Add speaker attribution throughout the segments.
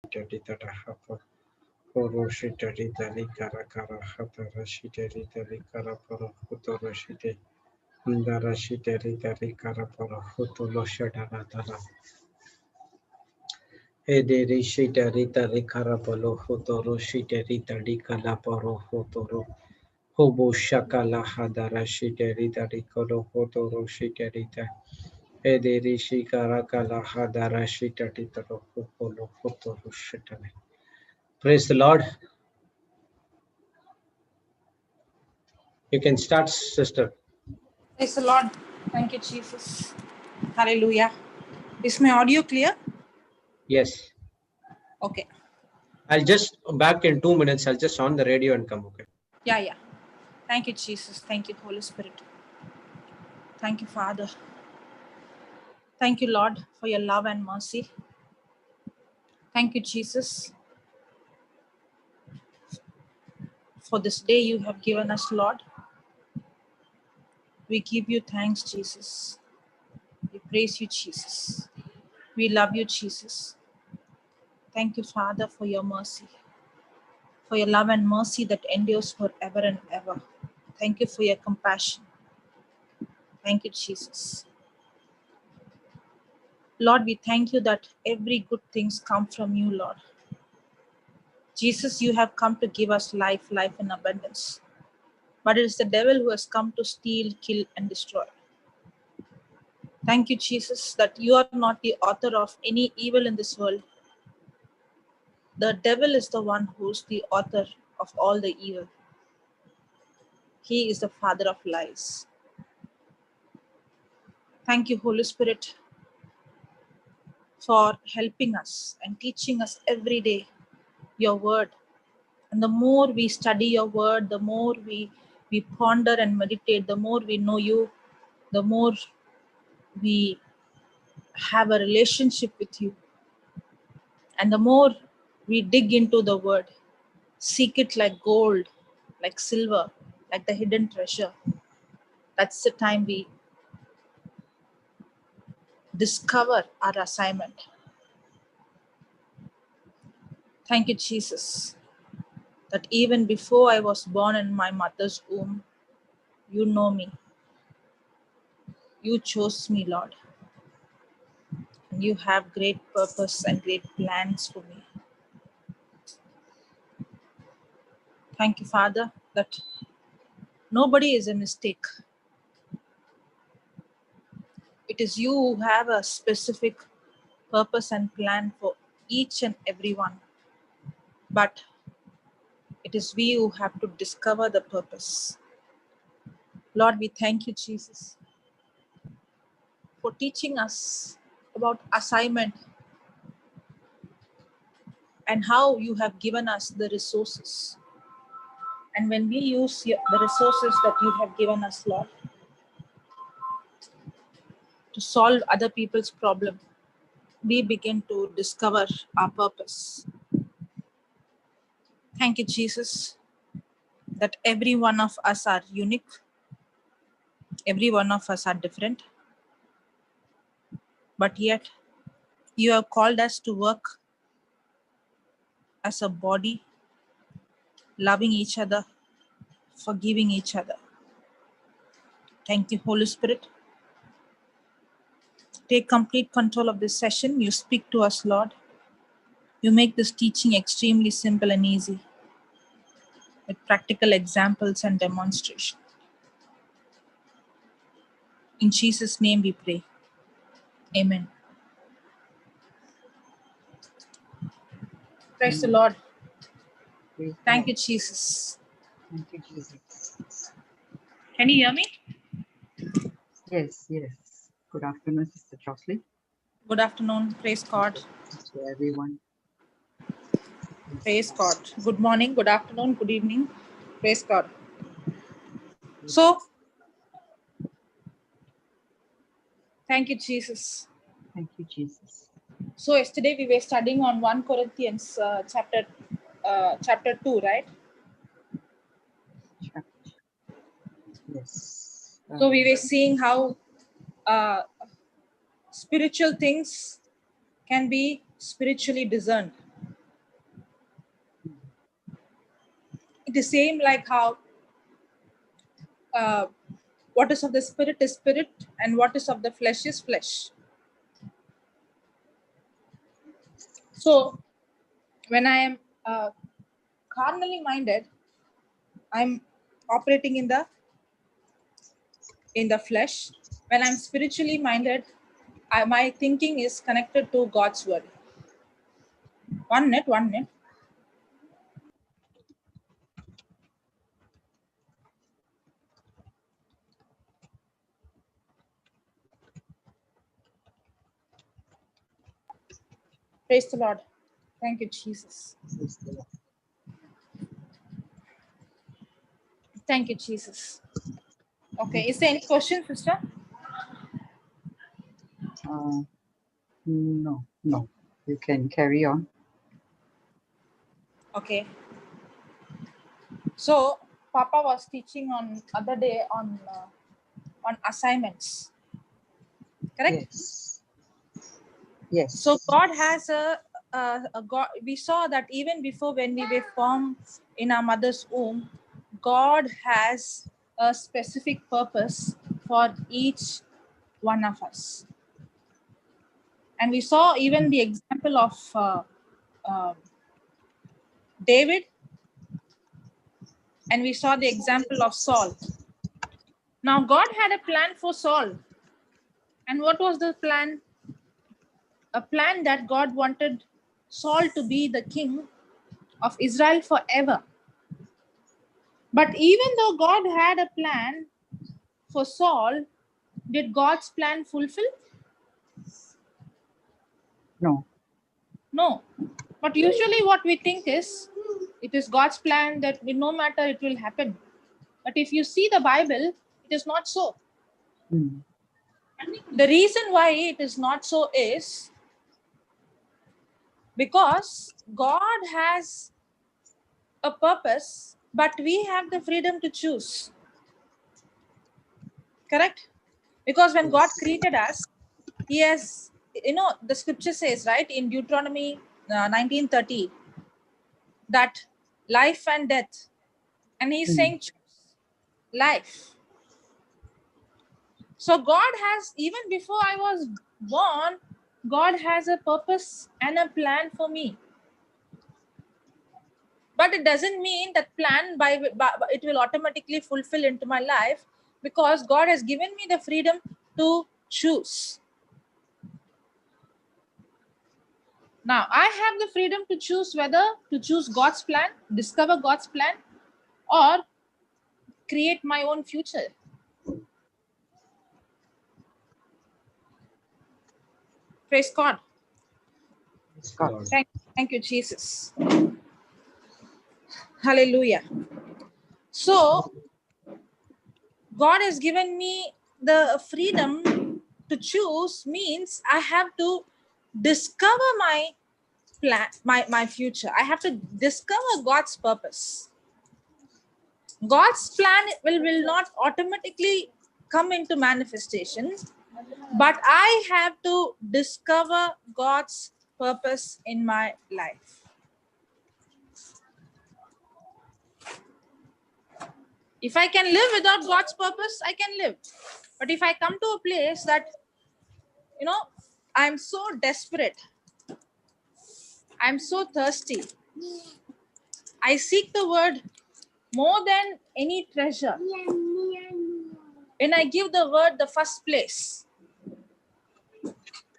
Speaker 1: Ederi shita rita rikara palo hotoro shita rita rikala paro hotoro hobo shakala hadara shita rita rikolo hotoro shita rita ederi shikara kala hadara shita rita hopolo hotoro shita. Praise the Lord. You can start, sister.
Speaker 2: Praise the Lord. Thank you, Jesus. Hallelujah. Is my audio clear?
Speaker 1: Yes.
Speaker 2: Okay.
Speaker 1: I'll just back in 2 minutes. I'll just on the radio and come. Okay.
Speaker 2: Yeah. Thank you, Jesus. Thank you, Holy Spirit. Thank you, Father. Thank you, Lord, for your love and mercy. Thank you, Jesus, for this day you have given us, Lord. We give you thanks, Jesus. We praise you, Jesus. We love you, Jesus. Thank you, Father, for your mercy, for your love and mercy that endures forever and ever. Thank you for your compassion. Thank you, Jesus. Lord, we thank you that every good things come from you, Lord. Jesus, you have come to give us life in abundance. But it is the devil who has come to steal, kill, and destroy. Thank you, Jesus, that you are not the author of any evil in this world. The devil is the one who is the author of all the evil. He is the father of lies. Thank you, Holy Spirit, for helping us and teaching us every day your word. And the more we study your word, the more we ponder and meditate, the more we know you, the more we have a relationship with you. And the more we dig into the word, seek it like gold, like silver, like the hidden treasure. That's the time we discover our assignment. Thank you, Jesus, that even before I was born in my mother's womb, you know me. You chose me, Lord. And you have great purpose and great plans for me. Thank you, Father, that nobody is a mistake. It is you who have a specific purpose and plan for each and every one. But it is we who have to discover the purpose. Lord, we thank you, Jesus, for teaching us about assignment and how you have given us the resources. And when we use the resources that you have given us, Lord, to solve other people's problem, we begin to discover our purpose. Thank you, Jesus, that every one of us are unique. Every one of us are different. But yet, you have called us to work as a body, loving each other, forgiving each other. Thank you, Holy Spirit. Take complete control of this session. You speak to us, Lord. You make this teaching extremely simple and easy, with practical examples and demonstration. In Jesus' name we pray. Amen. Praise the Lord. Thank you, Jesus.
Speaker 3: Thank you, Jesus.
Speaker 2: Can you hear me?
Speaker 3: Yes. Good afternoon, Sister Jocelyn.
Speaker 2: Good afternoon. Praise God.
Speaker 3: To everyone.
Speaker 2: Praise God. Good morning, good afternoon, good evening. Praise God. So, thank you, Jesus.
Speaker 3: Thank you, Jesus.
Speaker 2: So, yesterday we were studying on 1 Corinthians chapter 2, right?
Speaker 3: Yes.
Speaker 2: So, we were seeing how spiritual things can be spiritually discerned. It is same like how what is of the spirit is spirit, and what is of the flesh is flesh. So when I am carnally minded, I'm operating in the flesh. When I'm spiritually minded, my thinking is connected to God's word. 1 minute. Praise the Lord. Thank you, Jesus. Thank you, Jesus. Okay, is there any question, sister?
Speaker 3: No. You can carry on.
Speaker 2: Okay. So Papa was teaching on other day on assignments. Correct?
Speaker 3: Yes.
Speaker 2: So God has a God. We saw that even before when we were formed in our mother's womb, God has a specific purpose for each one of us. And we saw even the example of David, and we saw the example of Saul. Now God had a plan for Saul. And what was the plan? A plan that God wanted Saul to be the king of Israel forever. But even though God had a plan for Saul, did God's plan fulfill?
Speaker 3: No.
Speaker 2: No. But usually what we think is, it is God's plan that no matter it will happen. But if you see the Bible, it is not so. The reason why it is not so is because God has a purpose, but we have the freedom to choose. Correct? Because when God created us, He has, the scripture says, right, in Deuteronomy 19:30, that life and death, and He's saying choose life. So God has, even before I was born, God has a purpose and a plan for me. But it doesn't mean that plan by it will automatically fulfill into my life, because God has given me the freedom to choose. Now I have the freedom to choose whether to choose God's plan, discover God's plan, or create my own future. Praise God. Thank you, Jesus. Hallelujah. So God has given me the freedom to choose, means I have to discover my plan, my future. I have to discover God's purpose. God's plan will not automatically come into manifestation, but I have to discover God's purpose in my life. If I can live without God's purpose, I can live. But if I come to a place that, I'm so desperate, I'm so thirsty, I seek the word more than any treasure, when I give the word the first place,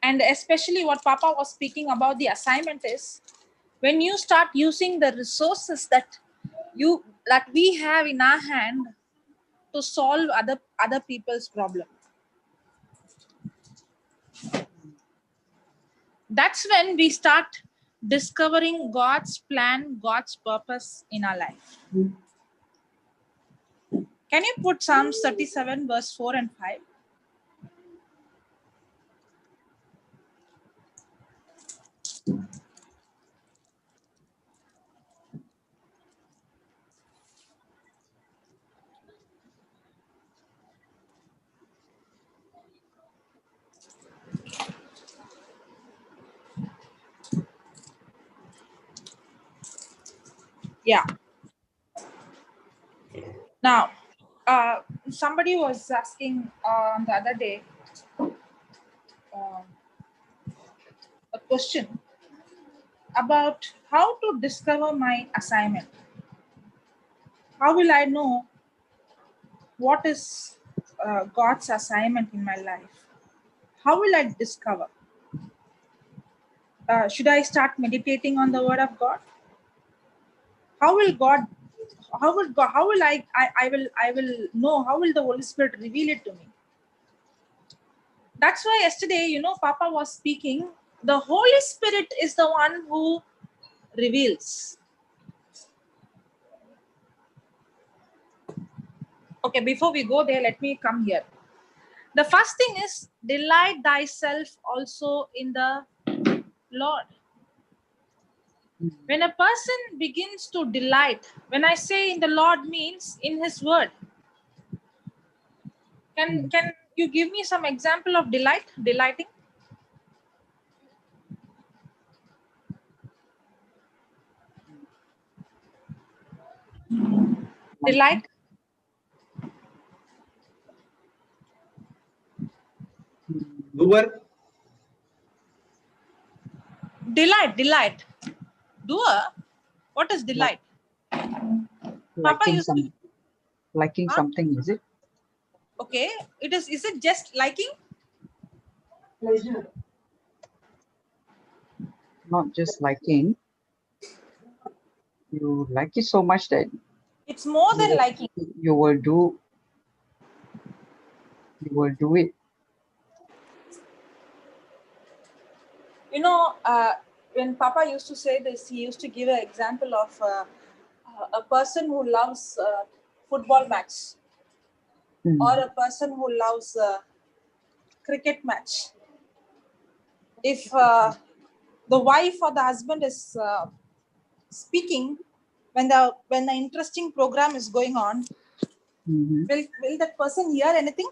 Speaker 2: and especially what Papa was speaking about the assignment is, when you start using the resources that we have in our hand to solve other people's problem, that's when we start discovering God's plan, God's purpose in our life. Can you put Psalms 37 verse 4 and 5? Yeah. Now, somebody was asking the other day a question about how to discover my assignment. How will I know what is God's assignment in my life? How will I discover? Should I start meditating on the Word of God? How will God? How will God? How will I will know? How will the Holy Spirit reveal it to me? That's why yesterday, Papa was speaking. The Holy Spirit is the one who reveals. Okay, before we go there, let me come here. The first thing is delight thyself also in the Lord. When a person begins to delight, when I say in the Lord means in His Word. Can you give me some example of delighting? Delight.
Speaker 1: Doer.
Speaker 2: Delight. Doer. What is delight? Papa
Speaker 3: Liking
Speaker 2: used to,
Speaker 3: liking something, is it?
Speaker 2: okay. Is it just liking?
Speaker 3: Pleasure. Not just liking. You like it so much that
Speaker 2: It's more than liking.
Speaker 3: you will do it.
Speaker 2: When Papa used to say this, he used to give an example of a person who loves football match or a person who loves cricket match. If the wife or the husband is speaking when the interesting program is going on, will that person hear anything?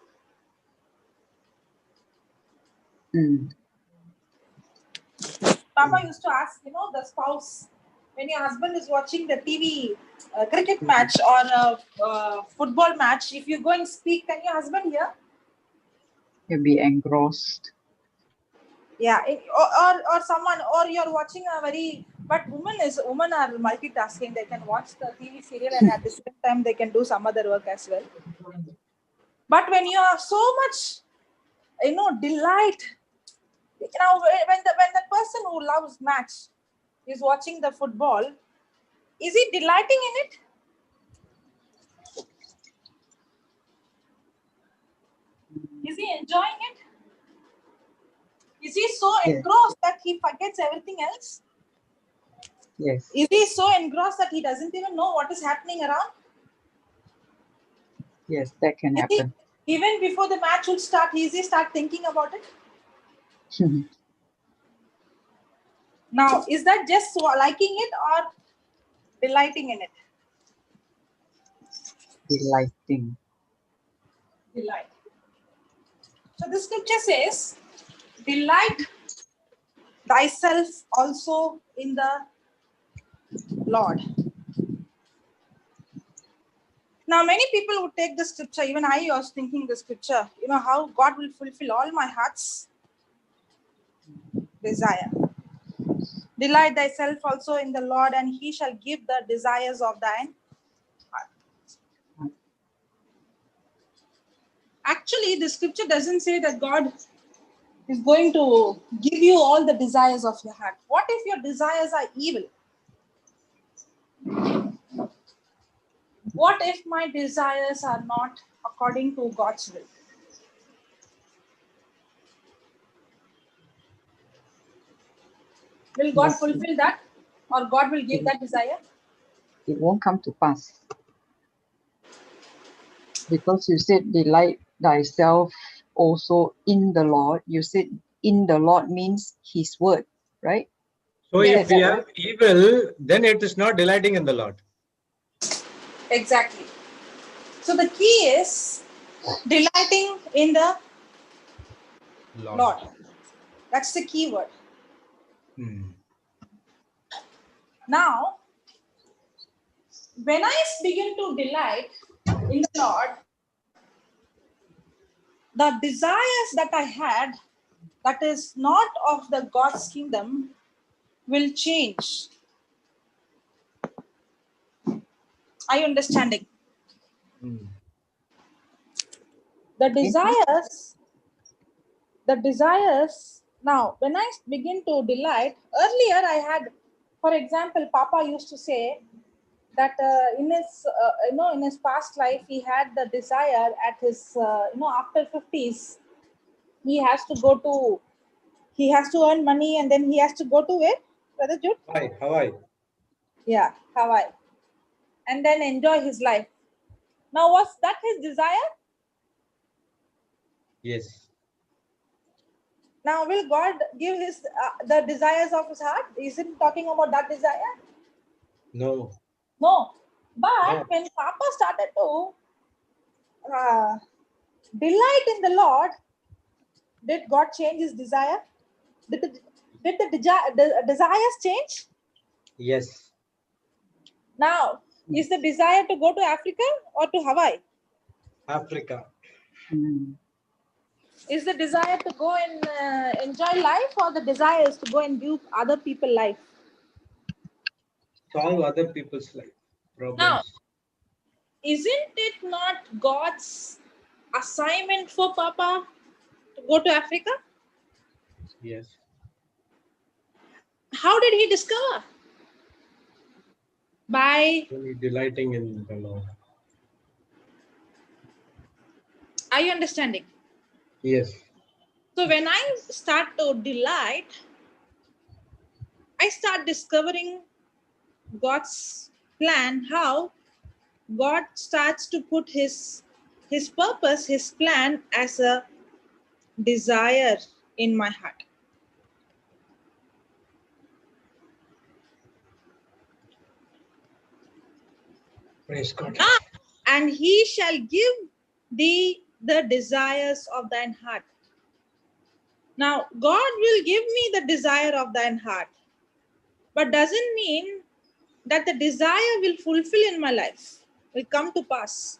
Speaker 2: Papa used to ask, the spouse, when your husband is watching the TV cricket match or a football match, if you go and speak, can your husband hear?
Speaker 3: You'll be engrossed.
Speaker 2: Yeah, or someone, or you're watching a but women are multitasking. They can watch the TV serial and at the same time they can do some other work as well. But when you are so much, delight, when the person who loves match is watching the football, is he delighting in it? Is he enjoying it? Is he so engrossed that he forgets everything else?
Speaker 3: Yes.
Speaker 2: Is he so engrossed that he doesn't even know what is happening around?
Speaker 3: Yes, that can happen.
Speaker 2: Even before the match would start, he start thinking about it? Now, is that just liking it or delighting in it?
Speaker 3: Delighting.
Speaker 2: Delight. So the scripture says, delight thyself also in the Lord. Now, many people would take the scripture, even I was thinking the scripture, how God will fulfill all my heart's desire. Delight thyself also in the Lord, and He shall give the desires of thine heart. Actually, the scripture doesn't say that God is going to give you all the desires of your heart. What if your desires are evil? What if my desires are not according to God's will? Will God fulfill that? Or God will give that desire?
Speaker 3: It won't come to pass. Because you said delight thyself also in the Lord. You said in the Lord means His word, right?
Speaker 1: So if we are evil, then it is not delighting in the Lord.
Speaker 2: Exactly. So the key is delighting in the Lord. That's the key word. Now, when I begin to delight, in the Lord, the desires that I had, that is not of the God's kingdom, will change. Are you understanding?
Speaker 1: Mm.
Speaker 2: The desires, now, when I begin to delight, earlier I had, for example, Papa used to say that in his past life, he had the desire at his, after 50s, he has to earn money, and then he has to go to where, Brother Jude?
Speaker 1: Hawaii.
Speaker 2: Yeah, Hawaii. And then enjoy his life. Now, was that his desire?
Speaker 1: Yes.
Speaker 2: Now, will God give his the desires of his heart? Isn't talking about that desire?
Speaker 1: No.
Speaker 2: No. But
Speaker 1: No.
Speaker 2: when Papa started to uh, delight in the Lord, did God change his desire? Did the desires change?
Speaker 1: Yes.
Speaker 2: Now, is the desire to go to Africa or to Hawaii?
Speaker 1: Africa.
Speaker 2: Is the desire to go and enjoy life, or the desire is to go and give other people life?
Speaker 1: Solve other people's life
Speaker 2: Now,
Speaker 1: problems.
Speaker 2: isn't it not God's assignment for Papa to go to Africa?
Speaker 1: Yes.
Speaker 2: How did he discover? By,
Speaker 1: Only delighting in the Lord.
Speaker 2: are you understanding?
Speaker 1: Yes.
Speaker 2: So when I start to delight, I start discovering God's plan, how God starts to put his purpose, his plan as a desire in my heart.
Speaker 1: Praise God.
Speaker 2: And he shall give thee the desires of thine heart. Now, God will give me the desire of thine heart, but doesn't mean that the desire will fulfill in my life, will come to pass.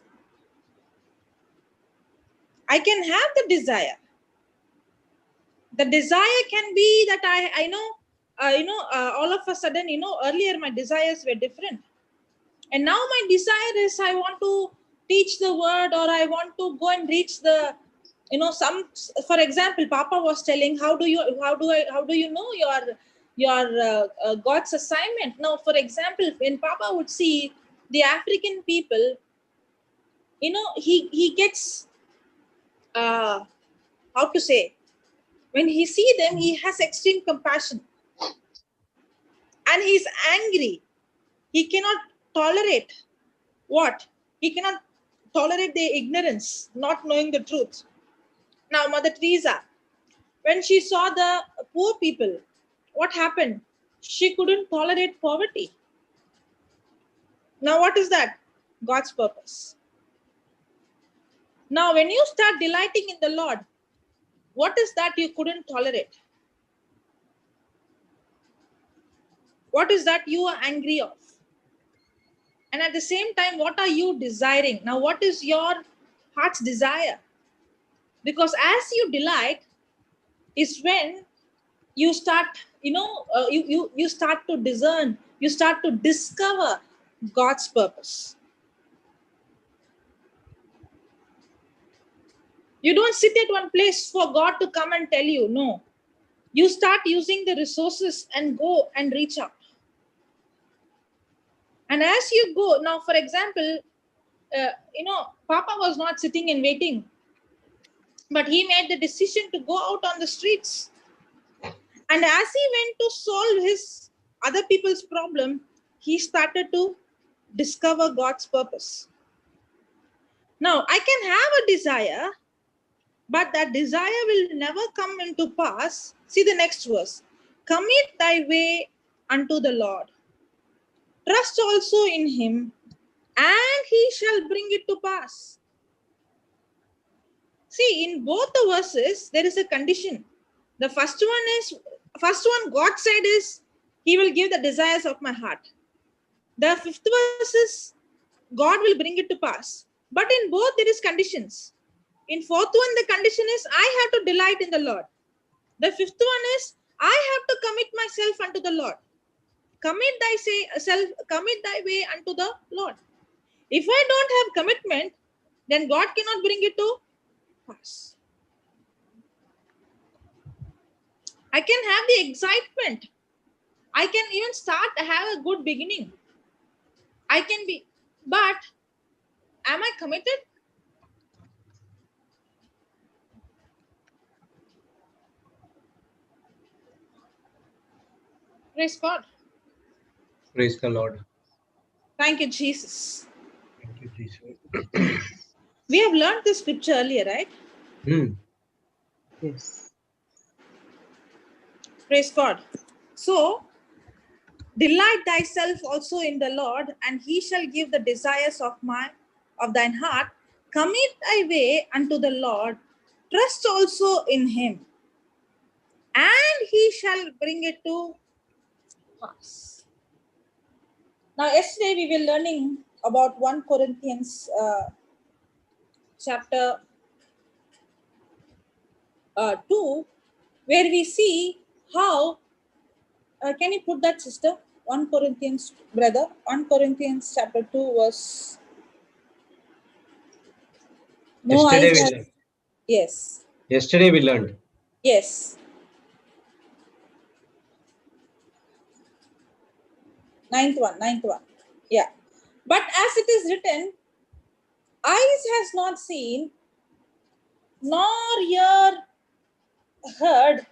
Speaker 2: I can have the desire. The desire can be that I know, all of a sudden, earlier my desires were different. And now my desire is I want to teach the word, or I want to go and reach the, for example, Papa was telling, how do you know your God's assignment? Now, for example, when Papa would see the African people, he gets, how to say, when he see them, he has extreme compassion, and he's angry. He cannot tolerate what? He cannot tolerate their ignorance, not knowing the truth. Now, Mother Teresa, when she saw the poor people, what happened? She couldn't tolerate poverty. Now, what is that? God's purpose. Now, when you start delighting in the Lord, what is that you couldn't tolerate? What is that you are angry of? And at the same time, what are you desiring? Now, what is your heart's desire? Because as you delight is when you start, you start to discern, you start to discover God's purpose. You don't sit at one place for God to come and tell you. No, you start using the resources and go and reach out. And as you go now, for example, Papa was not sitting and waiting, but he made the decision to go out on the streets. And as he went to solve his other people's problem, he started to discover God's purpose. Now, I can have a desire, but that desire will never come into pass. See the next verse. Commit thy way unto the Lord. Trust also in him, and he shall bring it to pass. See, in both the verses, there is a condition. The first one, God said is, he will give the desires of my heart. The fifth verse is, God will bring it to pass. But in both there is conditions. In fourth one, the condition is I have to delight in the Lord. The fifth one is I have to commit myself unto the Lord. Commit thy way unto the Lord. If I don't have commitment, then God cannot bring it to pass. I can have the excitement. I can even start to have a good beginning. I can be, but am I committed? Praise God.
Speaker 1: Praise the Lord.
Speaker 2: Thank you, Jesus.
Speaker 1: Thank you, Jesus.
Speaker 2: We have learned this scripture earlier, right?
Speaker 3: Yes.
Speaker 2: Praise God. So, delight thyself also in the Lord, and he shall give the desires of thine heart. Commit thy way unto the Lord. Trust also in him, and he shall bring it to pass. Now, yesterday we were learning about 1 Corinthians chapter 2, where we see how, can you put that, sister? 1 Corinthians, brother, 1 Corinthians chapter 2 verse, no
Speaker 1: Yesterday
Speaker 2: eyes
Speaker 1: we
Speaker 2: have,
Speaker 1: learned.
Speaker 2: yes,
Speaker 1: Yesterday we learned.
Speaker 2: yes, ninth one, yeah. But as it is written, eyes has not seen, nor ear heard,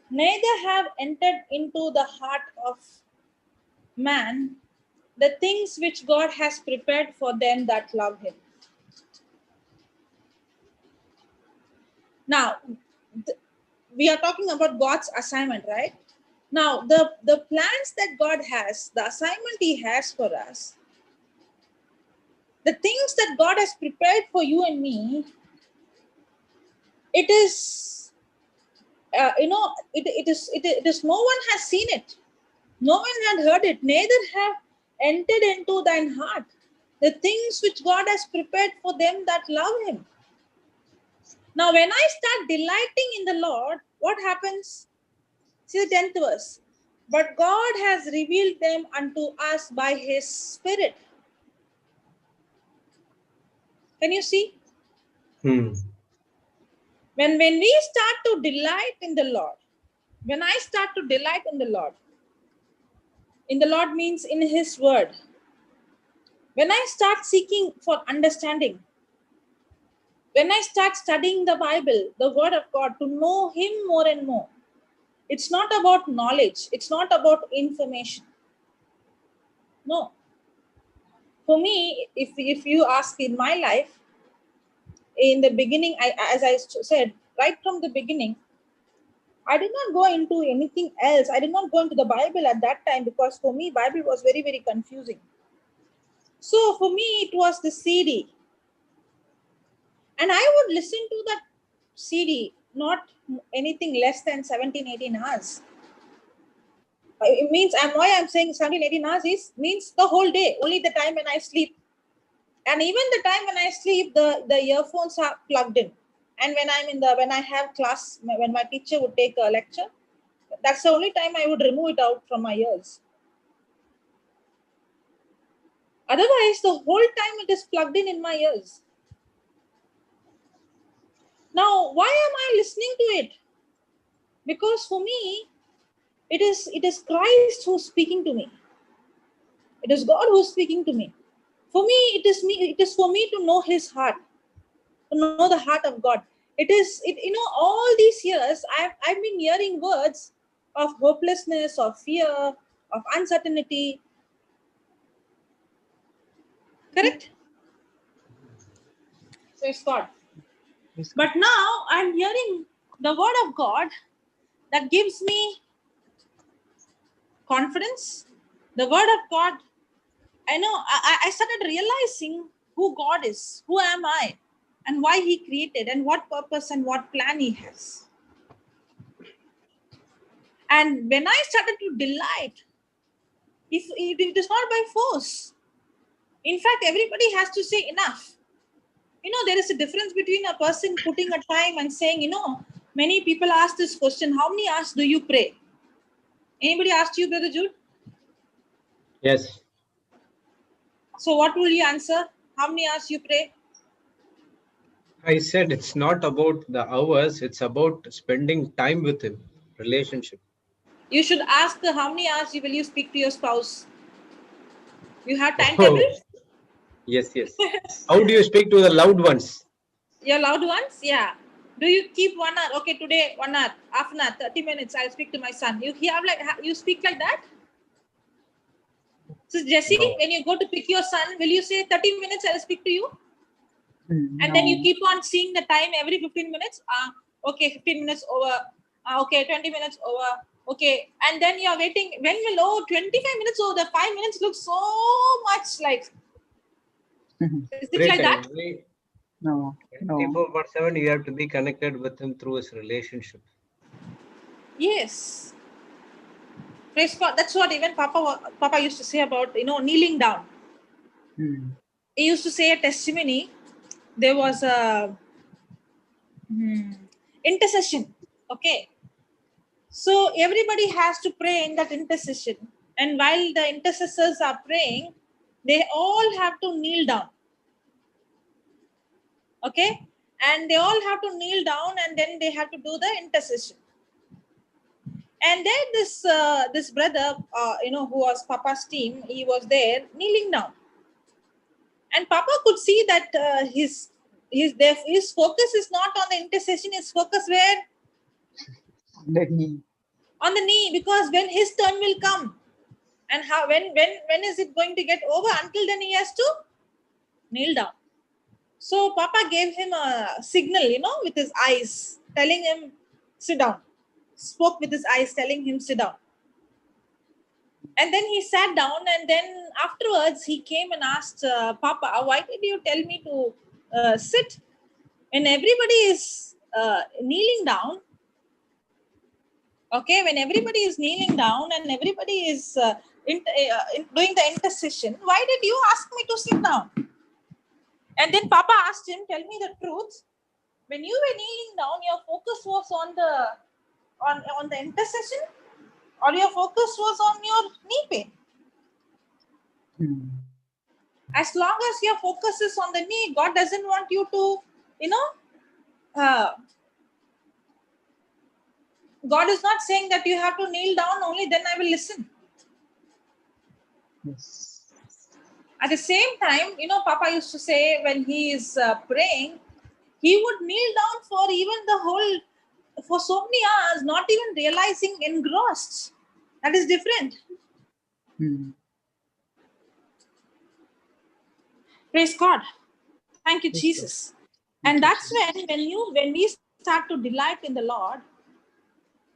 Speaker 2: neither have entered into the heart of man the things which God has prepared for them that love him. Now, we are talking about God's assignment, right? Now, the plans that God has, the assignment he has for us, the things that God has prepared for you and me, it is, it is, no one has seen it. No one had heard it, neither have entered into thine heart the things which God has prepared for them that love him. Now, when I start delighting in the Lord, what happens? See the 10th verse. But God has revealed them unto us by his Spirit. Can you see?
Speaker 1: Hmm.
Speaker 2: When we start to delight in the Lord, when I start to delight in the Lord means in his word. When I start seeking for understanding, when I start studying the Bible, the word of God, to know him more and more, it's not about knowledge, it's not about information. No. For me, if you ask in my life, in the beginning, as I said, right from the beginning, I did not go into anything else. I did not go into the Bible at that time, because for me, Bible was very, very confusing. So for me, it was the CD. And I would listen to that CD, not anything less than 17, 18 hours. It means, and why I'm saying 17, 18 hours is, means the whole day, only the time when I sleep. And even the time when I sleep, the earphones are plugged in. And when I have class, when my teacher would take a lecture, that's the only time I would remove it out from my ears. Otherwise, the whole time it is plugged in my ears. Now, why am I listening to it? Because for me, it is Christ who's speaking to me. It is God who's speaking to me. For me, it is for me to know his heart, to know the heart of God. All these years I've been hearing words of hopelessness, of fear, of uncertainty. Correct? Praise God.
Speaker 3: Yes.
Speaker 2: But now I'm hearing the word of God that gives me confidence. The word of God, I started realizing who God is, who am I, and why he created, and what purpose and what plan he has. And when I started to delight, if it is not by force. In fact, everybody has to say enough. You know, there is a difference between a person putting a time and saying, you know, many people ask this question, how many hours do you pray? Anybody asked you, Brother Jude?
Speaker 1: Yes.
Speaker 2: So what will you answer? How many hours you pray?
Speaker 1: I said it's not about the hours, it's about spending time with him, relationship.
Speaker 2: You should ask how many hours will you speak to your spouse? You have timetable?
Speaker 1: Oh, yes, yes. How do you speak to the loved ones?
Speaker 2: Your loved ones? Yeah. Do you keep 1 hour? Okay, today 1 hour, half an hour, 30 minutes, I'll speak to my son. You have like, you speak like that? So Jesse,
Speaker 1: No.
Speaker 2: when you go to pick your son, will you say 30 minutes I'll speak to you? And then you
Speaker 3: No.
Speaker 2: keep on seeing the time every 15 minutes. Okay, 15 minutes over. Okay, 20 minutes over. Okay, and then you're waiting. When will 25 minutes over? The 5 minutes looks so much like. Is it
Speaker 1: Every
Speaker 2: like
Speaker 1: time,
Speaker 2: that?
Speaker 3: No.
Speaker 1: 24/7, you have to be connected with him through his relationship.
Speaker 2: Yes. Praise God. That's what even Papa used to say about, you know, kneeling down.
Speaker 3: Mm.
Speaker 2: He used to say a testimony. There was a intercession. Okay. So everybody has to pray in that intercession. And while the intercessors are praying, they all have to kneel down. Okay. And they all have to kneel down and then they have to do the intercession. And then this brother, you know, who was Papa's team, he was there kneeling down. And Papa could see that his focus is not on the intercession. His focus where?
Speaker 3: The knee.
Speaker 2: On the knee, because when his turn will come, and how when is it going to get over? Until then, he has to kneel down. So Papa gave him a signal, you know, with his eyes, telling him sit down. Spoke with his eyes, telling him sit down. And then he sat down, and then afterwards he came and asked Papa, why did you tell me to sit? When everybody is kneeling down, okay, when everybody is kneeling down and everybody is doing the intercession, why did you ask me to sit down? And then Papa asked him, tell me the truth. When you were kneeling down, your focus was on the intercession, or your focus was on your knee pain?
Speaker 3: Mm.
Speaker 2: As long as your focus is on the knee, God doesn't want you to, you know, uh, God is not saying that you have to kneel down only, then I will listen.
Speaker 3: Yes.
Speaker 2: At the same time, you know, Papa used to say when he is praying, he would kneel down for even for so many hours, not even realizing engrossed. That is different.
Speaker 3: Mm.
Speaker 2: Praise God. Thank you,
Speaker 3: Yes, sir.
Speaker 2: Jesus.
Speaker 3: Thank
Speaker 2: And
Speaker 3: you,
Speaker 2: that's
Speaker 3: Jesus.
Speaker 2: when we start to delight in the Lord.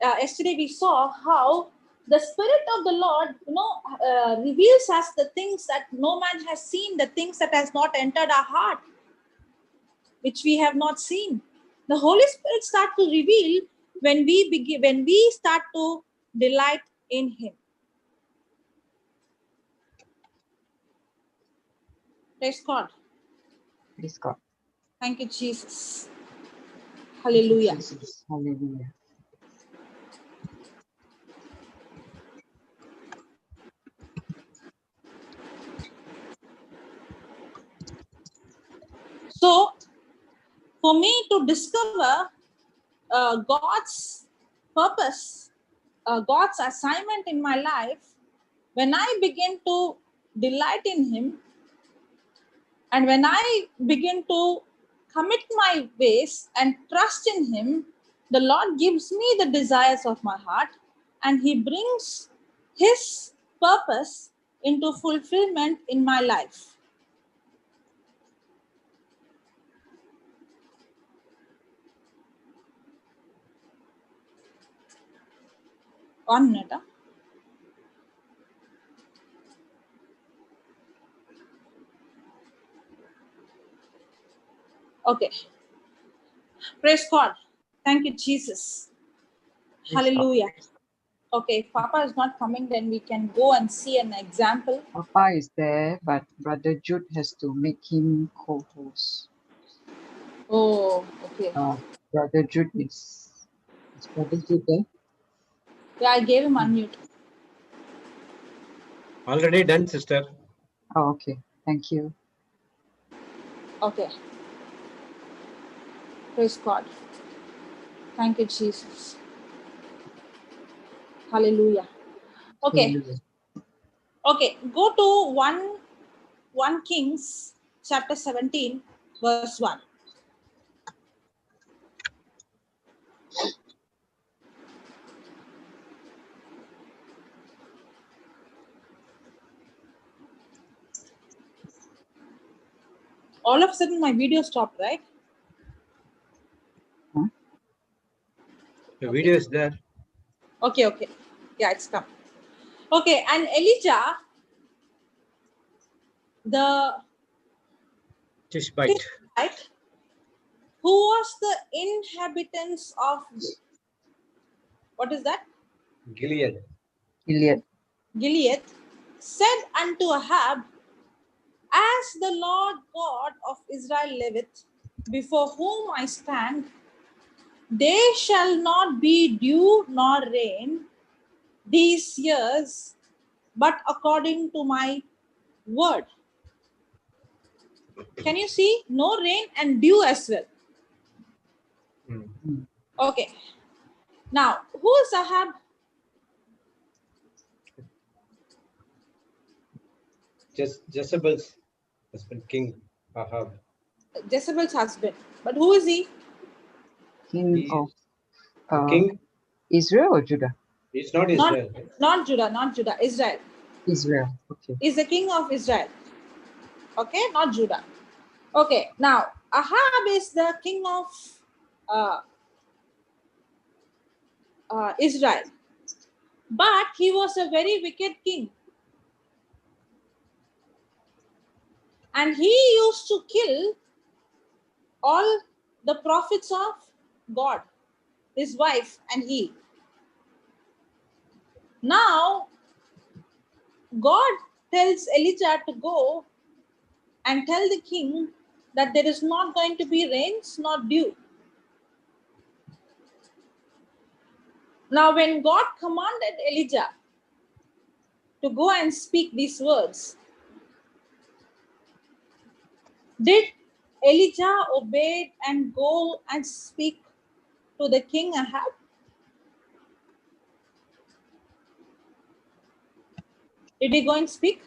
Speaker 2: Yesterday we saw how the Spirit of the Lord, you know, reveals us the things that no man has seen, the things that has not entered our heart, which we have not seen. The Holy Spirit start to reveal when we start to delight in Him. Praise God.
Speaker 3: Praise God.
Speaker 2: Thank you, Jesus.
Speaker 3: Thank you,
Speaker 2: Hallelujah.
Speaker 3: Jesus. Hallelujah.
Speaker 2: So, for me to discover God's purpose, God's assignment in my life, when I begin to delight in Him, and when I begin to commit my ways and trust in Him, the Lord gives me the desires of my heart and He brings His purpose into fulfillment in my life. One minute. Okay. Praise God. Thank you, Jesus.
Speaker 3: Praise God.
Speaker 2: Hallelujah. Okay, if Papa is not coming, then we can go and see an example.
Speaker 3: Papa is there, but Brother Jude has to make him co-host.
Speaker 2: Oh, okay.
Speaker 3: Brother Jude is Brother Jude there?
Speaker 2: Yeah, I gave him unmute.
Speaker 1: Already done, sister.
Speaker 3: Oh, okay. Thank you.
Speaker 2: Okay. Praise God. Thank you, Jesus. Hallelujah. Okay.
Speaker 3: Hallelujah.
Speaker 2: Okay. Go to 1 Kings chapter 17, verse 1. All of a sudden my video stopped, right?
Speaker 1: The video is there.
Speaker 2: Okay, okay. Yeah, it's come. Okay, and Elijah, the
Speaker 1: Tishbite.
Speaker 2: Tishbite, who was the inhabitants of, what is that?
Speaker 1: Gilead.
Speaker 2: Gilead, said unto Ahab, as the Lord God of Israel liveth, before whom I stand, there shall not be dew nor rain these years, but according to my word. Can you see? No rain and dew as well. Okay. Now, who is Ahab?
Speaker 1: Jezebel's husband, King Ahab.
Speaker 2: Jezebel's husband. But who is he?
Speaker 3: King
Speaker 1: He
Speaker 3: of
Speaker 1: is the king.
Speaker 3: Israel or Judah?
Speaker 1: He's not
Speaker 2: Not,
Speaker 1: Israel. Right?
Speaker 2: not Judah, not Judah, Israel.
Speaker 3: Israel. Okay.
Speaker 2: Is the king of Israel. Okay, not Judah. Okay, now Ahab is the king of uh, Israel. But he was a very wicked king. And he used to kill all the prophets of God, his wife and he. Now, God tells Elijah to go and tell the king that there is not going to be rains nor dew. Now, when God commanded Elijah to go and speak these words, did Elijah obey and go and speak to the king Ahab? Did he go and speak?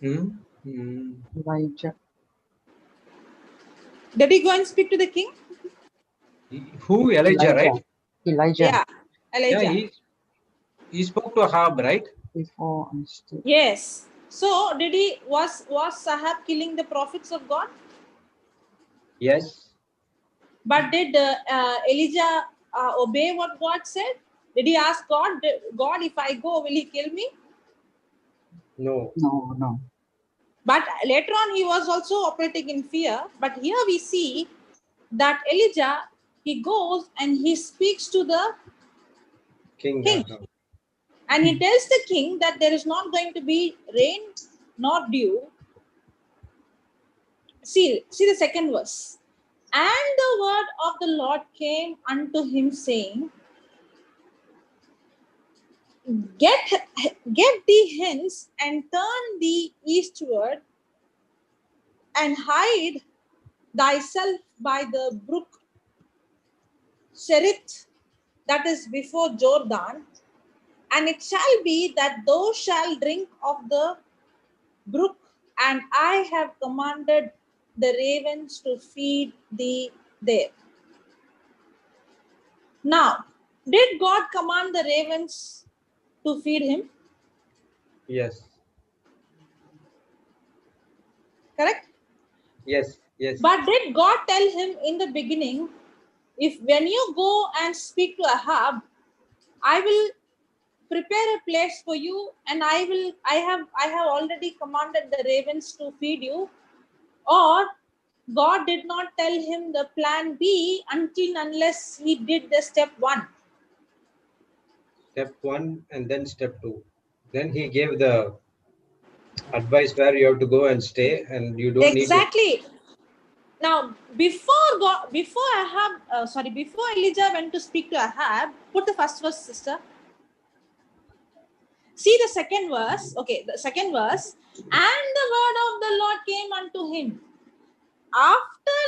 Speaker 3: Elijah.
Speaker 2: Did he go and speak to the king?
Speaker 1: Who? Elijah, right?
Speaker 3: Elijah.
Speaker 2: Yeah, Elijah.
Speaker 1: Yeah, he spoke to Ahab, right?
Speaker 3: Before I stood.
Speaker 2: Yes. So did he was Ahab killing the prophets of God?
Speaker 1: Yes.
Speaker 2: But did Elijah obey what God said? Did he ask God, God, if I go, will he kill me?
Speaker 1: No.
Speaker 3: No.
Speaker 2: But later on, he was also operating in fear. But here we see that Elijah, he goes and he speaks to the
Speaker 1: King
Speaker 2: king.
Speaker 1: Ahab.
Speaker 2: And he tells the king that there is not going to be rain nor dew. See the second verse. And the word of the Lord came unto him, saying, Get thee hence and turn thee eastward and hide thyself by the brook Cherith, that is before Jordan. And it shall be that thou shalt drink of the brook, and I have commanded the ravens to feed thee there. Now, did God command the ravens to feed him?
Speaker 1: Yes.
Speaker 2: Correct?
Speaker 1: Yes.
Speaker 2: But did God tell him in the beginning, if when you go and speak to Ahab, I will prepare a place for you, and I have already commanded the ravens to feed you? Or God did not tell him the plan B until unless he did the step 1.
Speaker 1: Step 1 and then step 2. Then he gave the advice where you have to go and stay, and you don't need to.
Speaker 2: Exactly. Now, before Elijah went to speak to Ahab, put the first verse, sister. See the second verse. Okay, the second verse. And the word of the Lord came unto him. After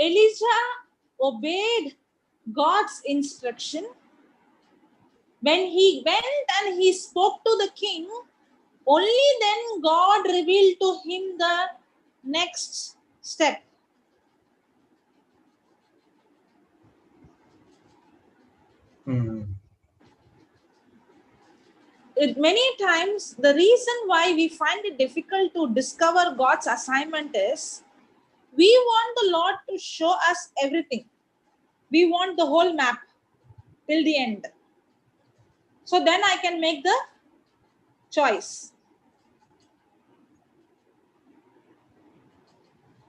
Speaker 2: Elijah obeyed God's instruction, when he went and he spoke to the king, only then God revealed to him the next step. Many times, the reason why we find it difficult to discover God's assignment is we want the Lord to show us everything. We want the whole map till the end. So then I can make the choice.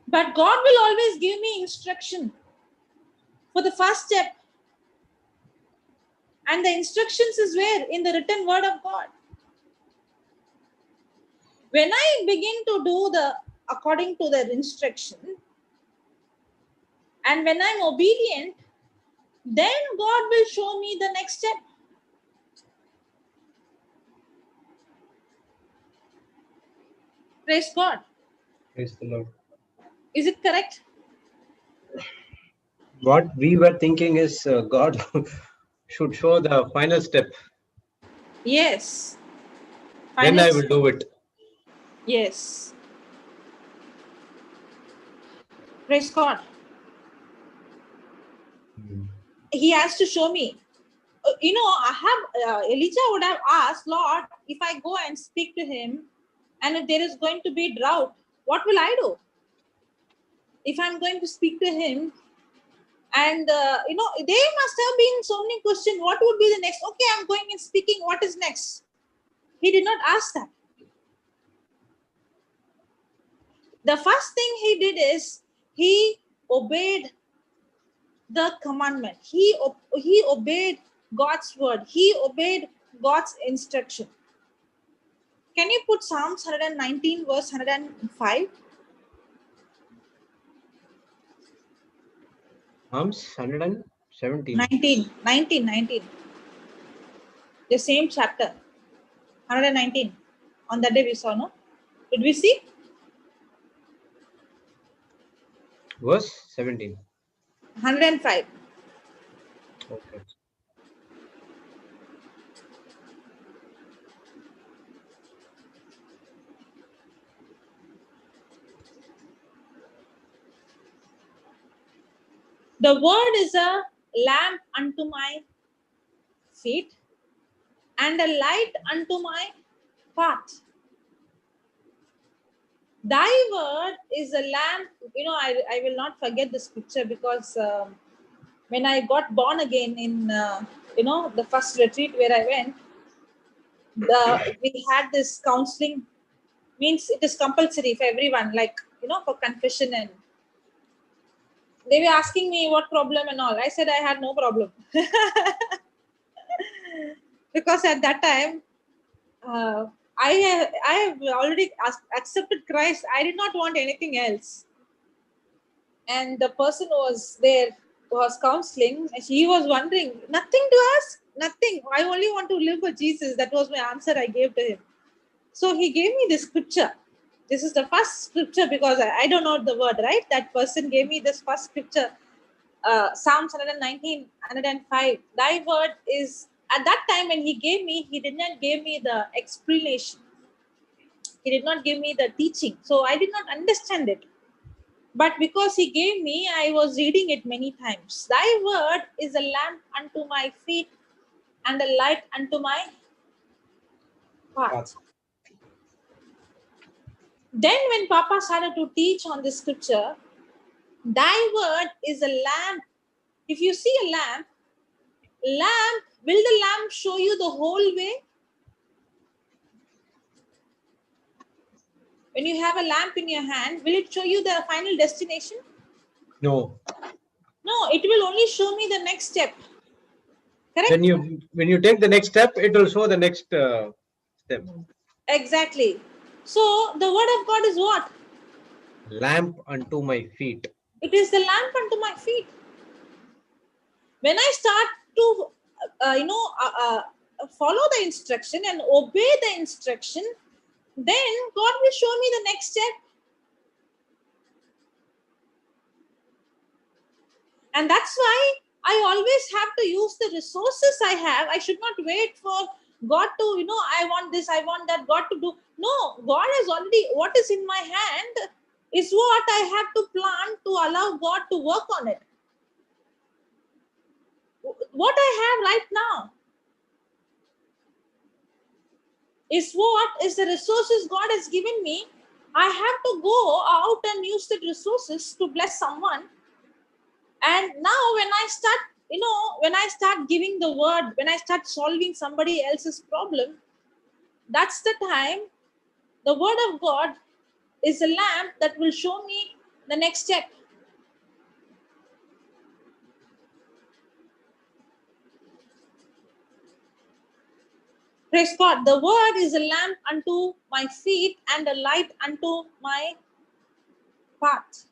Speaker 2: But God will always give me instruction for the first step. And the instructions is where? In the written word of God. When I begin to do according to the instruction, and when I'm obedient, then God will show me the next step. Praise God.
Speaker 1: Praise the Lord.
Speaker 2: Is it correct?
Speaker 1: What we were thinking is God should show the final step.
Speaker 2: Yes.
Speaker 1: Then I will do it.
Speaker 2: Yes. Praise God. He has to show me. Elijah would have asked, Lord, if I go and speak to him, and if there is going to be drought, what will I do? If I'm going to speak to him, and there must have been so many questions. What would be the next? Okay, I'm going and speaking. What is next? He did not ask that. The first thing he did is he obeyed the commandment. He obeyed God's word. He obeyed God's instruction. Can you put Psalms 119 verse 105?
Speaker 1: Psalms 117.
Speaker 2: 19. The same chapter. 119. On that day we saw, no? Did we see?
Speaker 1: Verse 17.
Speaker 2: 105.
Speaker 1: Okay.
Speaker 2: The word is a lamp unto my feet and a light unto my path. Thy word is a lamp. I will not forget this picture because when I got born again in, the first retreat where I went, we had this counseling. Means it is compulsory for everyone, like, for confession, and they were asking me what problem and all. I said I had no problem. Because at that time, I have already accepted Christ. I did not want anything else. And the person who was there, who was counseling, he was wondering, nothing to ask, nothing. I only want to live for Jesus. That was my answer I gave to him. So he gave me this scripture. This is the first scripture because I don't know the word, right? That person gave me this first scripture, Psalms 119, 105. Thy word is, at that time when he gave me, he did not give me the explanation. He did not give me the teaching. So I did not understand it. But because he gave me, I was reading it many times. Thy word is a lamp unto my feet and a light unto my path. Then when Papa started to teach on this scripture, thy word is a lamp. If you see a lamp, will the lamp show you the whole way? When you have a lamp in your hand, will it show you the final destination?
Speaker 1: No.
Speaker 2: No, it will only show me the next step. Correct?
Speaker 1: When you take the next step, it will show the next step.
Speaker 2: Exactly. So the word of God is what?
Speaker 1: lamp unto my feet.
Speaker 2: It is the lamp unto my feet. When I start to, follow the instruction and obey the instruction, then God will show me the next step. And that's why I always have to use the resources I have. I should not wait for God to, I want this, I want that, God to do. No, God has already, what is in my hand is what I have to plan to allow God to work on it. What I have right now is what is the resources God has given me. I have to go out and use the resources to bless someone. And now when I start giving the word, when I start solving somebody else's problem, that's the time the word of God is a lamp that will show me the next step. Praise God. The word is a lamp unto my feet and a light unto my path.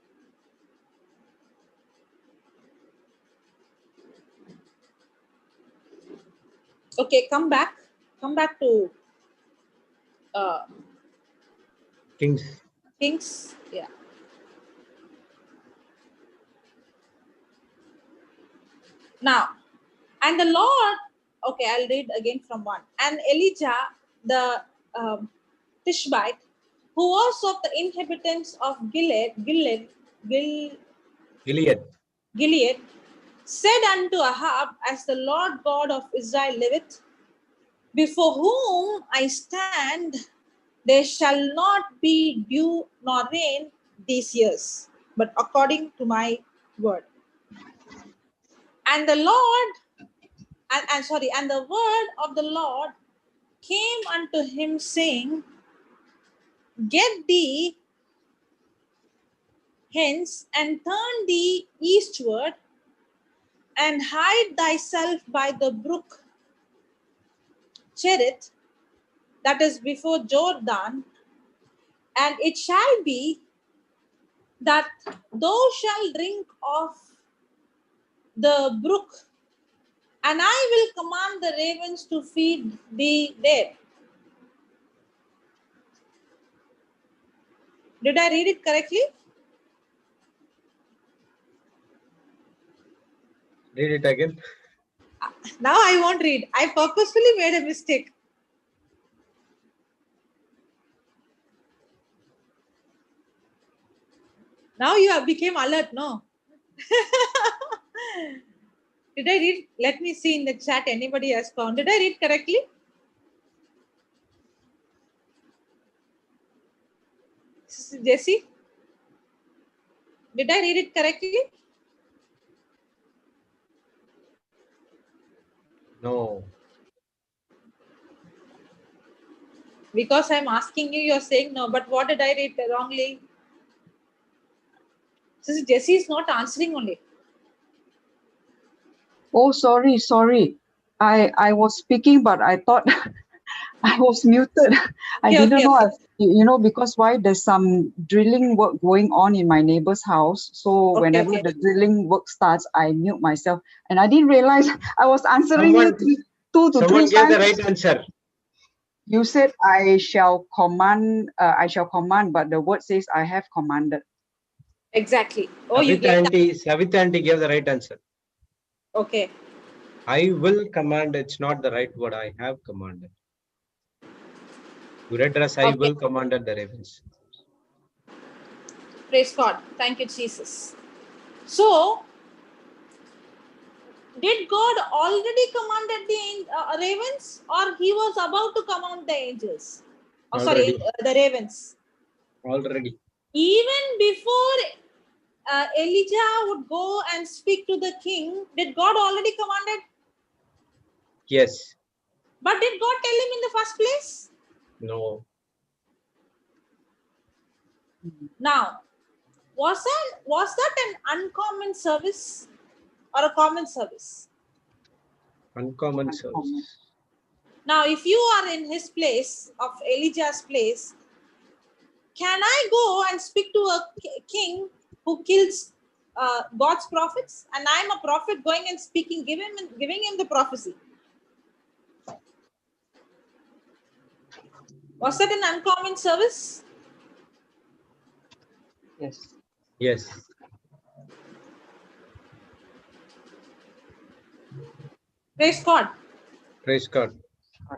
Speaker 2: Okay, come back to
Speaker 1: Kings.
Speaker 2: Kings. Yeah. Now, and the Lord, okay, I'll read again from 1. And Elijah, the Tishbite, who was of the inhabitants of Gilead, said unto Ahab, as the Lord God of Israel liveth, before whom I stand, there shall not be dew nor rain these years, but according to my word. And the Lord, and the word of the Lord came unto him, saying, Get thee hence, and turn thee eastward, and hide thyself by the brook Cherith, that is before Jordan, and it shall be that thou shalt drink of the brook, and I will command the ravens to feed thee there. Did I read it correctly?
Speaker 1: Read it again.
Speaker 2: Now I won't read. I purposefully made a mistake. Now you have become alert, no? Did I read? Let me see in the chat. Anybody has found? Did I read correctly? Jesse? Did I read it correctly?
Speaker 1: No.
Speaker 2: Because I'm asking you, you're saying no. But what did I read wrongly? Jesse is not answering only.
Speaker 3: Oh, sorry. I was speaking, but I thought I was muted. I didn't know. Because why? There's some drilling work going on in my neighbor's house. So whenever the drilling work starts, I mute myself. And I didn't realize I was answering you 2 to 3 times.
Speaker 1: Someone gave the right answer.
Speaker 3: You said, I shall command, but the word says, I have commanded.
Speaker 2: Exactly. Oh,
Speaker 1: Savita aunty gave the right answer.
Speaker 2: Okay.
Speaker 1: I will command, it's not the right word. I have commanded. You read as I will commanded the ravens.
Speaker 2: Praise God. Thank you, Jesus. So, did God already commanded the ravens, or he was about to command the angels? Oh, sorry, the ravens.
Speaker 1: Already.
Speaker 2: Even before Elijah would go and speak to the king, did God already commanded?
Speaker 1: Yes.
Speaker 2: But did God tell him in the first place?
Speaker 1: No.
Speaker 2: Now, was that an uncommon service or a common service?
Speaker 1: Uncommon service.
Speaker 2: Now, if you are in his place, of Elijah's place, can I go and speak to a king who kills God's prophets? And I'm a prophet going and speaking, giving him the prophecy. Was that an uncommon service?
Speaker 3: Yes.
Speaker 1: Yes.
Speaker 2: Praise God.
Speaker 1: Praise God.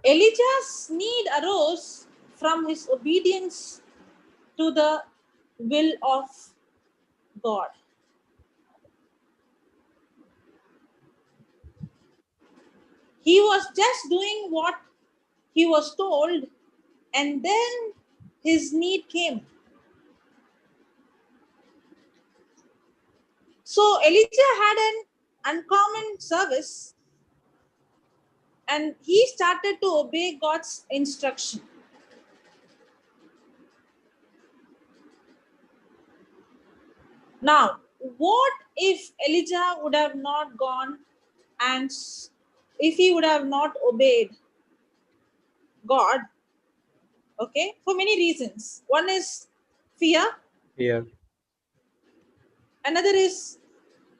Speaker 2: Elijah's need arose from his obedience to the will of God. He was just doing what he was told, and then his need came. So Elijah had an uncommon service, and he started to obey God's instruction. Now, what if Elijah would have not gone and if he would have not obeyed God? Okay, for many reasons. One is fear.
Speaker 1: Fear.
Speaker 2: Another is,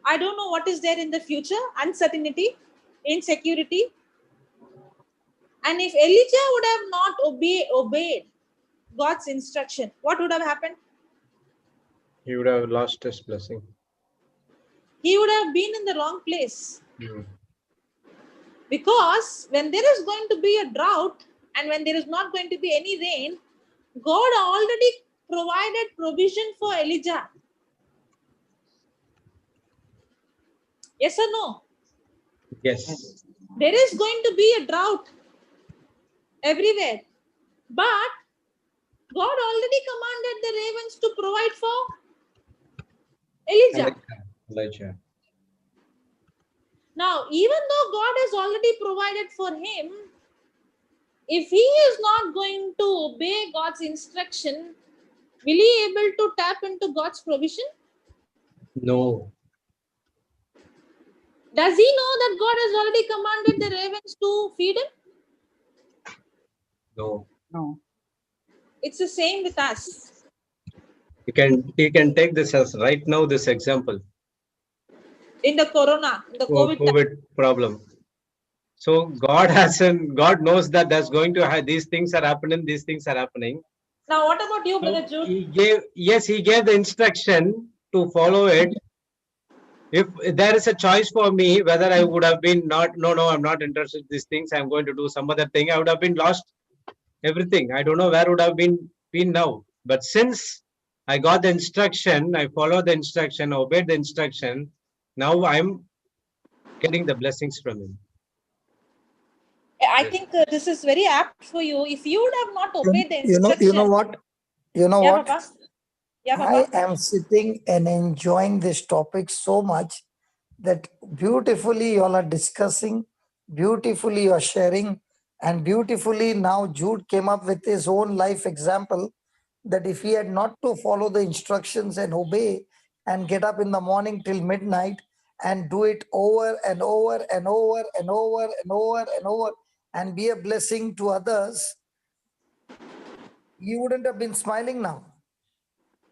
Speaker 2: I don't know what is there in the future, uncertainty, insecurity. And if Elijah would have not obeyed God's instruction, what would have happened?
Speaker 1: He would have lost his blessing.
Speaker 2: He would have been in the wrong place.
Speaker 1: Mm.
Speaker 2: Because when there is going to be a drought and when there is not going to be any rain, God already provided provision for Elijah. Yes or no?
Speaker 1: Yes.
Speaker 2: There is going to be a drought everywhere. But God already commanded the ravens to provide for Elijah.
Speaker 1: Elijah.
Speaker 2: Now, even though God has already provided for him, if he is not going to obey God's instruction, will he able to tap into God's provision?
Speaker 1: No.
Speaker 2: Does he know that God has already commanded the ravens to feed him?
Speaker 1: No.
Speaker 3: No.
Speaker 2: It's the same with us.
Speaker 1: You can take this as right now, this example.
Speaker 2: In the corona, the
Speaker 1: COVID problem. So God knows that there's going to have these things are happening, these things are happening.
Speaker 2: Now, what about you, Brother
Speaker 1: So
Speaker 2: Jude?
Speaker 1: he gave the instruction to follow it. If there is a choice for me, whether I would have been no, I'm not interested in these things, I'm going to do some other thing, I would have been lost everything. I don't know where would have been now. But since I got the instruction, I followed the instruction, obeyed the instruction, now I'm getting the blessings from him.
Speaker 2: I think this is very apt for you. If you would have not obeyed the instruction,
Speaker 4: you know what?
Speaker 2: Papa? Yeah, Papa?
Speaker 4: I am sitting and enjoying this topic so much that beautifully you all are discussing, beautifully you are sharing, and beautifully now Jude came up with his own life example that if he had not to follow the instructions and obey and get up in the morning till midnight and do it over and over and over and over and over and over and be a blessing to others, he wouldn't have been smiling now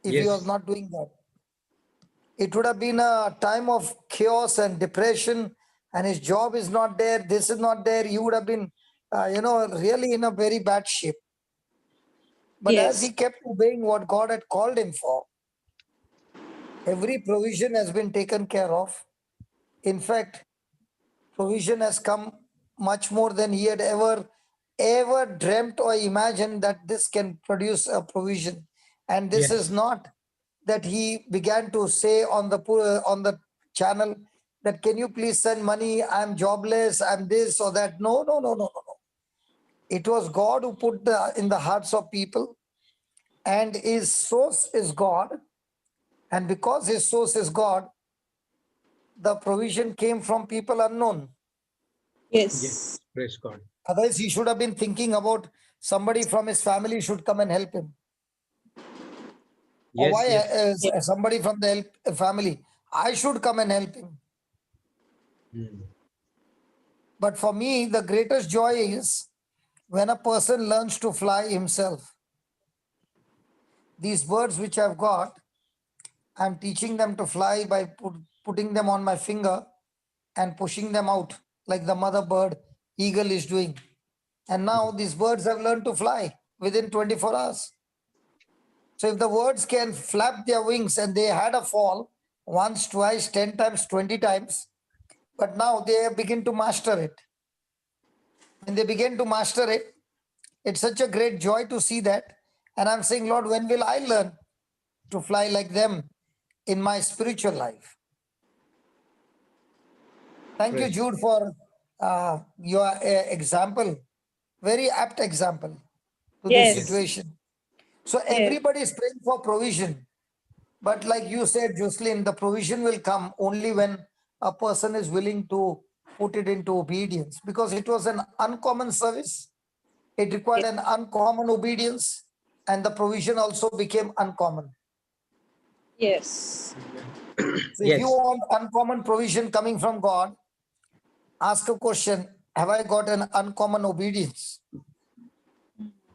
Speaker 4: if he was not doing that. It would have been a time of chaos and depression, and his job is not there, this is not there. He would have been, really in a very bad shape. But as he kept obeying what God had called him for, every provision has been taken care of. In fact, provision has come much more than he had ever dreamt or imagined that this can produce a provision. And this is not that he began to say on the channel that can you please send money, I'm jobless, I'm this or that. No. It was God who put in the hearts of people, and his source is God. And because his source is God, the provision came from people unknown.
Speaker 2: Yes.
Speaker 1: Praise God.
Speaker 4: Otherwise, he should have been thinking about somebody from his family should come and help him. Or why somebody from the family, I should come and help him. But for me, the greatest joy is when a person learns to fly himself. these birds which I've got, I'm teaching them to fly by putting them on my finger and pushing them out like the mother bird eagle is doing. And now these birds have learned to fly within 24 hours. So if the birds can flap their wings and they had a fall once, twice, 10 times, 20 times, but now they begin to master it. When they begin to master it, it's such a great joy to see that. And I'm saying, Lord, when will I learn to fly like them in my spiritual life? Thank you,
Speaker 1: Praise
Speaker 4: Jude, for your example. Very apt example to this
Speaker 2: Yes.
Speaker 1: yes.
Speaker 4: situation. So
Speaker 2: Yes.
Speaker 4: everybody is praying for provision. But like you said, Jocelyn, the provision will come only when a person is willing to put it into obedience, because it was an uncommon service. It required an uncommon obedience, and the provision also became uncommon.
Speaker 2: Yes.
Speaker 4: So if you
Speaker 1: Yes.
Speaker 4: want uncommon provision coming from God, ask a question: have I got an uncommon obedience?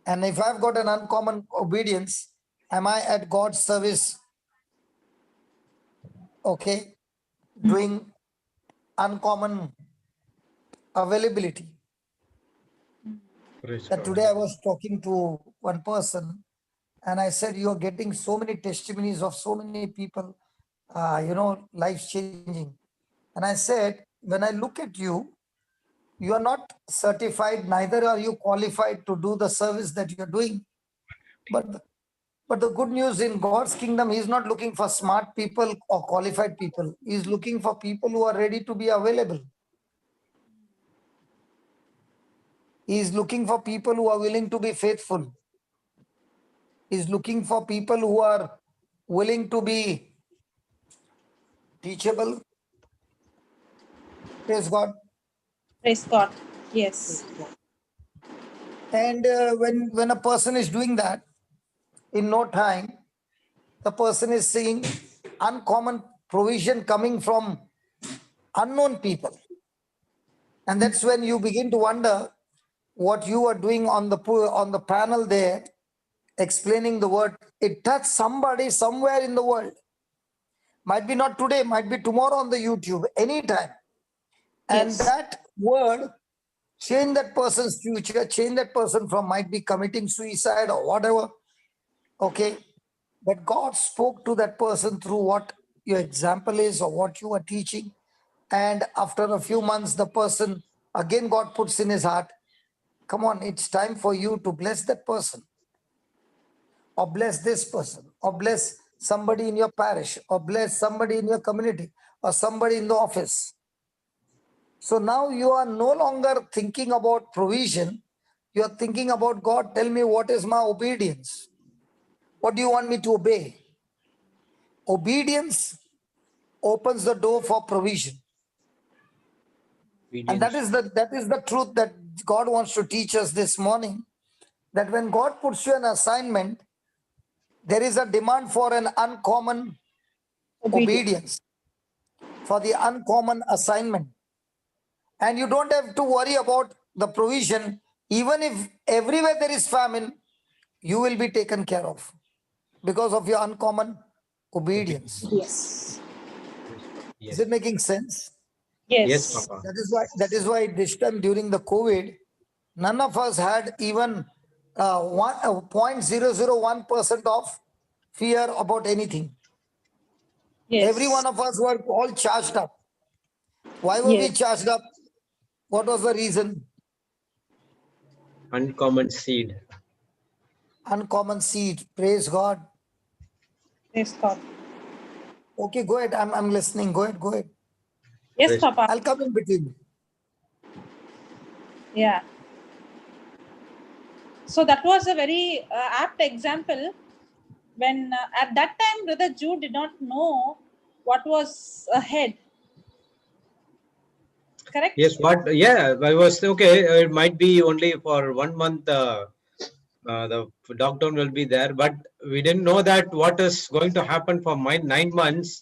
Speaker 4: And if I've got an uncommon obedience, am I at God's service? Okay, doing uncommon availability.
Speaker 1: Praise
Speaker 4: That
Speaker 1: God.
Speaker 4: today I was talking to one person and I said, you're getting so many testimonies of so many people, life changing. And I said, when I look at you, you are not certified, neither are you qualified to do the service that you're doing. But the good news in God's kingdom, He's not looking for smart people or qualified people. He's looking for people who are ready to be available. He's looking for people who are willing to be faithful. He's looking for people who are willing to be teachable. Praise God.
Speaker 2: Praise God. Yes.
Speaker 4: And when a person is doing that, in no time, the person is seeing uncommon provision coming from unknown people. And that's when you begin to wonder what you are doing on the panel there, explaining the word. It touched somebody somewhere in the world. Might be not today, might be tomorrow on the YouTube, anytime. And
Speaker 2: Yes.
Speaker 4: that word change that person's future, change that person from might be committing suicide or whatever. Okay. But God spoke to that person through what your example is or what you are teaching. And after a few months, the person, again, God puts in his heart, come on, it's time for you to bless that person, or bless this person, or bless somebody in your parish, or bless somebody in your community, or somebody in the office. So now you are no longer thinking about provision. You are thinking about, God, tell me what is my obedience? What do you want me to obey? Obedience opens the door for provision. And that
Speaker 1: Obedience.
Speaker 4: is the truth that God wants to teach us this morning. That when God puts you an assignment, there is a demand for an uncommon
Speaker 2: Obedience.
Speaker 4: obedience, for the uncommon assignment. And you don't have to worry about the provision. Even if everywhere there is famine, you will be taken care of because of your uncommon obedience.
Speaker 1: Obedience.
Speaker 2: Yes.
Speaker 1: Praise God.
Speaker 4: Is
Speaker 1: Yes.
Speaker 4: it making sense?
Speaker 1: Yes,
Speaker 2: Yes.
Speaker 1: Papa.
Speaker 4: That is why this time during the COVID, none of us had even 0.001% of fear about anything. Every
Speaker 2: Yes.
Speaker 4: one of us were all charged up. Why were we
Speaker 2: Yes.
Speaker 4: charged up? What was the reason?
Speaker 1: Uncommon seed.
Speaker 4: Uncommon seed. Praise God.
Speaker 2: Praise God.
Speaker 4: Okay, go ahead. I'm listening. Go ahead. Go ahead.
Speaker 2: Yes,
Speaker 1: Praise God.
Speaker 2: Papa.
Speaker 4: I'll come in between.
Speaker 2: Yeah. So that was a very apt example. When at that time, Brother Jude did not know what was ahead. Correct?
Speaker 1: Yes, what? Yeah, I was okay. It might be only for 1 month. The lockdown will be there, but we didn't know that what is going to happen for 9 months.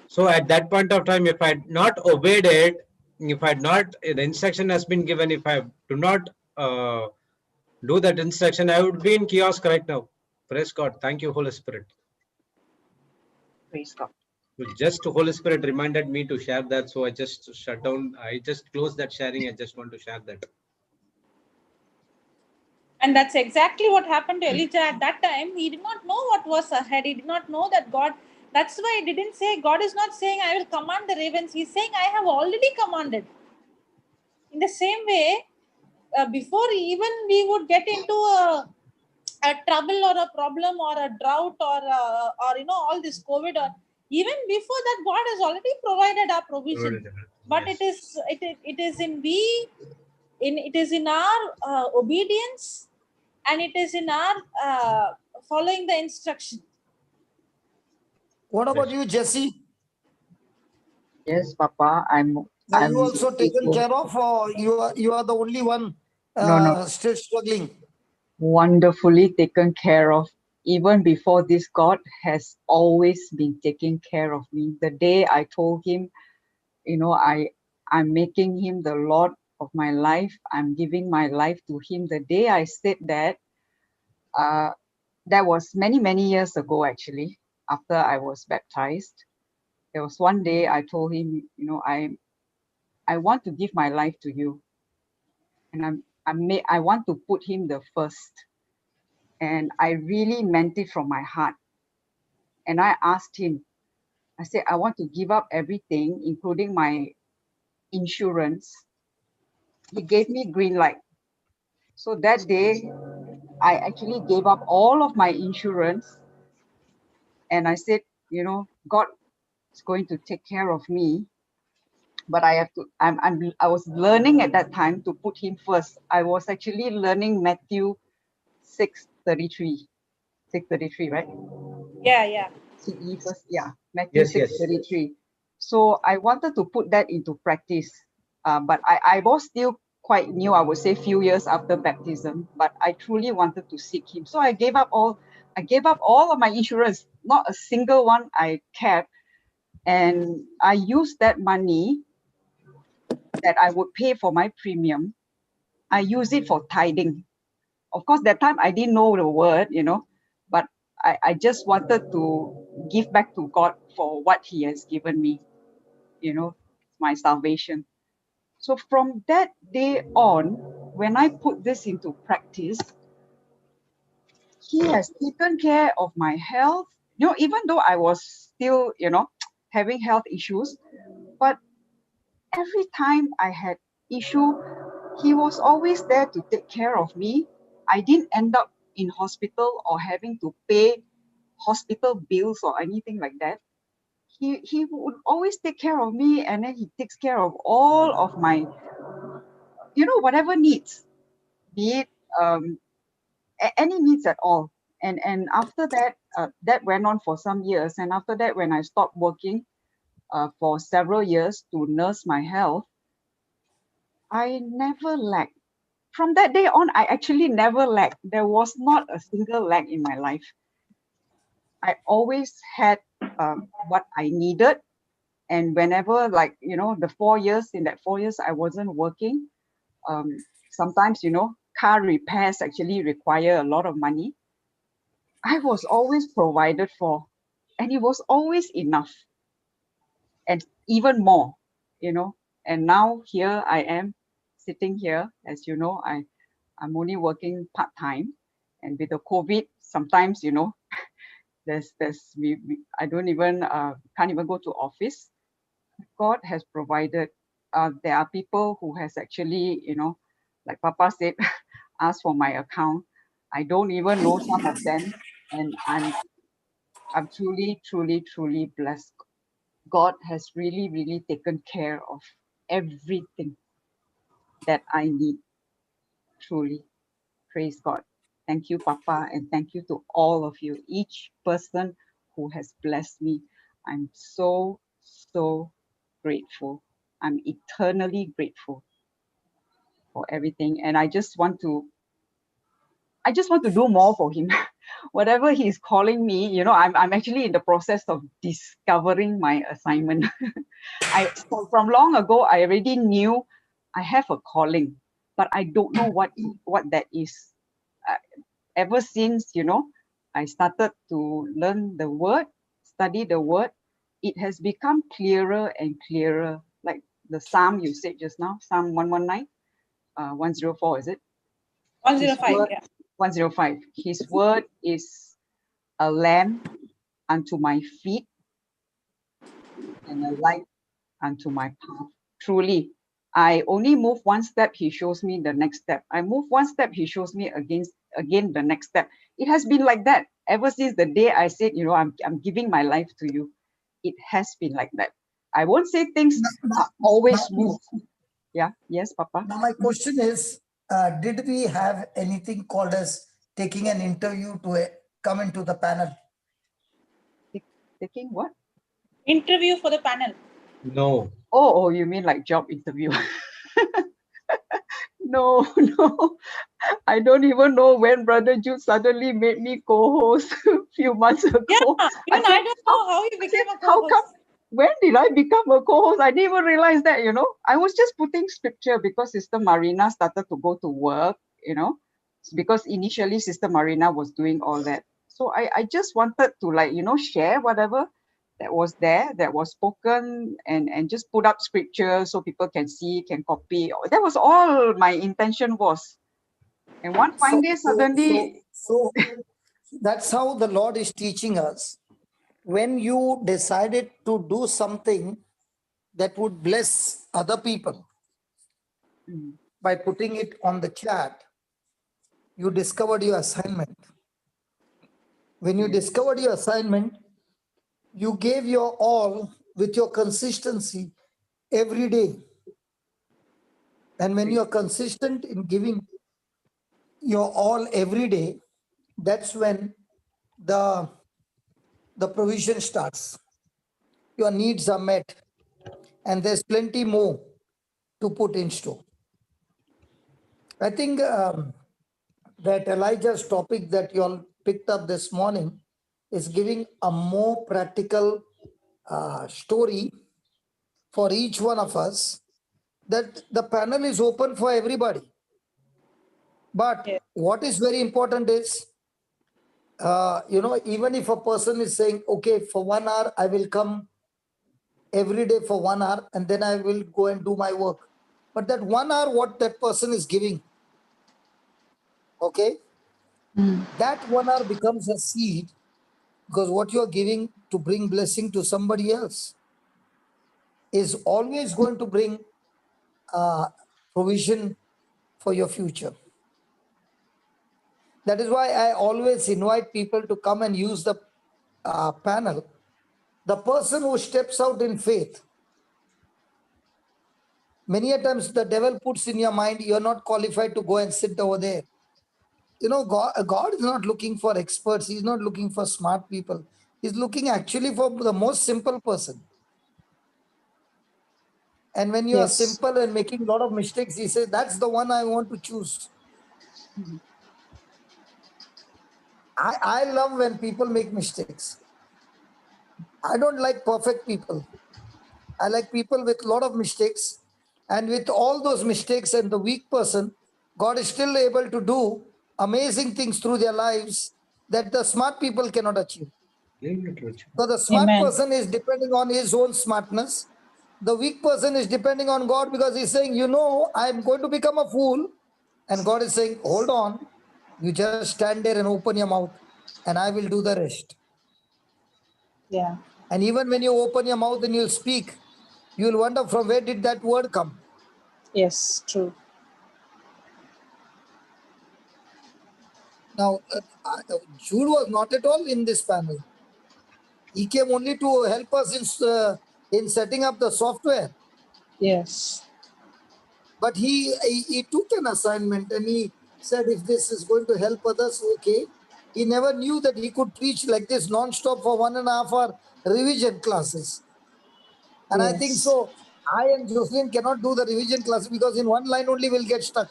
Speaker 1: So at that point of time, if I had not obeyed it, if I had not, the instruction has been given. If I do not do that instruction, I would be in kiosk right now. Praise God. Thank you, Holy Spirit.
Speaker 3: Praise God.
Speaker 1: Just Holy Spirit reminded me to share that, so I just shut down. I just closed that sharing. I just want to share that.
Speaker 2: And that's exactly what happened to Elijah at that time. He did not know what was ahead. He did not know that God. That's why he didn't say, God is not saying, I will command the ravens. He's saying, I have already commanded. In the same way, before even we would get into a trouble or a problem or a drought or all this COVID, or even before that, God has already provided our provision. But
Speaker 1: yes.
Speaker 2: it is in our obedience, and it is in our following the instruction.
Speaker 4: What about you, Jesse?
Speaker 3: Yes, Papa, I'm
Speaker 4: you also taken care of, or you are the only one
Speaker 3: no,
Speaker 4: still struggling?
Speaker 3: wonderfully taken care of. Even before this, God has always been taking care of me. The day I told him, I'm making him the Lord of my life, I'm giving my life to him. The day I said that, that was many, many years ago, actually, after I was baptized. There was one day I told him, I want to give my life to you. And I want to put him the first. And I really meant it from my heart. And I asked him, I said, I want to give up everything, including my insurance. He gave me green light. So that day, I actually gave up all of my insurance. And I said, God is going to take care of me. But I have to, I was learning at that time to put him first. I was actually learning Matthew 6:33. 6:33, right?
Speaker 2: Yeah.
Speaker 3: CE first, yeah, Matthew
Speaker 1: Yes.
Speaker 3: 6:33. So I wanted to put that into practice, but I was still quite new. I would say few years after baptism, but I truly wanted to seek him. So I gave up all of my insurance, not a single one I kept, and I used that money that I would pay for my premium. I use it for tithing. Of course, that time I didn't know the word, but I just wanted to give back to God for what He has given me, my salvation. So from that day on, when I put this into practice, He has taken care of my health. Even though I was still, having health issues, but every time I had issue, He was always there to take care of me. I didn't end up in hospital or having to pay hospital bills or anything like that. He would always take care of me, and then he takes care of all of my, whatever needs, be it any needs at all. And after that, that went on for some years. And after that, when I stopped working for several years to nurse my health, I never lacked. From that day on, I actually never lacked. There was not a single lack in my life. I always had what I needed. And whenever, the 4 years, in that 4 years, I wasn't working. Sometimes, car repairs actually require a lot of money. I was always provided for, and it was always enough, and even more, And now here I am sitting here. As you know, I'm only working part-time, and with the COVID, sometimes, I don't even can't even go to office. God has provided. There are people who has actually, like Papa said, asked for my account. I don't even know some of them, and I'm truly, truly, truly blessed. God has really, really taken care of everything that I need. Truly, praise God. Thank you, Papa, and thank you to all of you, each person who has blessed me. I'm so, so grateful. I'm eternally grateful for everything. And I just want to do more for him. Whatever he's calling me, I'm actually in the process of discovering my assignment. From long ago, I already knew I have a calling, but I don't know what that is. Ever since, I started to learn the word, study the word, it has become clearer and clearer. Like the Psalm you said just now, Psalm 119, 104, is it? His
Speaker 2: 105,
Speaker 3: word,
Speaker 2: yeah.
Speaker 3: 105. His word is a lamp unto my feet and a light unto my path. Truly, I only move one step, he shows me the next step. I move one step, he shows me again the next step. It has been like that ever since the day I said, I'm giving my life to you. It has been like that. I won't say things are always smooth. Yeah, yes, Papa.
Speaker 4: Now my question is, did we have anything called as taking an interview to come into the panel?
Speaker 3: Taking what?
Speaker 2: Interview for the panel.
Speaker 1: No.
Speaker 3: Oh, you mean like job interview? No, no. I don't even know when Brother Jude suddenly made me co-host a few months ago.
Speaker 2: Yeah, even I don't know how you became a
Speaker 3: How
Speaker 2: co-host.
Speaker 3: come? When did I become a co-host? I didn't even realize that, I was just putting scripture because Sister Marina started to go to work, because initially Sister Marina was doing all that. So I just wanted to share whatever that was there, that was spoken, and just put up scripture so people can see, can copy. That was all my intention was. And one fine day suddenly,
Speaker 4: So that's how the Lord is teaching us. When you decided to do something that would bless other people by putting it on the chat, you discovered your assignment. When you discovered your assignment, you gave your all with your consistency every day. And when you're consistent in giving your all every day, that's when the provision starts. Your needs are met, and there's plenty more to put in store. I think that Elijah's topic that you all picked up this morning is giving a more practical story for each one of us, that the panel is open for everybody. But what is very important is, even if a person is saying, okay, for 1 hour, I will come every day for 1 hour and then I will go and do my work. But that 1 hour, what that person is giving, okay, that 1 hour becomes a seed, because what you are giving to bring blessing to somebody else is always going to bring provision for your future. That is why I always invite people to come and use the panel. The person who steps out in faith, many a times the devil puts in your mind, you're not qualified to go and sit over there. God is not looking for experts. He's not looking for smart people. He's looking actually for the most simple person. And when you are simple and making a lot of mistakes, he says, that's the one I want to choose. I love when people make mistakes. I don't like perfect people. I like people with a lot of mistakes. And with all those mistakes and the weak person, God is still able to do amazing things through their lives that the smart people cannot achieve. So the smart person is depending on his own smartness. The weak person is depending on God, because he's saying, I'm going to become a fool. And God is saying, hold on, you just stand there and open your mouth and I will do the rest.
Speaker 2: Yeah.
Speaker 4: And even when you open your mouth and you'll speak, you'll wonder from where did that word come?
Speaker 2: Yes, true.
Speaker 4: Now, Jude was not at all in this panel. He came only to help us in setting up the software.
Speaker 2: Yes.
Speaker 4: But he took an assignment and he said, if this is going to help others, okay. He never knew that he could preach like this non-stop for 1.5 hour revision classes. And I think so. I and Jocelyn cannot do the revision class because in one line only we'll get stuck.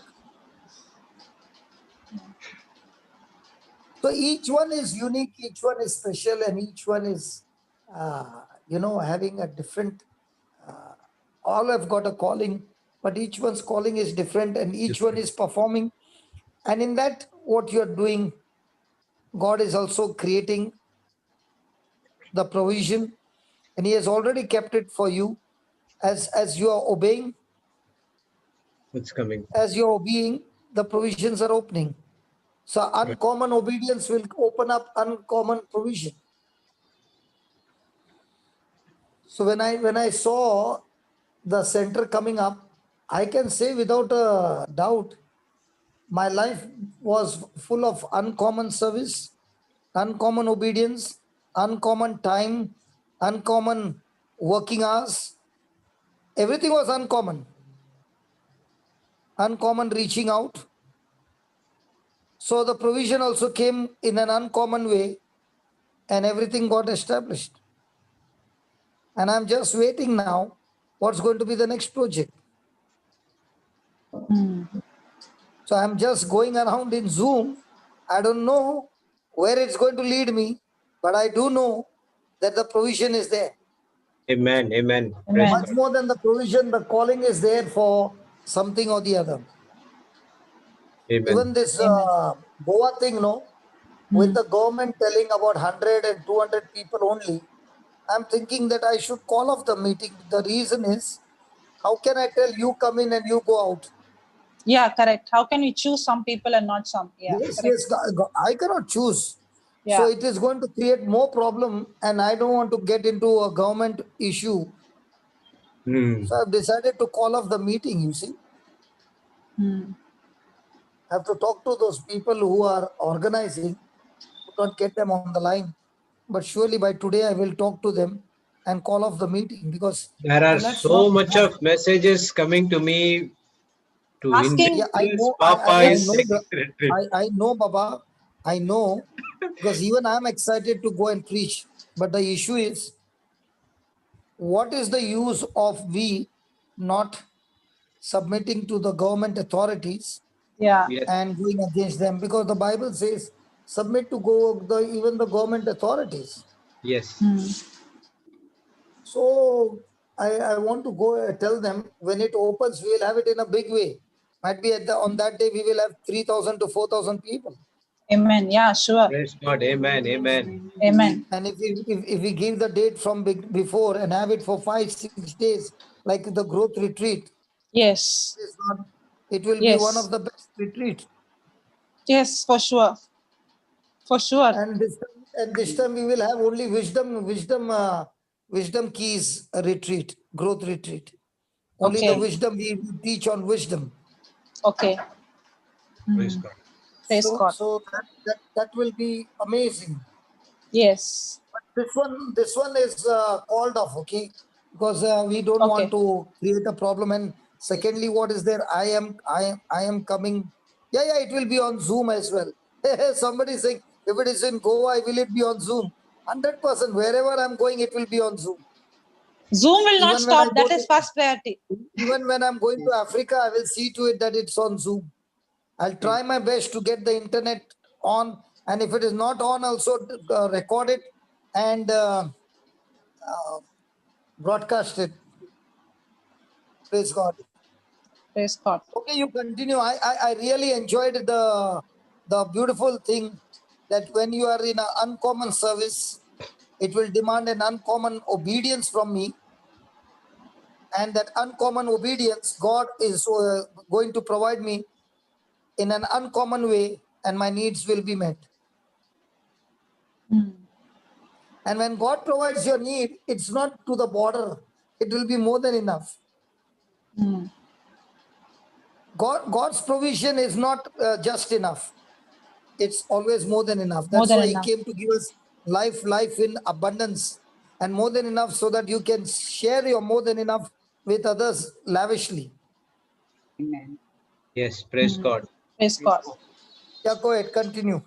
Speaker 4: So each one is unique, each one is special, and each one is, having a different, all have got a calling, but each one's calling is different and each one is performing. And in that, what you're doing God is also creating the provision, and He has already kept it for you. As you are obeying,
Speaker 1: It's coming.
Speaker 4: as you are obeying, the provisions are opening. So uncommon obedience will open up uncommon provision. So when I saw the center coming up, I can say without a doubt, my life was full of uncommon service, uncommon obedience, uncommon time, uncommon working hours. Everything was uncommon. Uncommon reaching out. So the provision also came in an uncommon way, and everything got established. And I'm just waiting now. What's going to be the next project? So I'm just going around in Zoom. I don't know where it's going to lead me, but I do know that the provision is there.
Speaker 1: Amen. Amen.
Speaker 2: Amen.
Speaker 4: Much more than the provision, the calling is there for something or the other.
Speaker 1: Amen.
Speaker 4: Even this Goa thing, no, with the government telling about 100 and 200 people only, I'm thinking that I should call off the meeting. The reason is, how can I tell you come in and you go out?
Speaker 2: Yeah, correct. How can we choose some people and not some? Yeah,
Speaker 4: Yes,
Speaker 2: correct.
Speaker 4: yes, I cannot choose.
Speaker 2: Yeah.
Speaker 4: So it is going to create more problem, and I don't want to get into a government issue. So I've decided to call off the meeting, you see. I have to talk to those people who are organizing, not get them on the line. But surely by today I will talk to them and call off the meeting, because
Speaker 1: There are
Speaker 4: let's not
Speaker 1: so much of messages coming to me to
Speaker 2: Asking.
Speaker 4: Yeah, I
Speaker 1: individuals.
Speaker 4: know.
Speaker 1: Papa
Speaker 4: I
Speaker 1: is
Speaker 4: know
Speaker 1: secretary.
Speaker 4: I know, Baba. I know, because even I'm excited to go and preach. But the issue is, what is the use of we not submitting to the government authorities
Speaker 2: Yeah.
Speaker 1: Yes.
Speaker 4: and going against them? Because the Bible says, submit to even the government authorities.
Speaker 1: Yes.
Speaker 4: So I want to go tell them, when it opens, we will have it in a big way. Might be on that day we will have 3,000 to 4,000 people.
Speaker 2: Amen. Yeah, sure.
Speaker 1: Praise God. Amen. Amen.
Speaker 2: Amen.
Speaker 4: And if we give the date from before and have it for 5-6 days, like the growth retreat,
Speaker 2: Yes.
Speaker 4: it will be one
Speaker 2: Yes.
Speaker 4: of the best retreats.
Speaker 2: Yes, for sure. For sure.
Speaker 4: And this time we will have only wisdom keys retreat, growth retreat. Only the
Speaker 2: Okay.
Speaker 4: wisdom we teach on wisdom.
Speaker 2: Okay.
Speaker 1: Praise God.
Speaker 2: Praise God.
Speaker 4: So that will be amazing.
Speaker 2: Yes.
Speaker 4: This one is called off, okay? Because we don't
Speaker 2: Okay.
Speaker 4: want to create a problem. And secondly, what is there? I am coming. Yeah, it will be on Zoom as well. Somebody saying, if it is in Goa, will it be on Zoom? 100%. Wherever I'm going, it will be on Zoom.
Speaker 2: Zoom will not
Speaker 4: Even when I
Speaker 2: stop.
Speaker 4: go
Speaker 2: That is first priority.
Speaker 4: even when I'm going to Africa, I will see to it that it's on Zoom. I'll try my best to get the internet on, and if it is not on, also record it and broadcast it. Praise God.
Speaker 2: Praise God.
Speaker 4: Okay, you continue. I really enjoyed the beautiful thing that when you are in an uncommon service, it will demand an uncommon obedience from me, and that uncommon obedience, God is going to provide me in an uncommon way, and my needs will be met. And when God provides your need, it's not to the border, it will be more than enough. God's provision is not just enough, it's always more than enough.
Speaker 2: More
Speaker 4: That's
Speaker 2: than
Speaker 4: why He
Speaker 2: enough.
Speaker 4: came to give us life in abundance, and more than enough, so that you can share your more than enough with others lavishly.
Speaker 3: Amen.
Speaker 1: Yes. Praise God.
Speaker 2: Praise God.
Speaker 4: Yeah, go ahead, continue.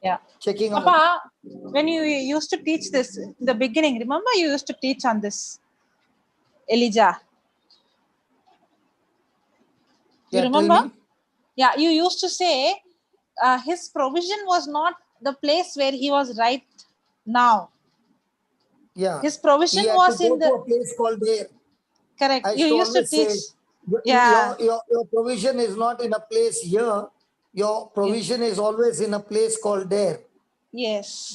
Speaker 2: Yeah.
Speaker 4: Checking out.
Speaker 2: Papa, when you used to teach this in the beginning, remember you used to teach on this Elijah? You
Speaker 4: Yeah, tell
Speaker 2: remember?
Speaker 4: me.
Speaker 2: Yeah, you used to say his provision was not the place where he was right now.
Speaker 4: Yeah,
Speaker 2: His provision
Speaker 4: he had to
Speaker 2: was
Speaker 4: go
Speaker 2: in
Speaker 4: to
Speaker 2: the
Speaker 4: a place called there.
Speaker 2: correct.
Speaker 4: I
Speaker 2: You
Speaker 4: used to
Speaker 2: used to
Speaker 4: always
Speaker 2: teach.
Speaker 4: say,
Speaker 2: Yeah.
Speaker 4: your provision is not in a place here, your provision is always in a place called there.
Speaker 2: Yes.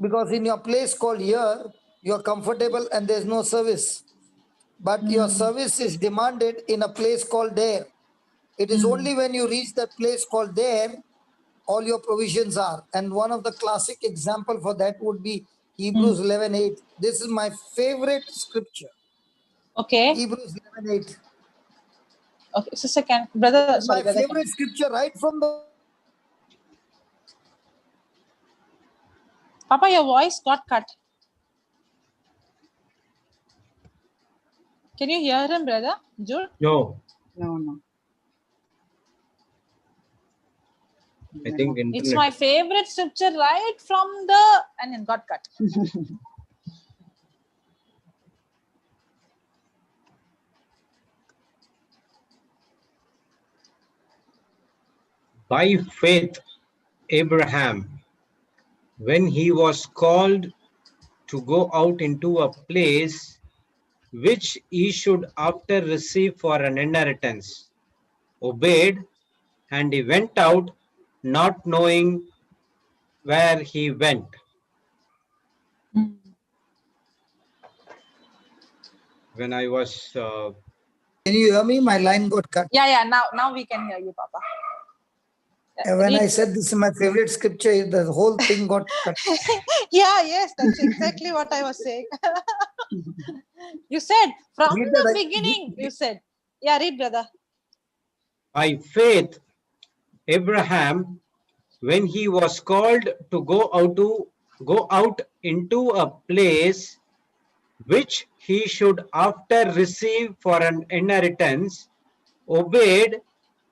Speaker 4: Because in your place called here, you're comfortable and there's no service. But your service is demanded in a place called there. It is only when you reach that place called there, all your provisions are. And one of the classic example for that would be Hebrews 11:8. This is my favorite scripture.
Speaker 2: Okay.
Speaker 4: Hebrews 11:8.
Speaker 2: Okay, sister, can brother?
Speaker 4: It's
Speaker 2: Sorry,
Speaker 4: my
Speaker 2: brother.
Speaker 4: favorite scripture right from the.
Speaker 2: Papa, your voice got cut. Can you hear him, brother? Jude?
Speaker 1: No,
Speaker 3: No.
Speaker 1: I think
Speaker 2: It's
Speaker 1: internet.
Speaker 2: my favorite scripture right from the, and it got cut.
Speaker 1: By faith, Abraham, when he was called to go out into a place which he should after receive for an inheritance, obeyed, and he went out not knowing where he went. When I was
Speaker 4: Can you hear me? My line got cut.
Speaker 2: Yeah. Now we can hear you, Papa.
Speaker 4: When I said this is my favorite scripture, the whole thing got cut.
Speaker 2: Yes, that's exactly what I was saying. You said from
Speaker 4: Read
Speaker 2: the
Speaker 4: that,
Speaker 2: beginning. You said, yeah, read, brother.
Speaker 1: by faith, Abraham, when he was called to go out into a place which he should after receive for an inheritance, obeyed,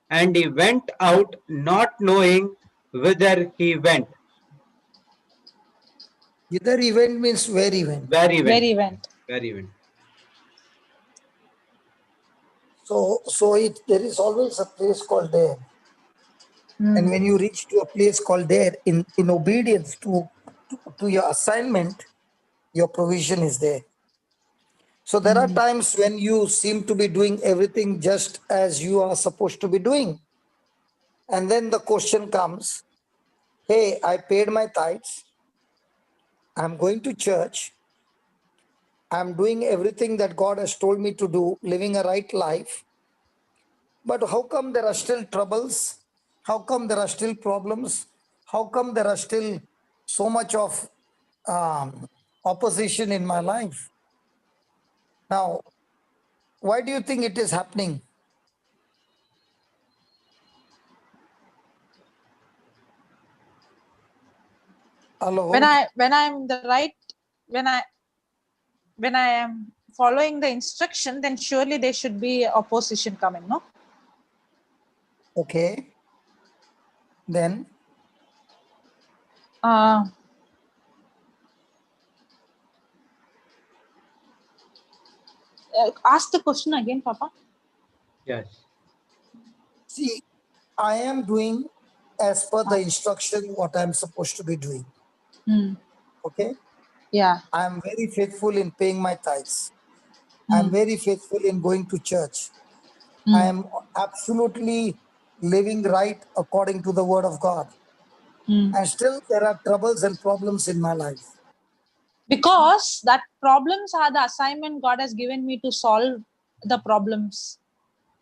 Speaker 1: and he went out not knowing whither he went.
Speaker 4: Either event means where he went.
Speaker 1: Where he went.
Speaker 2: Where he went.
Speaker 1: Where he went.
Speaker 4: So there is always a place called there. And when you reach to a place called there, in obedience to your assignment, your provision is there. So there are times when you seem to be doing everything just as you are supposed to be doing. And then the question comes, hey, I paid my tithes. I'm going to church. I'm doing everything that God has told me to do, living a right life. But how come there are still troubles? How come there are still problems? How come there are still so much of opposition in my life? Now, why do you think it is happening? Hello?
Speaker 2: When I'm the right, when I am following the instruction, then surely there should be opposition coming, no?
Speaker 4: Okay. Then?
Speaker 2: Ask the question again, Papa.
Speaker 1: Yes.
Speaker 4: See, I am doing as per the instruction what I'm supposed to be doing. Okay?
Speaker 2: Yeah.
Speaker 4: I am very faithful in paying my tithes. I am very faithful in going to church. I am absolutely living right according to the word of God. And still there are troubles and problems in my life.
Speaker 2: Because that problems are the assignment God has given me to solve the problems,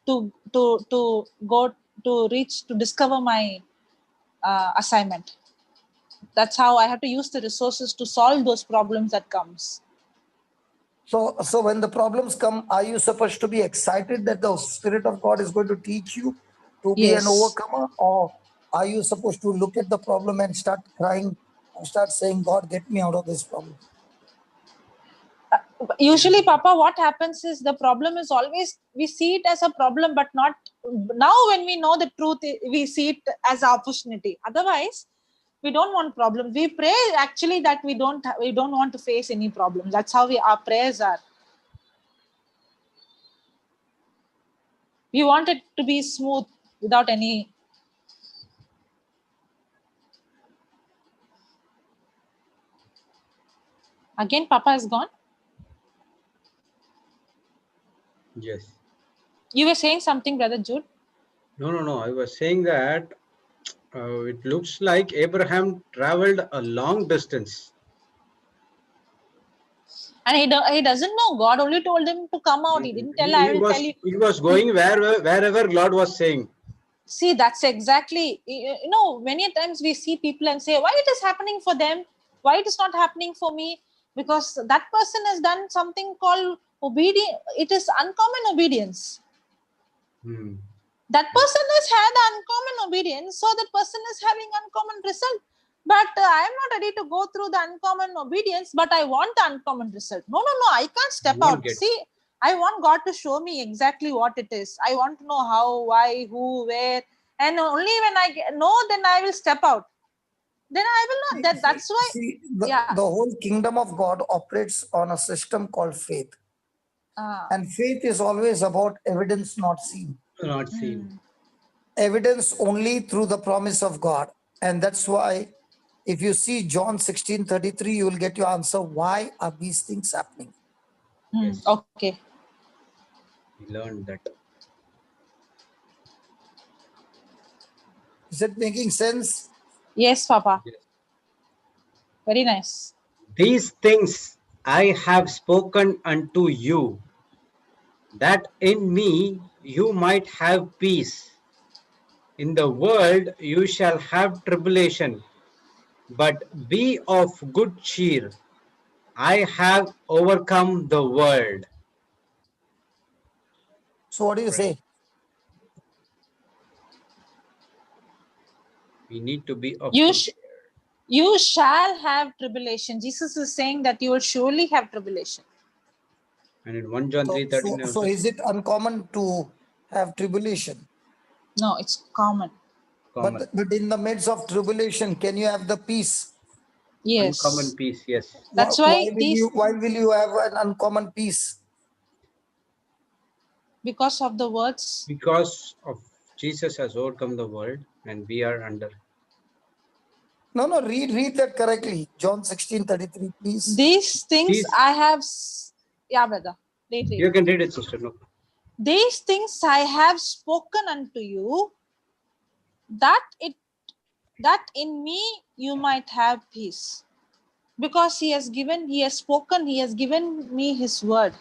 Speaker 2: to go to reach, to discover my assignment. That's how I have to use the resources to solve those problems that comes.
Speaker 4: So when the problems come, are you supposed to be excited that the Spirit of God is going to teach you to be an overcomer? Or are you supposed to look at the problem and start crying and start saying, God, get me out of this problem?
Speaker 2: Usually, Papa, what happens is the problem is always, we see it as a problem, but not now. When we know the truth, we see it as an opportunity. Otherwise, we don't want problems. We pray actually that we don't want to face any problems. That's how our prayers are. We want it to be smooth without any. Again, Papa is gone.
Speaker 1: Yes.
Speaker 2: You were saying something, Brother Jude?
Speaker 1: No. I was saying that It looks like Abraham traveled a long distance.
Speaker 2: And he doesn't know. God only told him to come out. He didn't tell, I will tell you.
Speaker 1: He was going wherever God was saying.
Speaker 2: See, that's exactly, many times we see people and say, why it is happening for them? Why it is not happening for me? Because that person has done something called obedience. It is uncommon obedience. That person has had uncommon obedience, so that person is having uncommon result. But I am not ready to go through the uncommon obedience, but I want the uncommon result. No, I can't step out. See, I want God to show me exactly what it is. I want to know how, why, who, where. And only when I know, then I will step out. Then I will not. That's why.
Speaker 4: See, the whole kingdom of God operates on a system called faith. And faith is always about evidence not seen.
Speaker 1: Not seen.
Speaker 4: Evidence only through the promise of God. And that's why if you see John 16:33, you will get your answer. Why are these things happening?
Speaker 1: Yes.
Speaker 2: Okay.
Speaker 1: We learned that.
Speaker 4: Is it making sense?
Speaker 2: Yes, Papa.
Speaker 1: Yes.
Speaker 2: Very nice.
Speaker 1: These things I have spoken unto you, that in me you might have peace. In the world you shall have tribulation, but be of good cheer. I have overcome the world.
Speaker 4: So what do you say?
Speaker 1: We need to be of
Speaker 2: you shall have tribulation. Jesus is saying that you will surely have tribulation.
Speaker 1: And in 1 John 3:13.
Speaker 4: So is it uncommon to have tribulation?
Speaker 2: No, it's common.
Speaker 4: But in the midst of tribulation, can you have the peace?
Speaker 2: Yes.
Speaker 1: Uncommon peace, yes.
Speaker 2: That's why
Speaker 4: why will you have an uncommon peace?
Speaker 2: Because of the words.
Speaker 1: Because of Jesus has overcome the world and we are under.
Speaker 4: No, read that correctly. John 16:33, please.
Speaker 2: These things I have. Yeah, brother. Read.
Speaker 1: You can read it, sister. No.
Speaker 2: These things I have spoken unto you, that in me you might have peace. Because he has spoken, he has given me his word.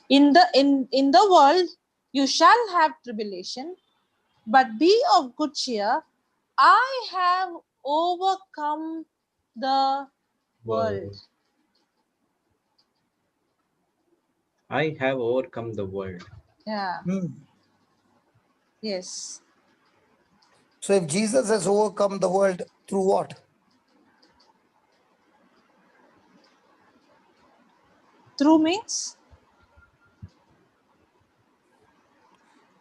Speaker 2: In the world you shall have tribulation, but be of good cheer. I have overcome the world.
Speaker 1: I have overcome the world.
Speaker 2: Yeah. Yes.
Speaker 4: So if Jesus has overcome the world, through what?
Speaker 2: Through means?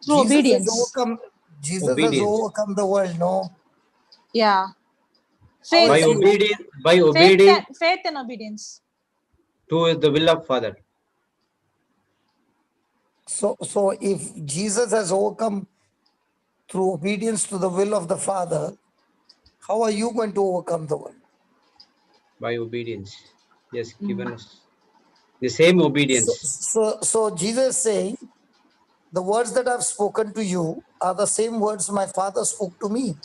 Speaker 4: Through
Speaker 2: Jesus obedience.
Speaker 4: Jesus has overcome the world, no?
Speaker 2: Yeah.
Speaker 1: Faith. By obedience.
Speaker 2: Faith and obedience.
Speaker 1: To the will of Father.
Speaker 4: So if Jesus has overcome through obedience to the will of the Father, how are you going to overcome the world?
Speaker 1: By obedience. Yes, given us the same obedience.
Speaker 4: So Jesus is saying, the words that I've spoken to you are the same words my Father spoke to me.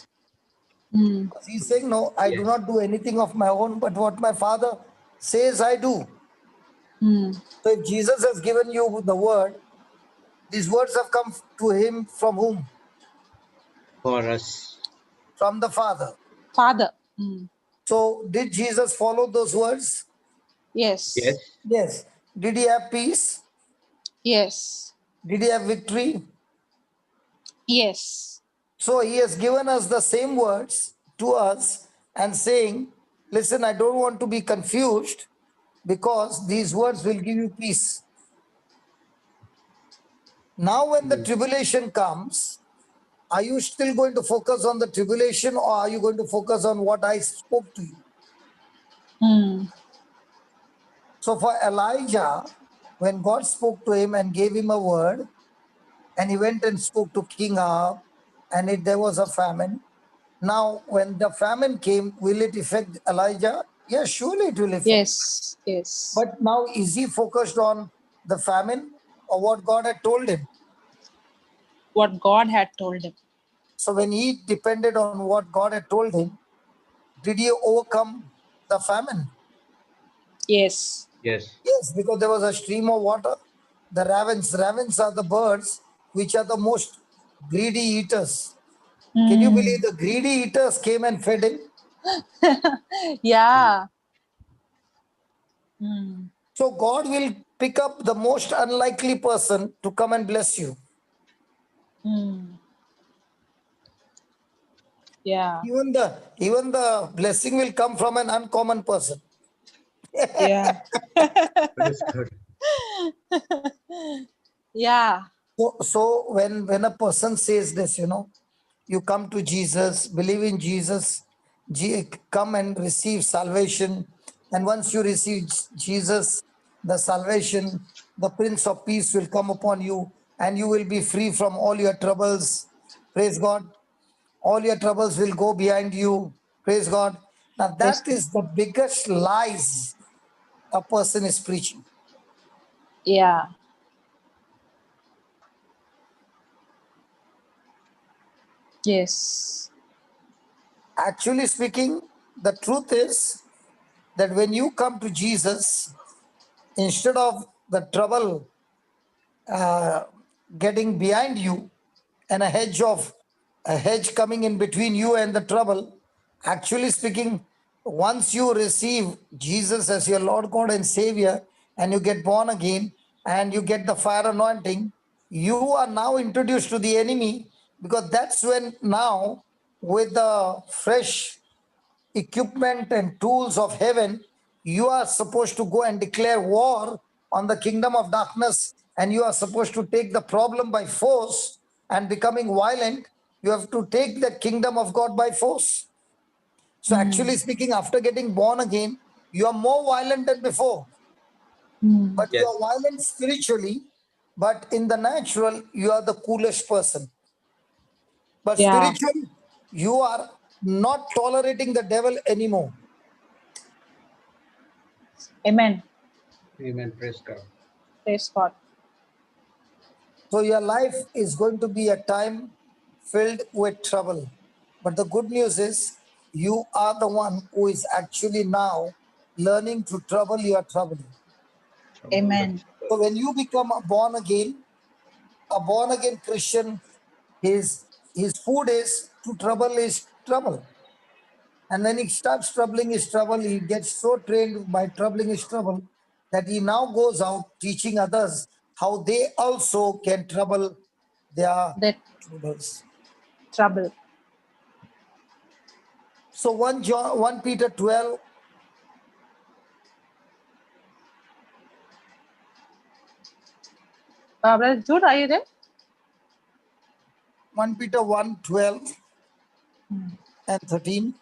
Speaker 4: He's saying, no, I do not do anything of my own, but what my Father says I do. So if Jesus has given you the word, these words have come to him from whom?
Speaker 1: For us.
Speaker 4: From the Father.
Speaker 2: Father.
Speaker 4: So did Jesus follow those words?
Speaker 2: Yes.
Speaker 4: Yes. Did he have peace?
Speaker 2: Yes.
Speaker 4: Did he have victory?
Speaker 2: Yes.
Speaker 4: So he has given us the same words to us and saying, listen, I don't want to be confused because these words will give you peace. Now when the tribulation comes, are you still going to focus on the tribulation or are you going to focus on what I spoke to you? So for Elijah, when God spoke to him and gave him a word, and he went and spoke to King Ahab, and there was a famine. Now, when the famine came, will it affect Elijah? Yes, surely it will affect.
Speaker 2: Yes.
Speaker 4: But now, is he focused on the famine or what God had told him?
Speaker 2: what God had told him.
Speaker 4: So when he depended on what God had told him, did he overcome the famine?
Speaker 2: Yes.
Speaker 1: Yes.
Speaker 4: Yes, because there was a stream of water. The ravens are the birds which are the most greedy eaters. Can you believe the greedy eaters came and fed him?
Speaker 2: Yeah.
Speaker 4: So God will pick up the most unlikely person to come and bless you.
Speaker 2: Yeah.
Speaker 4: Even the blessing will come from an uncommon person.
Speaker 2: Yeah.
Speaker 1: Praise God.
Speaker 2: Yeah.
Speaker 4: So when a person says this, you come to Jesus, believe in Jesus, come and receive salvation. And once you receive Jesus, the salvation, the Prince of Peace will come upon you and you will be free from all your troubles. Praise God. All your troubles will go behind you. Praise God. Now
Speaker 2: Praise
Speaker 4: that
Speaker 2: God.
Speaker 4: is the biggest lies a person is preaching.
Speaker 2: Yeah. Yes.
Speaker 4: Actually speaking, the truth is that when you come to Jesus, instead of the trouble getting behind you and a hedge coming in between you and the trouble, actually speaking, once you receive Jesus as your Lord God and Savior and you get born again and you get the fire anointing, you are now introduced to the enemy, because that's when now with the fresh equipment and tools of heaven, you are supposed to go and declare war on the kingdom of darkness, and you are supposed to take the problem by force and becoming violent. You have to take the kingdom of God by force. So, actually speaking, after getting born again, you are more violent than before, but you
Speaker 1: Yes.
Speaker 4: are violent spiritually, but in the natural, you are the coolest person. But
Speaker 2: Yeah.
Speaker 4: spiritual, you are not tolerating the devil anymore.
Speaker 2: Amen.
Speaker 1: Amen. Praise God.
Speaker 2: Praise God.
Speaker 4: So your life is going to be a time filled with trouble. But the good news is you are the one who is actually now learning to trouble your trouble.
Speaker 2: Amen.
Speaker 4: So when you become a born again Christian, his food is to trouble his trouble. And when he starts troubling his trouble, he gets so trained by troubling his trouble that he now goes out teaching others how they also can trouble their
Speaker 2: That
Speaker 4: troubles.
Speaker 2: trouble.
Speaker 4: So 1 Peter 12,
Speaker 2: Brother Jude, are you there?
Speaker 4: 1 Peter 1, 12 and 13.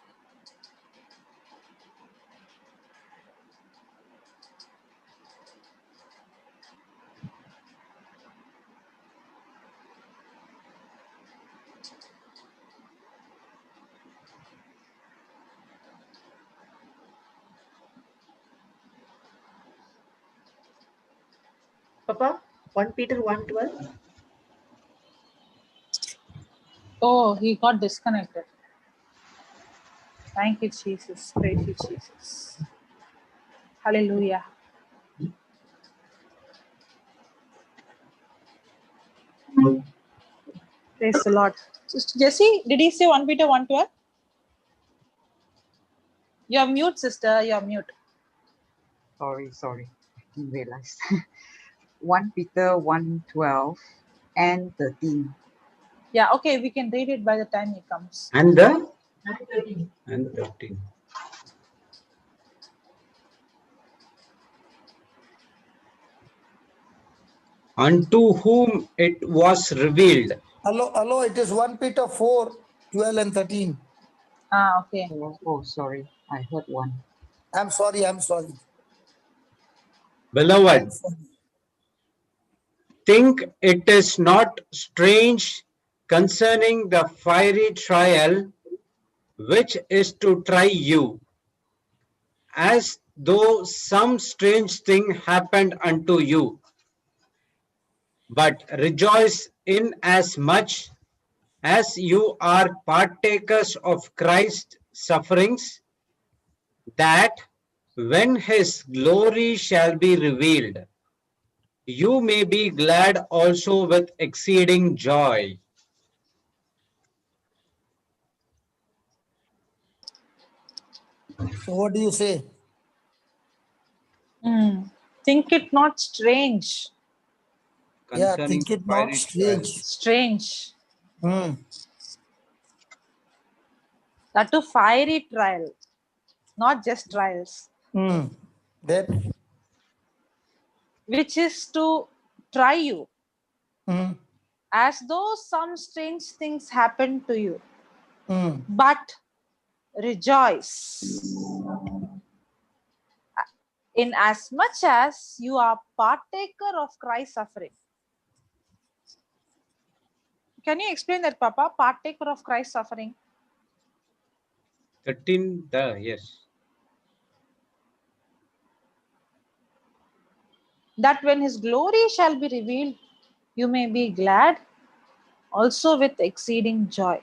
Speaker 5: Papa, 1 Peter 1:12.
Speaker 2: Oh, he got disconnected. Thank you, Jesus. Praise you, Jesus. Hallelujah. Praise the Lord. Sister Jessie, did he say 1 Peter 1:12? You're mute, sister. You're mute.
Speaker 3: Sorry. I didn't realize. 1 Peter 1:12 and 13.
Speaker 2: Yeah, okay, we can read it by the time he comes.
Speaker 1: And the
Speaker 5: 13.
Speaker 1: and 13. Unto whom it was revealed.
Speaker 4: Hello, it is 1 Peter 4, 12 and 13.
Speaker 2: Okay.
Speaker 3: Oh, sorry. I heard 1.
Speaker 4: I'm sorry.
Speaker 1: Beloved, think it is not strange concerning the fiery trial which is to try you, as though some strange thing happened unto you. But rejoice inasmuch as you are partakers of Christ's sufferings, that when his glory shall be revealed, you may be glad also with exceeding joy.
Speaker 4: So what do you say?
Speaker 2: Think it not strange.
Speaker 4: Yeah,
Speaker 1: Concerning
Speaker 4: think it not
Speaker 1: fiery
Speaker 4: strange.
Speaker 1: trials.
Speaker 2: Strange.
Speaker 4: Mm.
Speaker 2: That to fiery trial, not just trials,
Speaker 4: Then
Speaker 2: which is to try you,
Speaker 4: mm.
Speaker 2: as though some strange things happen to you.
Speaker 4: Mm.
Speaker 2: But rejoice in as much as you are partaker of Christ's suffering. Can you explain that, Papa? Partaker of Christ's suffering.
Speaker 1: 13, yes.
Speaker 2: That when his glory shall be revealed, you may be glad also with exceeding joy.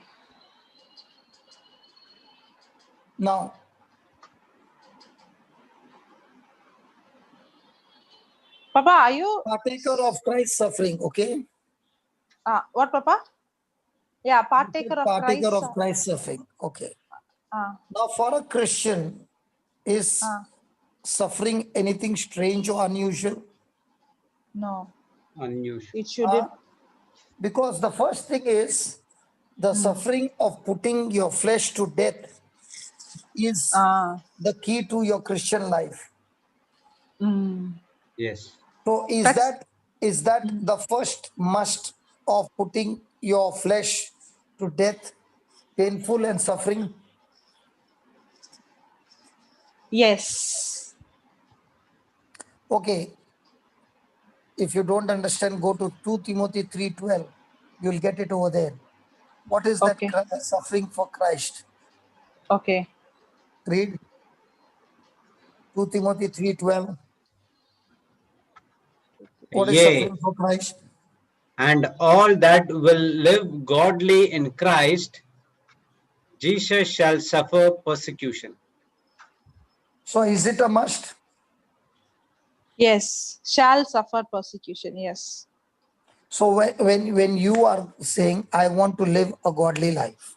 Speaker 4: Now,
Speaker 2: Papa, are you
Speaker 4: partaker of Christ's suffering, okay?
Speaker 2: what, Papa? Yeah, partaker of
Speaker 4: Partaker
Speaker 2: Christ.
Speaker 4: of Christ's suffering, okay.
Speaker 2: Uh,
Speaker 4: Now, for a Christian, is suffering anything strange or unusual?
Speaker 2: no,
Speaker 1: Unusual.
Speaker 2: it shouldn't.
Speaker 4: Because the first thing is the suffering of putting your flesh to death is the key to your Christian life.
Speaker 1: Yes.
Speaker 4: So is that the first must of putting your flesh to death, painful and suffering?
Speaker 2: Yes.
Speaker 4: Okay. If you don't understand, go to 2 Timothy 3:12. You'll get it over there. What is that suffering for Christ?
Speaker 2: Okay.
Speaker 4: Read 2 Timothy 3:12. What is
Speaker 1: Yea,
Speaker 4: suffering for Christ?
Speaker 1: and all that will live godly in Christ Jesus shall suffer persecution.
Speaker 4: So is it a must?
Speaker 2: Yes. Shall suffer persecution. Yes.
Speaker 4: So when you are saying, I want to live a godly life,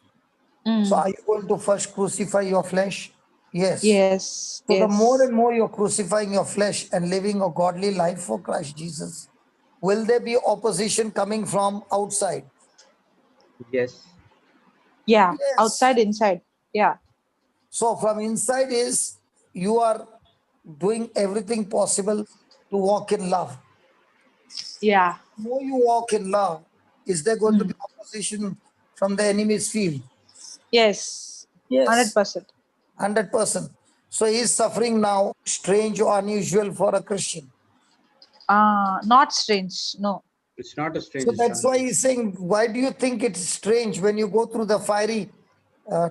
Speaker 4: so are you going to first crucify your flesh? Yes.
Speaker 2: Yes.
Speaker 4: So the more
Speaker 2: Yes.
Speaker 4: and more you're crucifying your flesh and living a godly life for Christ Jesus, will there be opposition coming from outside?
Speaker 1: Yes.
Speaker 2: Yeah.
Speaker 4: Yes.
Speaker 2: Outside, inside. Yeah.
Speaker 4: So from inside is you are doing everything possible to walk in love.
Speaker 2: Yeah.
Speaker 4: The more you walk in love, is there going to be opposition from the enemy's field?
Speaker 2: Yes.
Speaker 4: Yes.
Speaker 2: 100%.
Speaker 4: 100%. So is suffering now strange or unusual for a Christian?
Speaker 2: Not strange. No.
Speaker 1: It's not a strange.
Speaker 4: So that's why he's saying, why do you think it's strange when you go through the fiery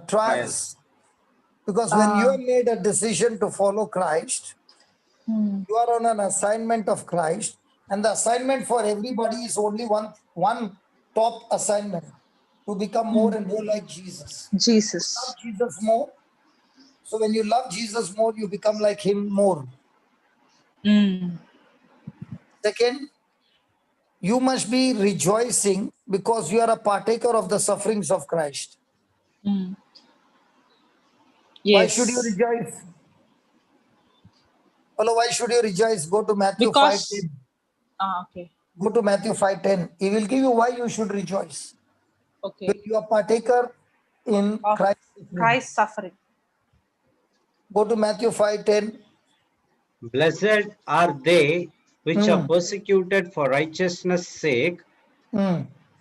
Speaker 4: trials? Because when you have made a decision to follow Christ, you are on an assignment of Christ, and the assignment for everybody is only one top assignment, to become more and more like Jesus.
Speaker 2: Jesus.
Speaker 4: Love Jesus more. So when you love Jesus more, you become like him more. Second, you must be rejoicing because you are a partaker of the sufferings of Christ.
Speaker 2: Yes.
Speaker 4: Why should you rejoice? Hello, why should you rejoice? Go to Matthew
Speaker 2: Because
Speaker 4: 5:10.
Speaker 2: okay.
Speaker 4: Go to Matthew 5:10. He will give you why you should rejoice.
Speaker 2: Okay.
Speaker 4: When you are partaker in
Speaker 2: Of Christ's suffering.
Speaker 4: Go to Matthew 5:10.
Speaker 1: Blessed are they which are persecuted for righteousness' sake,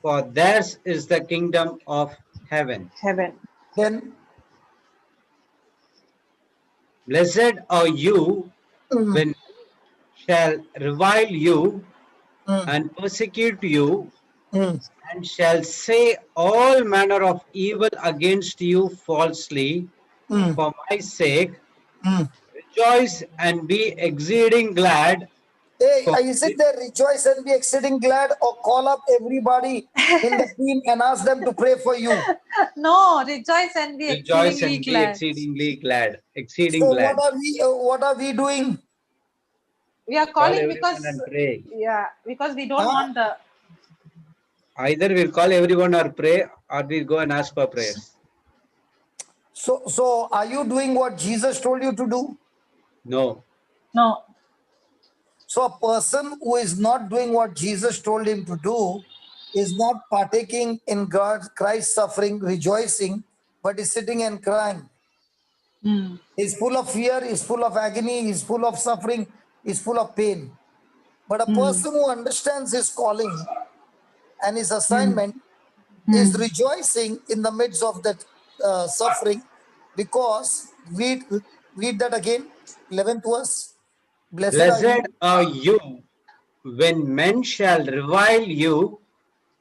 Speaker 1: for theirs is the kingdom of heaven.
Speaker 4: Then
Speaker 1: Blessed are you when shall revile you and persecute you, and shall say all manner of evil against you falsely for my sake. Rejoice and be exceeding glad,
Speaker 4: Hey, is it there? Rejoice and be exceeding glad, or call up everybody in the team and ask them to pray for you.
Speaker 2: No, rejoice and be
Speaker 1: Rejoice
Speaker 2: exceedingly
Speaker 1: and be
Speaker 2: glad.
Speaker 1: exceedingly glad. Exceeding
Speaker 4: So
Speaker 1: glad.
Speaker 4: what are we doing?
Speaker 2: We are
Speaker 1: Call
Speaker 2: calling
Speaker 1: everyone
Speaker 2: because
Speaker 1: and pray.
Speaker 2: because we don't want the.
Speaker 1: Either we'll call everyone or pray, or we'll go and ask for prayers.
Speaker 4: So are you doing what Jesus told you to do?
Speaker 1: No.
Speaker 2: No.
Speaker 4: So a person who is not doing what Jesus told him to do is not partaking in Christ's suffering, rejoicing, but is sitting and crying. He's full of fear, he's full of agony, he's full of suffering, he's full of pain. But a person who understands his calling and his assignment is rejoicing in the midst of that suffering, because read that again, 11th verse.
Speaker 1: Blessed are you when men shall revile you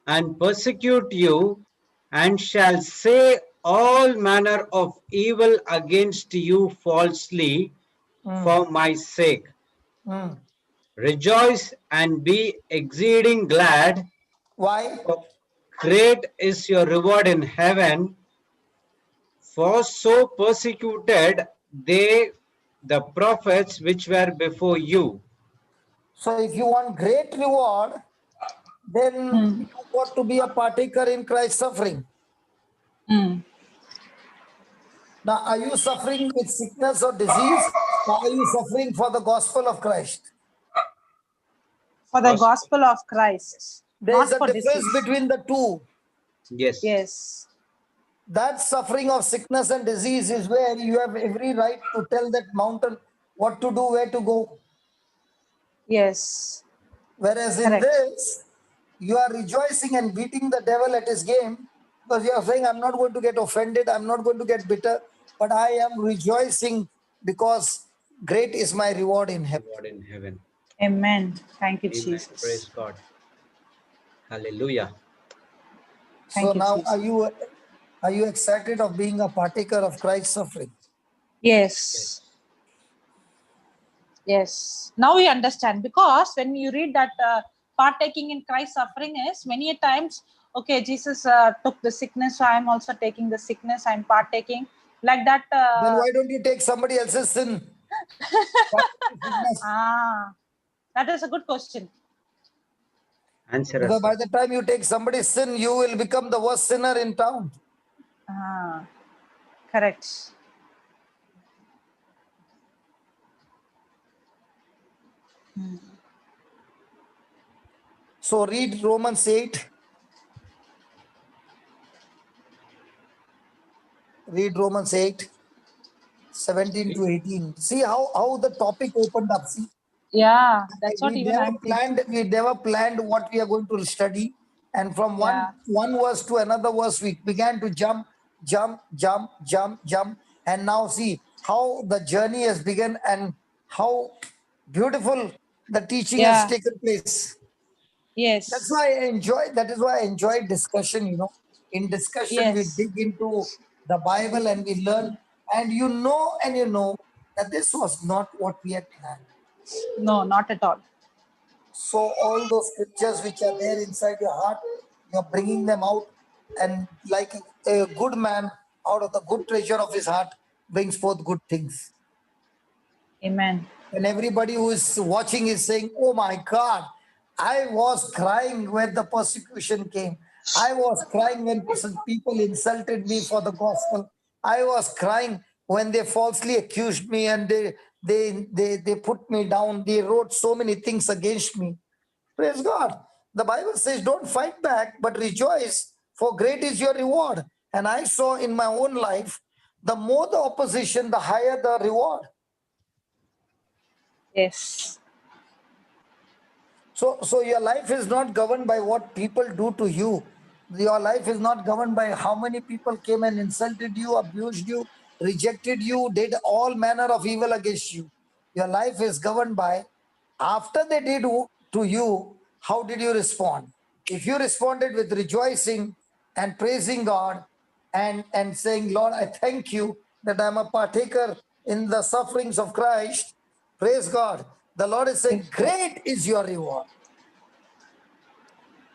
Speaker 1: and persecute you, and shall say all manner of evil against you falsely for my sake. Rejoice and be exceeding glad,
Speaker 4: Why?
Speaker 1: for great is your reward in heaven. For so persecuted they the prophets which were before you.
Speaker 4: So if you want great reward, then you got to be a partaker in Christ's suffering. Now, are you suffering with sickness or disease, or are you suffering for the gospel of Christ?
Speaker 2: For the gospel of Christ.
Speaker 4: There is
Speaker 2: not
Speaker 4: a
Speaker 2: for
Speaker 4: difference
Speaker 2: disease.
Speaker 4: between the two.
Speaker 1: Yes.
Speaker 2: Yes.
Speaker 4: That suffering of sickness and disease is where you have every right to tell that mountain what to do, where to go.
Speaker 2: Yes.
Speaker 4: Whereas in this, you are rejoicing and beating the devil at his game, because you are saying, I'm not going to get offended, I'm not going to get bitter, but I am rejoicing because great is my reward in heaven.
Speaker 1: Reward in heaven.
Speaker 2: Amen. Thank you,
Speaker 1: Amen.
Speaker 2: Jesus.
Speaker 1: Praise God. Hallelujah.
Speaker 4: So now are you excited of being a partaker of Christ's suffering?
Speaker 2: Yes. Yes. Now we understand, because when you read that partaking in Christ's suffering is many a times, okay, Jesus took the sickness, so I am also taking the sickness, I am partaking. Like that.
Speaker 4: Then why don't you take somebody else's sin?
Speaker 2: That is a good question.
Speaker 1: Answer
Speaker 4: because
Speaker 1: us.
Speaker 4: By the time you take somebody's sin, you will become the worst sinner in town.
Speaker 2: Correct.
Speaker 4: So read Romans 8. Read Romans 8, 17 to 18. See how the topic opened up. See?
Speaker 2: Yeah, that's what even I'm thinking.
Speaker 4: We never planned what we are going to study. And from one verse to another verse, we began to jump. And now see how the journey has begun and how beautiful the teaching has taken place.
Speaker 2: Yes.
Speaker 4: That is why I enjoy discussion, In discussion, we dig into the Bible and we learn. And you know that this was not what we had planned.
Speaker 2: No, not at all.
Speaker 4: So all those scriptures which are there inside your heart, you're bringing them out. And like a good man, out of the good treasure of his heart, brings forth good things.
Speaker 2: Amen.
Speaker 4: And everybody who is watching is saying, oh my God, I was crying when the persecution came. I was crying when people insulted me for the gospel. I was crying when they falsely accused me and they put me down. They wrote so many things against me. Praise God. The Bible says, don't fight back, but rejoice, for great is your reward. And I saw in my own life, the more the opposition, the higher the reward.
Speaker 2: Yes.
Speaker 4: So your life is not governed by what people do to you. Your life is not governed by how many people came and insulted you, abused you, rejected you, did all manner of evil against you. Your life is governed by, after they did to you, how did you respond? If you responded with rejoicing and praising God and saying, Lord, I thank you that I'm a partaker in the sufferings of Christ, praise God, The Lord is saying, great is your reward.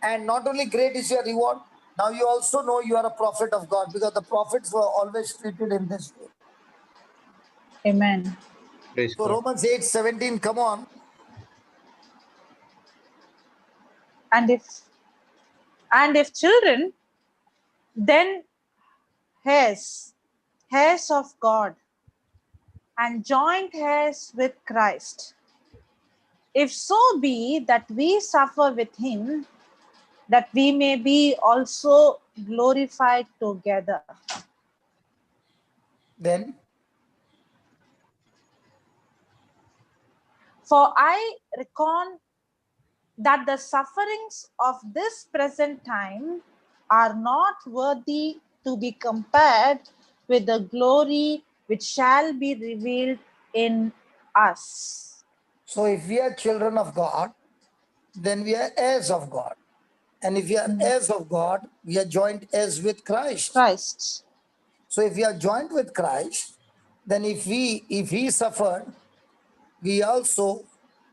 Speaker 4: And not only great is your reward, now you also know you are a prophet of God, because the prophets were always treated in this way.
Speaker 2: Amen.
Speaker 1: Praise
Speaker 4: So
Speaker 1: God.
Speaker 4: Romans 8:17, come on.
Speaker 2: And if children, then heirs of God, and joint heirs with Christ, if so be that we suffer with him, that we may be also glorified together.
Speaker 4: Then
Speaker 2: For I reckon that the sufferings of this present time are not worthy to be compared with the glory which shall be revealed in us.
Speaker 4: so if we are children of God, then we are heirs of God. And if we are heirs of God, we are joint heirs with Christ.
Speaker 2: Christ.
Speaker 4: So if we are joined with Christ, then if he suffered, we also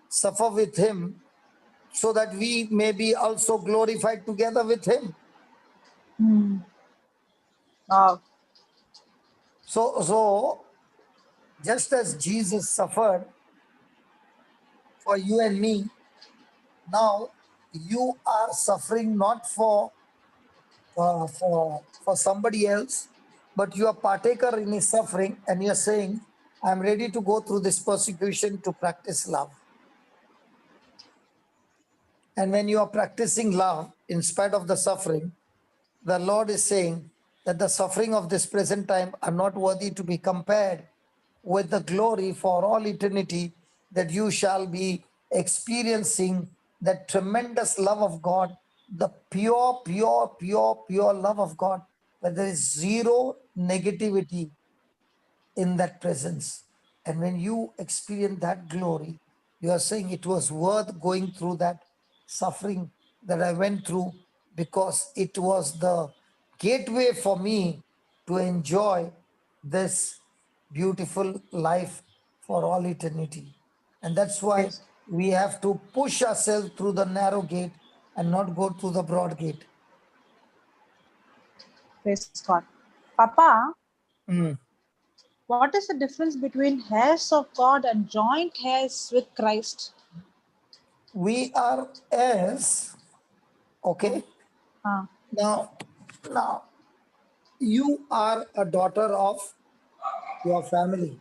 Speaker 4: suffer with him, so that we may be also glorified together with him.
Speaker 2: Wow.
Speaker 4: So just as Jesus suffered for you and me, now you are suffering not for somebody else, but you are partaker in his suffering, and you are saying, I'm ready to go through this persecution to practice love. And when you are practicing love in spite of the suffering, the Lord is saying that the suffering of this present time are not worthy to be compared with the glory for all eternity, that you shall be experiencing that tremendous love of God, the pure love of God, where there is zero negativity in that presence. And when you experience that glory, you are saying it was worth going through that suffering that I went through, because it was the gateway for me to enjoy this beautiful life for all eternity. And that's why
Speaker 2: Yes.
Speaker 4: we have to push ourselves through the narrow gate and not go through the broad gate.
Speaker 2: Praise God. Papa,
Speaker 4: Mm.
Speaker 2: what is the difference between heirs of God and joint heirs with Christ?
Speaker 4: We are heirs, okay?
Speaker 2: Ah,
Speaker 4: Now, you are a daughter of your family.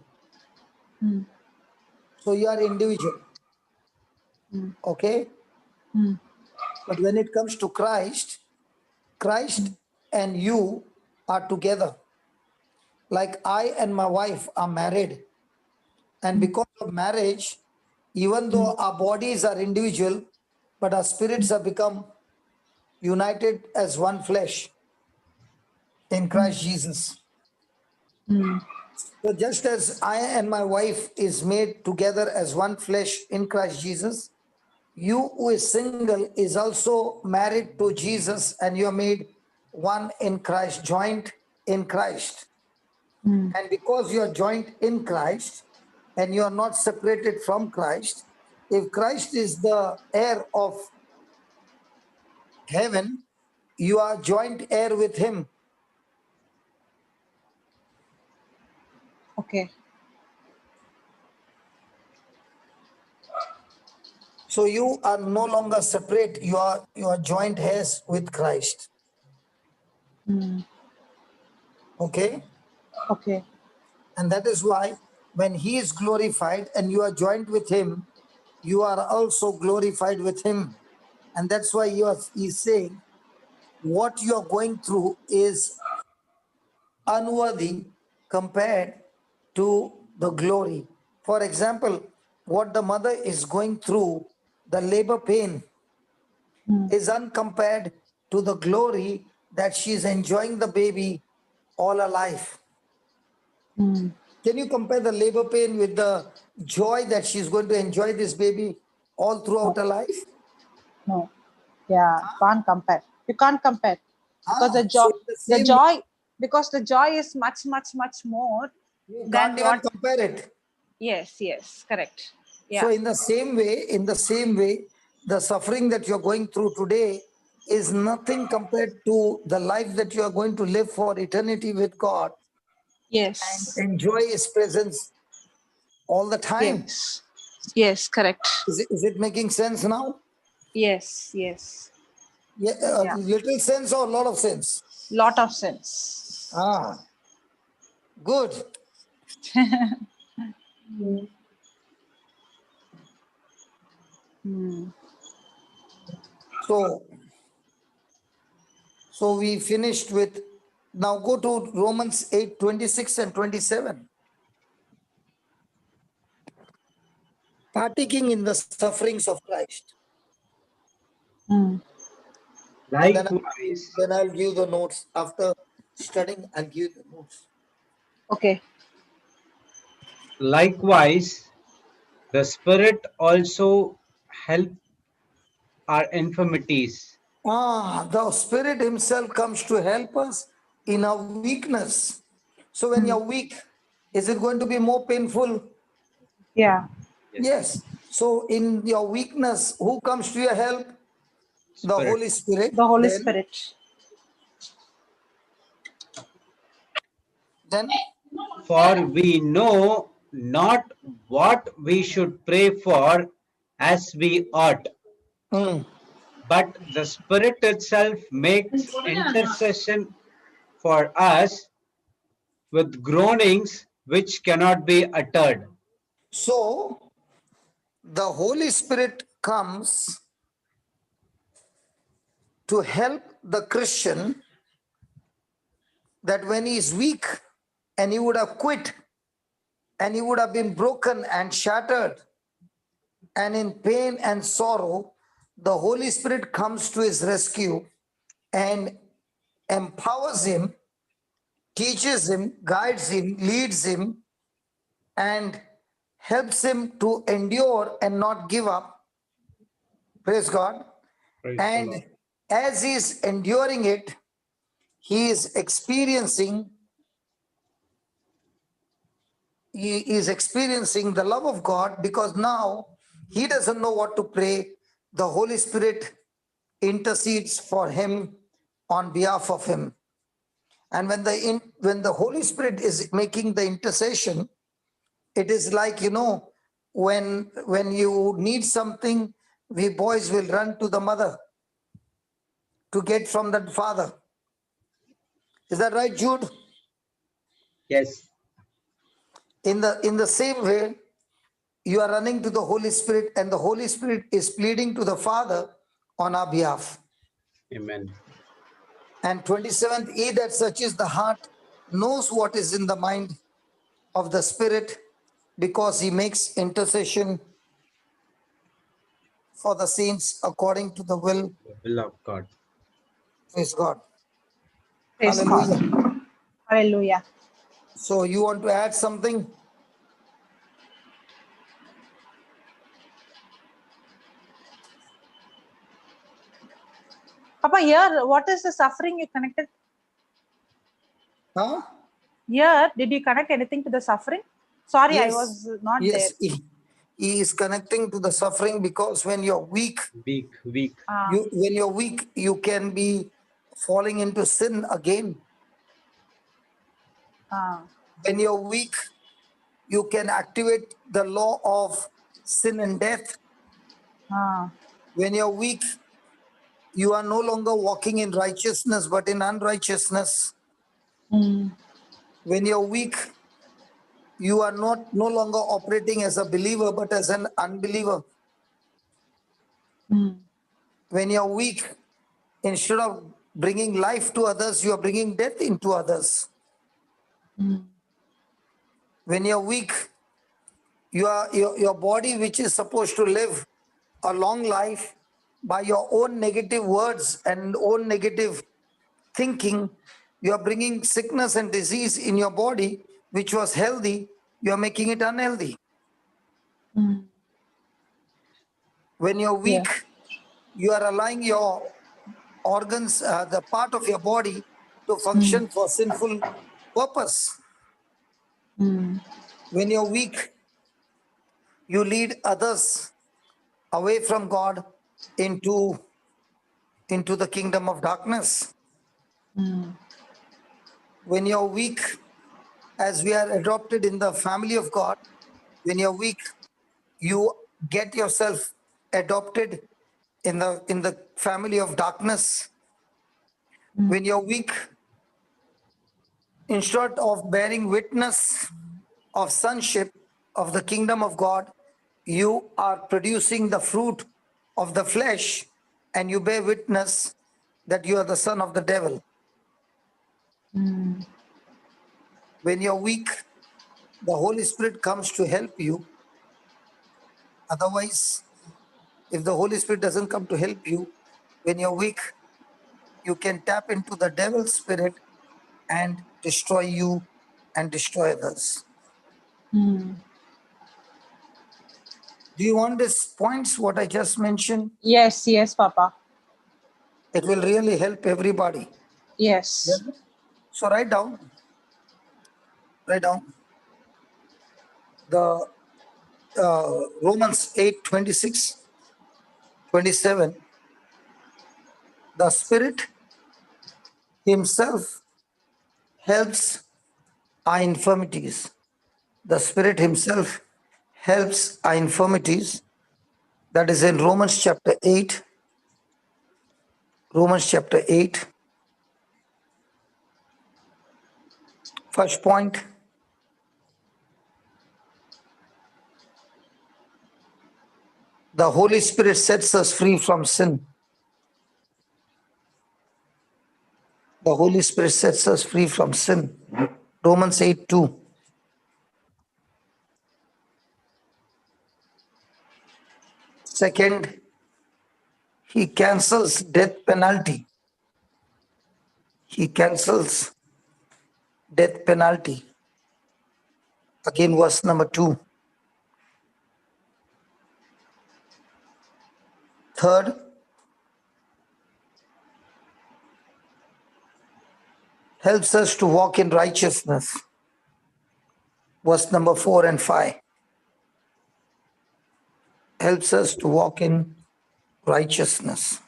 Speaker 4: So you are individual. Okay? But when it comes to Christ, Christ and you are together. Like I and my wife are married. And because of marriage, even though our bodies are individual, but our spirits have become united as one flesh in Christ Jesus. So just as I and my wife is made together as one flesh in Christ Jesus, you who is single is also married to Jesus, and you are made one in Christ, joint in Christ. And because you are joint in Christ and you are not separated from Christ, if Christ is the heir of heaven, you are joint heir with him.
Speaker 2: okay.
Speaker 4: So you are no longer separate, you are joint heirs with Christ. Okay?
Speaker 2: Okay.
Speaker 4: And that is why when he is glorified and you are joined with him, you are also glorified with him. And that's why he's saying what you are going through is unworthy compared to the glory. For example, what the mother is going through, the labor pain, is uncompared to the glory that she is enjoying the baby all her life. Can you compare the labor pain with the joy that she's going to enjoy this baby all throughout
Speaker 2: No,
Speaker 4: her life?
Speaker 2: no. Yeah, can't compare. You can't compare because
Speaker 4: So in the same way,
Speaker 2: because the joy is much, much, much more
Speaker 4: you
Speaker 2: than
Speaker 4: can't even
Speaker 2: what.
Speaker 4: compare it.
Speaker 2: Yes, correct.
Speaker 4: So in the same way, the suffering that you're going through today is nothing compared to the life that you are going to live for eternity with God.
Speaker 2: Yes.
Speaker 4: And enjoy His presence all the time.
Speaker 2: Yes. Yes, correct.
Speaker 4: Is it making sense now?
Speaker 2: Yes, yes.
Speaker 4: Yeah,
Speaker 2: Yeah.
Speaker 4: little sense or a lot of sense?
Speaker 2: Lot of sense.
Speaker 4: Ah, good. So we finished with, now go to Romans 8:26 and 27. Partaking in the sufferings of Christ. And
Speaker 1: Likewise,
Speaker 4: then I'll give the notes. After studying, I'll give the notes.
Speaker 2: Okay.
Speaker 1: likewise, the Spirit also help our infirmities.
Speaker 4: The Spirit Himself comes to help us in our weakness. So when you're weak, is it going to be more painful?
Speaker 2: Yeah.
Speaker 4: Yes. So in your weakness, who comes to your help? The
Speaker 1: Spirit.
Speaker 4: Holy Spirit.
Speaker 2: The Holy Spirit.
Speaker 4: Then
Speaker 1: For we know not what we should pray for as we ought, but the Spirit itself makes intercession for us with groanings which cannot be uttered.
Speaker 4: So the Holy Spirit comes to help the Christian, that when he is weak and he would have quit and he would have been broken and shattered and in pain and sorrow, the Holy Spirit comes to his rescue and empowers him, teaches him, guides him, leads him, and helps him to endure and not give up. Praise God.
Speaker 1: Praise the
Speaker 4: And
Speaker 1: Lord.
Speaker 4: as he is enduring it, he is experiencing the love of God, because now he doesn't know what to pray. The Holy Spirit intercedes for him on behalf of him. And when the Holy Spirit is making the intercession, it is like, when you need something, we boys will run to the mother to get from the father. Is that right, Jude?
Speaker 1: Yes.
Speaker 4: In the same way, you are running to the Holy Spirit, and the Holy Spirit is pleading to the Father on our behalf.
Speaker 1: Amen.
Speaker 4: And 27th, he that searches the heart knows what is in the mind of the Spirit, because he makes intercession for the saints according to the will.
Speaker 1: The will of God.
Speaker 4: Praise God.
Speaker 2: Praise
Speaker 4: Hallelujah.
Speaker 2: God. Hallelujah.
Speaker 4: So you want to add something?
Speaker 2: Papa, here, what is the suffering you connected?
Speaker 4: Huh?
Speaker 2: Here, did you connect anything to the suffering? Sorry,
Speaker 4: Yes.
Speaker 2: I was not
Speaker 4: Yes.
Speaker 2: there.
Speaker 4: He is connecting to the suffering, because when you're weak,
Speaker 1: Weak.
Speaker 4: when you're weak, you can be falling into sin again. When you're weak, you can activate the law of sin and death. When you're weak, you are no longer walking in righteousness, but in unrighteousness. When you're weak, you are no longer operating as a believer, but as an unbeliever. When you're weak, instead of bringing life to others, you are bringing death into others. When you're weak, your body, which is supposed to live a long life, by your own negative words and own negative thinking, you are bringing sickness and disease in your body, which was healthy, you are making it unhealthy. When you're weak, you are allowing your organs, the part of your body, to function for sinful purpose. When you're weak, You lead others away from God into the kingdom of darkness. When you're weak, as we are adopted in the family of God, when you're weak, you get yourself adopted in the family of darkness. When you're weak, instead of bearing witness of sonship of the kingdom of God, you are producing the fruit of the flesh, and you bear witness that you are the son of the devil. When you're weak, the Holy Spirit comes to help you. Otherwise, if the Holy Spirit doesn't come to help you, when you're weak, you can tap into the devil's spirit and destroy you and destroy others. Do you want these points, what I just mentioned?
Speaker 2: Yes, Papa.
Speaker 4: It will really help everybody.
Speaker 2: Yes.
Speaker 4: So write down the Romans 8:26, 27. The Spirit Himself helps our infirmities. The Spirit Himself helps our infirmities. That is in Romans chapter 8. Romans chapter 8. First point. The Holy Spirit sets us free from sin. The Holy Spirit sets us free from sin. Romans 8:2. Second, He cancels death penalty. He cancels death penalty. Again, verse number 2. Third, helps us to walk in righteousness. Verse number 4 and 5. Helps us to walk in righteousness.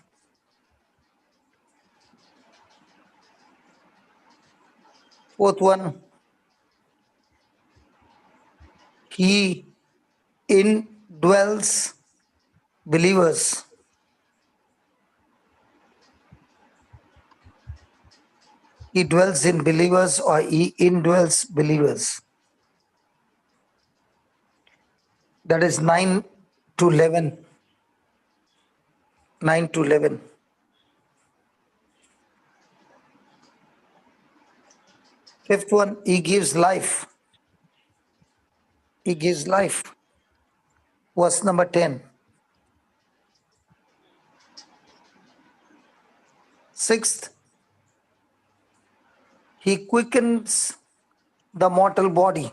Speaker 4: Fourth one, He indwells believers. He dwells in believers, or He indwells believers. That is 9 to 11. 9 to 11. Fifth one, He gives life. He gives life. Verse number 10. Sixth, He quickens the mortal body.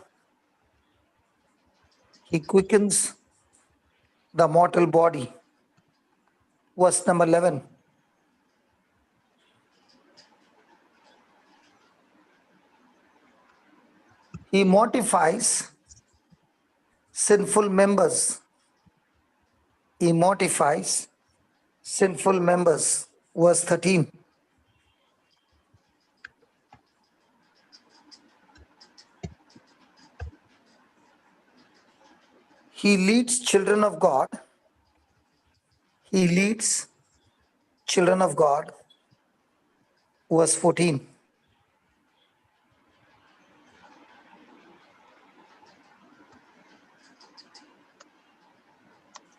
Speaker 4: He quickens the mortal body. Verse number 11. He mortifies sinful members. He mortifies sinful members. Verse 13. He leads children of God. He leads children of God. Verse 14.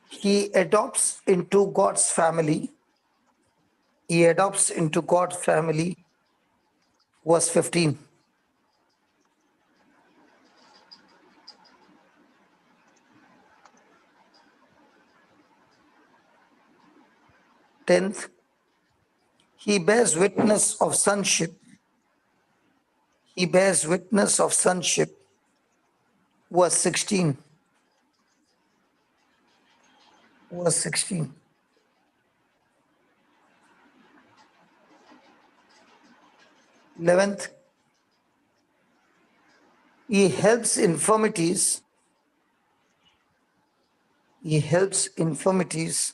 Speaker 4: He adopts into God's family. He adopts into God's family. Verse 15. Tenth, He bears witness of sonship. He bears witness of sonship. Verse 16. Verse 16. 11th, He helps infirmities. He helps infirmities.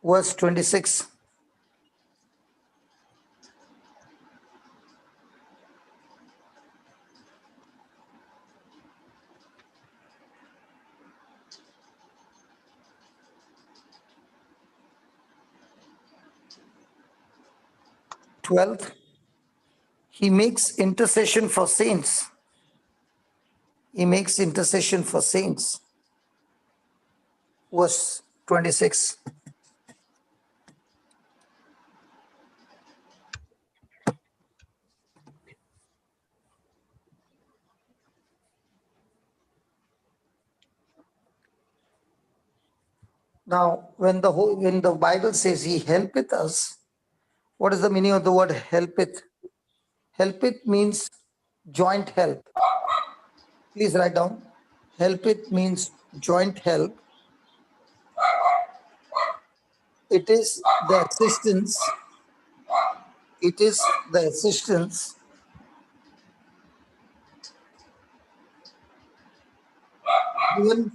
Speaker 4: Verse 26. Twelfth, he makes intercession for saints. He makes intercession for saints. Verse 26. Now, when the Bible says he helpeth us, what is the meaning of the word helpeth? Helpeth means joint help. Please write down. Helpeth means joint help. It is the assistance. It is the assistance given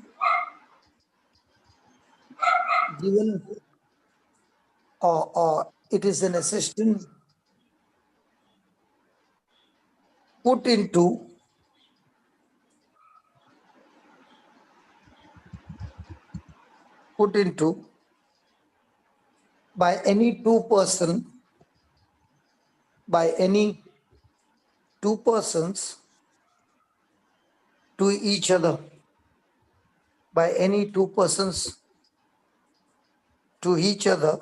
Speaker 4: or it is an assistance put into by any two persons to each other, by any two persons to each other,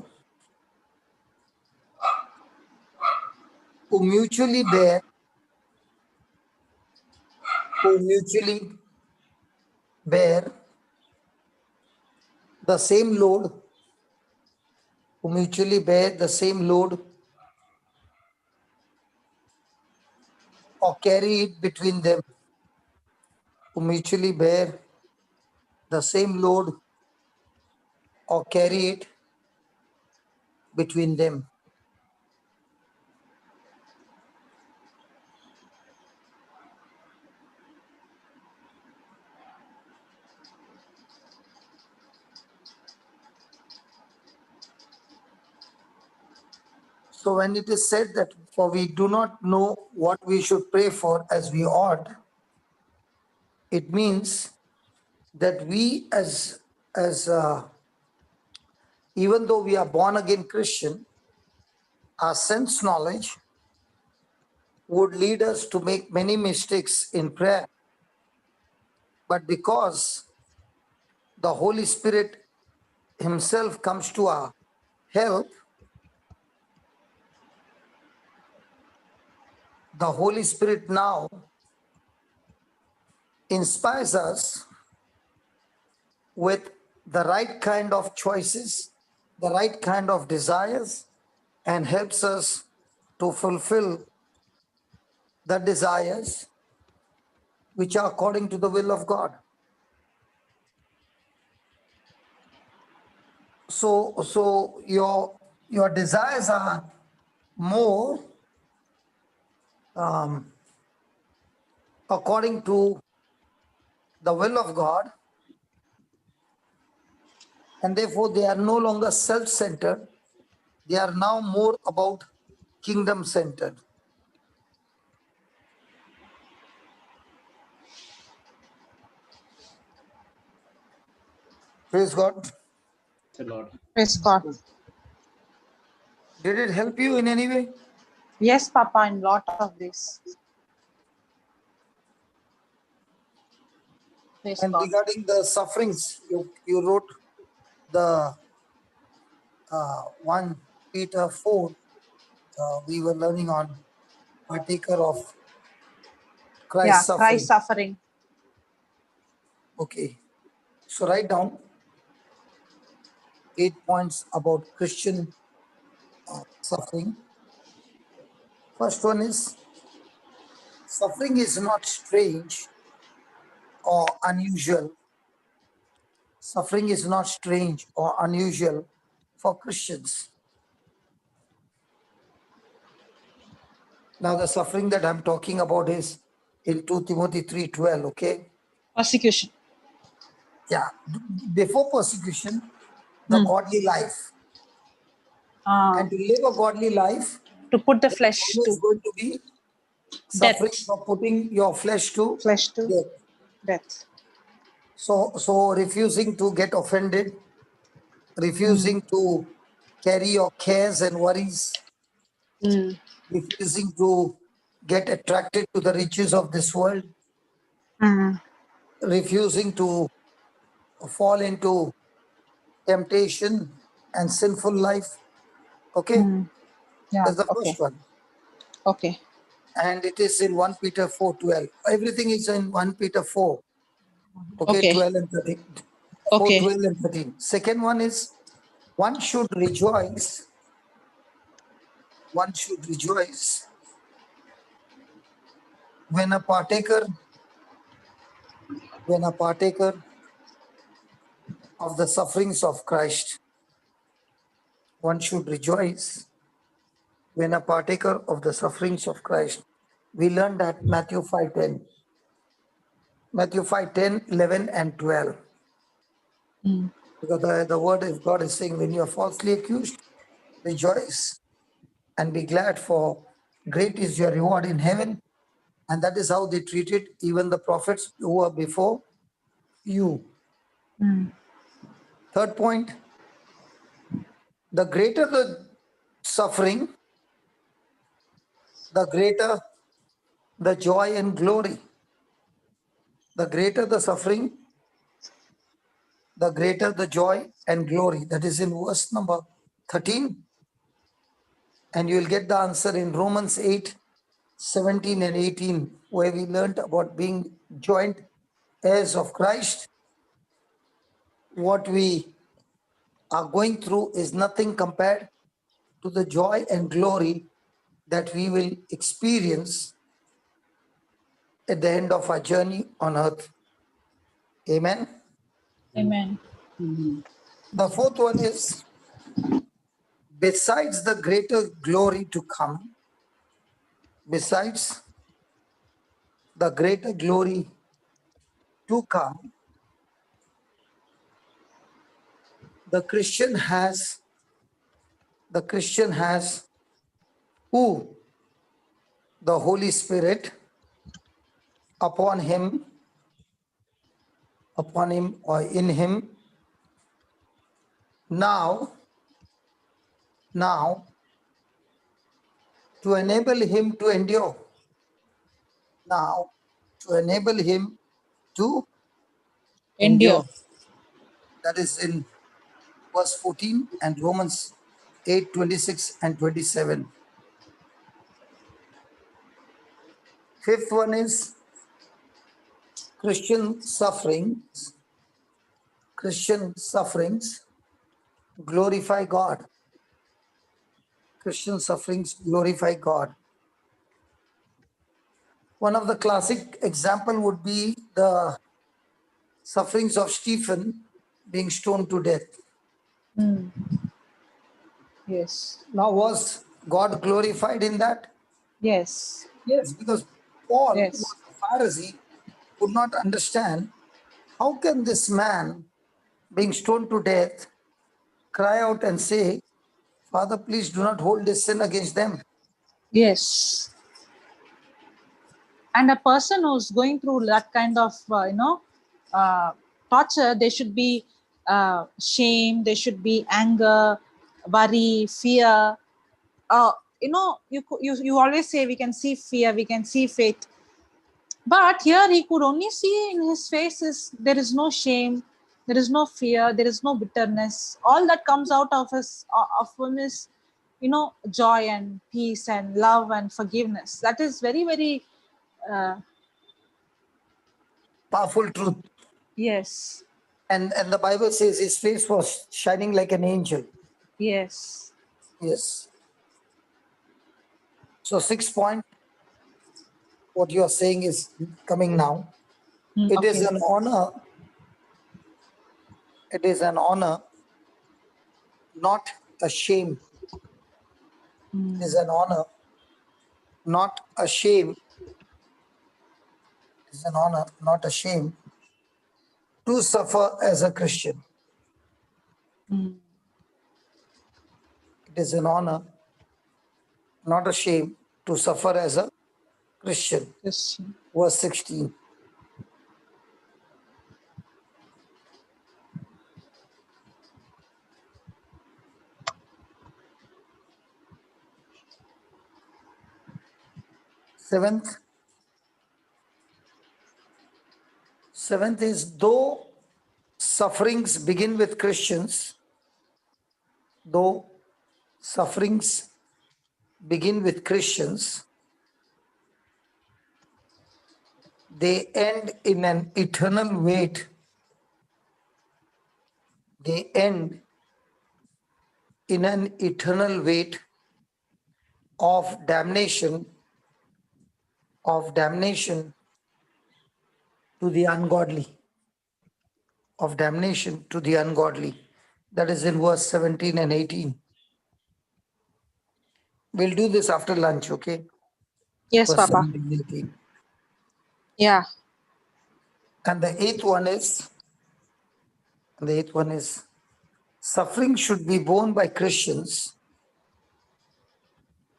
Speaker 4: who mutually bear the same load, or carry it between them, who mutually bear the same load or carry it between them. So when it is said that for we do not know what we should pray for as we ought, it means that we as even though we are born again Christian, our sense knowledge would lead us to make many mistakes in prayer. But because the Holy Spirit himself comes to our help, the Holy Spirit now inspires us with the right kind of choices, the right kind of desires, and helps us to fulfill the desires which are according to the will of God. So your desires are more according to the will of God, and therefore they are no longer self-centered. They are now more about kingdom-centered. Praise God.
Speaker 1: The Lord.
Speaker 6: Praise God.
Speaker 4: Did it help you in any way?
Speaker 6: Yes, Papa, in lot of this. Praise
Speaker 4: And
Speaker 6: God.
Speaker 4: regarding the sufferings, you wrote the 1 Peter 4. We were learning on Partaker of Christ's suffering.
Speaker 6: Christ suffering.
Speaker 4: Okay. So write down 8 points about Christian suffering. First one is, suffering is not strange or unusual. Suffering is not strange or unusual for Christians. Now the suffering that I'm talking about is in 2 Timothy 3:12, okay?
Speaker 6: Persecution.
Speaker 4: Yeah. Before persecution, the godly life. And to live a godly life,
Speaker 6: To put the
Speaker 4: there is
Speaker 6: flesh
Speaker 4: always
Speaker 6: to
Speaker 4: going to be suffering for putting your flesh to death.
Speaker 6: death.
Speaker 4: So refusing to get offended, refusing to carry your cares and worries, refusing to get attracted to the riches of this world, refusing to fall into temptation and sinful life. Okay,
Speaker 6: Yeah.
Speaker 4: that's the
Speaker 6: Okay.
Speaker 4: first one.
Speaker 6: Okay.
Speaker 4: And it is in 1 Peter 4:12. Everything is in 1 Peter 4. Okay,
Speaker 6: Okay.
Speaker 4: 12 and 13. 4,
Speaker 6: Okay.
Speaker 4: 12 and 13. Second one is one should rejoice. One should rejoice when a partaker of the sufferings of Christ. One should rejoice when a partaker of the sufferings of Christ. We learned that Matthew 5:10. Matthew 5:10, 11, and 12. Because the word of God is saying, when you are falsely accused, rejoice and be glad, for great is your reward in heaven. And that is how they treated even the prophets who were before you. Third point, the greater the suffering, the greater the joy and glory. The greater the suffering, the greater the joy and glory. That is in verse number 13. And you will get the answer in Romans 8, 17 and 18, where we learned about being joint heirs of Christ. What we are going through is nothing compared to the joy and glory that we will experience at the end of our journey on earth. Amen.
Speaker 2: Amen.
Speaker 4: The fourth one is, besides the greater glory to come, besides the greater glory to come, the Christian has who? The Holy Spirit upon him or in him now to enable him to endure. Now to enable him to endure. That is in verse 14 and Romans 8, 26 and 27. Fifth one is Christian sufferings glorify God. Christian sufferings glorify God. One of the classic example would be the sufferings of Stephen being stoned to death.
Speaker 6: Yes.
Speaker 4: Now, was God glorified in that?
Speaker 6: Yes.
Speaker 4: Yes, because Paul, who
Speaker 6: Yes.
Speaker 4: was a Pharisee, could not understand how can this man being stoned to death cry out and say, Father, please do not hold this sin against them.
Speaker 6: Yes. And a person who's going through that kind of torture, there should be shame, there should be anger, worry, fear. You always say we can see fear, we can see faith, but here he could only see in his face is there is no shame, there is no fear, there is no bitterness. All that comes out of him is joy and peace and love and forgiveness. That is very, very
Speaker 4: Powerful truth.
Speaker 6: yes.
Speaker 4: And the Bible says his face was shining like an angel.
Speaker 6: Yes.
Speaker 4: Yes. So 6 point, what you are saying is coming now. It is
Speaker 6: Okay.
Speaker 4: an honor. It is an honor, not a shame. It is an honor, not a shame. It is an honor, not a shame, to suffer as a Christian.
Speaker 6: Mm.
Speaker 4: It is an honor, not a shame, to suffer as a Christian.
Speaker 6: Christian.
Speaker 4: Verse 16. Seventh is, though sufferings begin with Christians, though sufferings begin with Christians, they end in an eternal weight. They end in an eternal weight of damnation to the ungodly. Of damnation to the ungodly. That is in verse 17 and 18. We'll do this after lunch, okay?
Speaker 6: Yes,
Speaker 4: Verse
Speaker 6: Papa.
Speaker 4: 17 and 18.
Speaker 6: Yeah.
Speaker 4: And the eighth one is, suffering should be borne by Christians.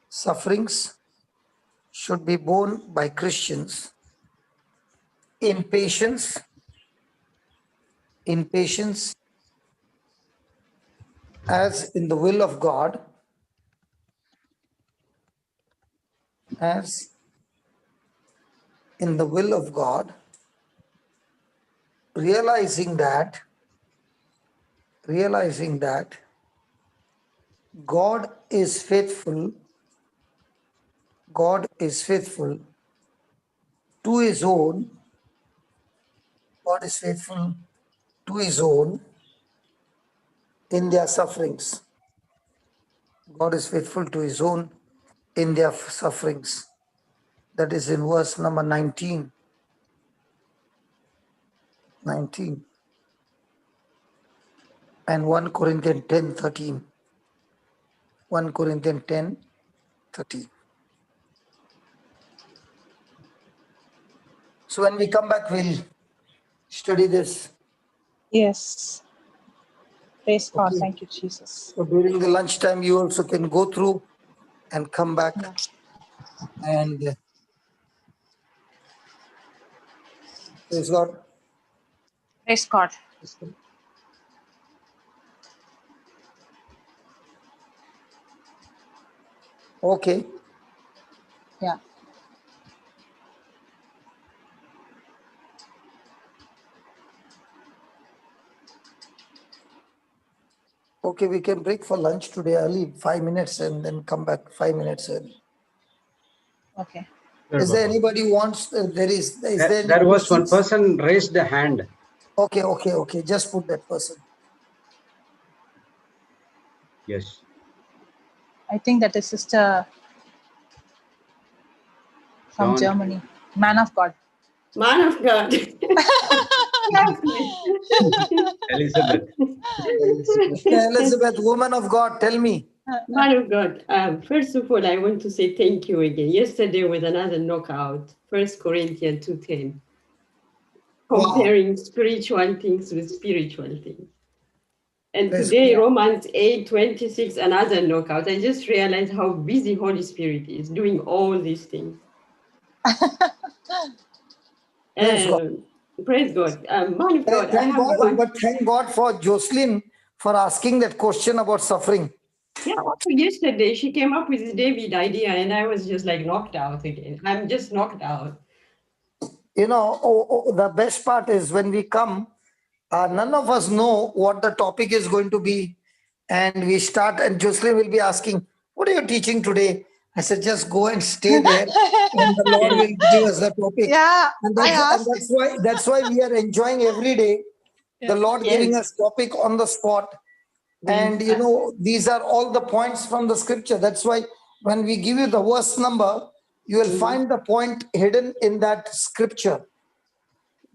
Speaker 4: Sufferings should be borne by Christians in patience, as in the will of God, as in the will of God, realizing that God is faithful to his own. God is faithful to his own in their sufferings. God is faithful to his own in their sufferings. That is in verse number 19. 19. And 1 Corinthians 10:13. 1 Corinthians 10:13. So when we come back, we'll study this.
Speaker 6: Yes. Praise God.
Speaker 4: Okay.
Speaker 6: Thank you, Jesus.
Speaker 4: So during the lunchtime, you also can go through and come back.
Speaker 6: Yeah.
Speaker 4: And praise God.
Speaker 6: Praise God.
Speaker 4: Okay.
Speaker 6: Yeah.
Speaker 4: Okay, we can break for lunch today early, 5 minutes, and then come back 5 minutes early.
Speaker 6: Okay.
Speaker 1: Sure,
Speaker 4: Is there
Speaker 1: Baba.
Speaker 4: anybody who wants, is there any
Speaker 1: There was one
Speaker 4: questions?
Speaker 1: person raised the hand.
Speaker 4: Okay. Just put that person.
Speaker 1: Yes.
Speaker 6: I think that is Sister from
Speaker 1: John.
Speaker 6: Germany. Man of God.
Speaker 7: Man of God.
Speaker 1: Elizabeth.
Speaker 4: Elizabeth, woman of God, tell me.
Speaker 7: Man of God, first of all, I want to say thank you again. Yesterday was another knockout, 1 Corinthians 2:10, comparing spiritual things with spiritual things. And
Speaker 4: Praise
Speaker 7: today,
Speaker 6: God.
Speaker 7: Romans 8:26, another knockout. I just realized how busy Holy Spirit is doing all these things.
Speaker 4: Praise God.
Speaker 7: Praise God. Man of God, I
Speaker 4: Thank
Speaker 7: have
Speaker 4: God,
Speaker 7: one.
Speaker 4: but thank God for Jocelyn for asking that question about suffering.
Speaker 7: Yeah, also yesterday she came up with this David idea, and I was just like knocked out again. I'm just knocked out.
Speaker 4: You know, the best part is when we come, none of us know what the topic is going to be. And we start, and Jocelyn will be asking, what are you teaching today? I said, just go and stay there, and the Lord will give us the topic.
Speaker 6: Yeah.
Speaker 4: And
Speaker 6: I
Speaker 4: that's,
Speaker 6: asked.
Speaker 4: that's why we are enjoying every day the Lord giving
Speaker 7: Yes.
Speaker 4: us topic on the spot. And you know, these are all the points from the scripture. That's why when we give you the verse number, you will find the point hidden in that scripture.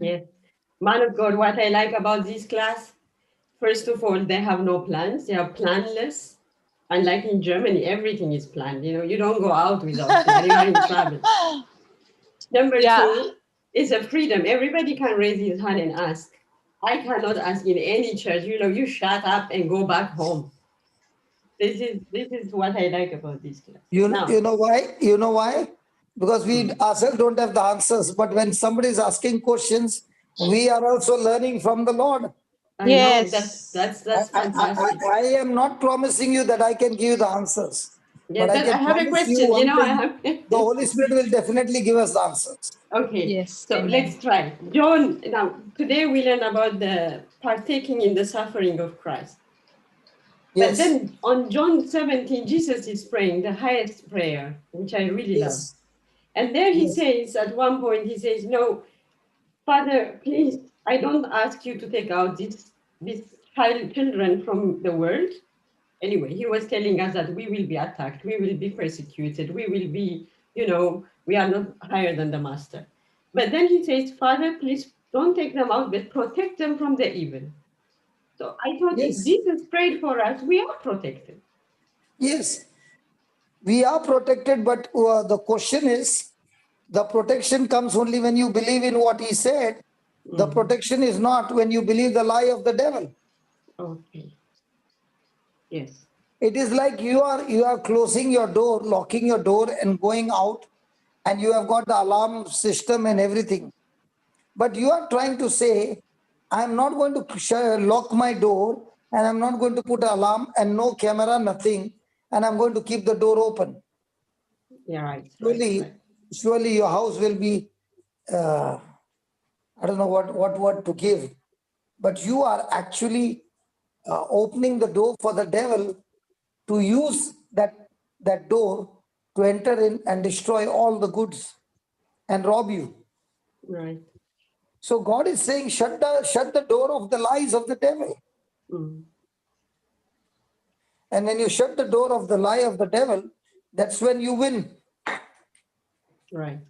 Speaker 7: Yes. Man of God, what I like about this class, first of all, they have no plans. They are planless. And like in Germany, everything is planned. You know, you don't go out without plan. You are in trouble. Number
Speaker 6: Yeah.
Speaker 7: two is a freedom. Everybody can raise his hand and ask. I cannot ask in any church, you shut up and go back home. This is what I like about this class.
Speaker 4: You know why? You know why? Because we ourselves don't have the answers. But when somebody is asking questions, we are also learning from the Lord.
Speaker 7: I know that's fantastic.
Speaker 4: I am not promising you that I can give you the answers.
Speaker 7: Yeah,
Speaker 4: but I can
Speaker 7: have a
Speaker 4: promise you
Speaker 7: question.
Speaker 4: one thing, the Holy Spirit will definitely give us the answers.
Speaker 7: Okay.
Speaker 6: Yes.
Speaker 7: So
Speaker 6: Amen.
Speaker 7: let's try. John, now today we learn about the partaking in the suffering of Christ.
Speaker 4: Yes.
Speaker 7: But then on John 17, Jesus is praying the highest prayer, which I really love. And there he says, at one point, he says, no, Father, please, I don't ask you to take out these children from the world. Anyway, he was telling us that we will be attacked, we will be persecuted, we will be, we are not higher than the master. But then he says, Father, please don't take them out, but protect them from the evil. So I thought if Jesus prayed for us, we are protected.
Speaker 4: Yes, we are protected, but the question is, the protection comes only when you believe in what he said. The protection is not when you believe the lie of the devil.
Speaker 7: Okay. Yes.
Speaker 4: It is like you are closing your door, locking your door and going out, and you have got the alarm system and everything. But you are trying to say, I'm not going to lock my door, and I'm not going to put an alarm and no camera, nothing, and I'm going to keep the door open.
Speaker 7: Yeah, right.
Speaker 4: Surely your house will be, I don't know what word to give, but you are actually opening the door for the devil to use that door to enter in and destroy all the goods and rob you.
Speaker 7: Right.
Speaker 4: So God is saying, shut the door of the lies of the devil. And when you shut the door of the lie of the devil, that's when you win.
Speaker 7: Right.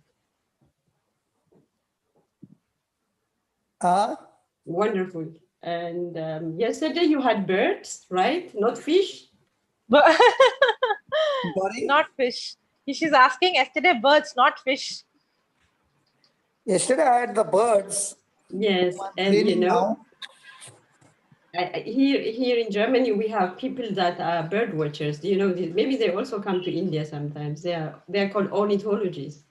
Speaker 4: Wonderful.
Speaker 7: And yesterday you had birds, right? Not fish?
Speaker 6: Not fish. She's asking yesterday birds, not fish.
Speaker 4: Yesterday I had the birds.
Speaker 7: Yes, and here in Germany we have people that are bird watchers. Maybe they also come to India sometimes. They're called ornithologists.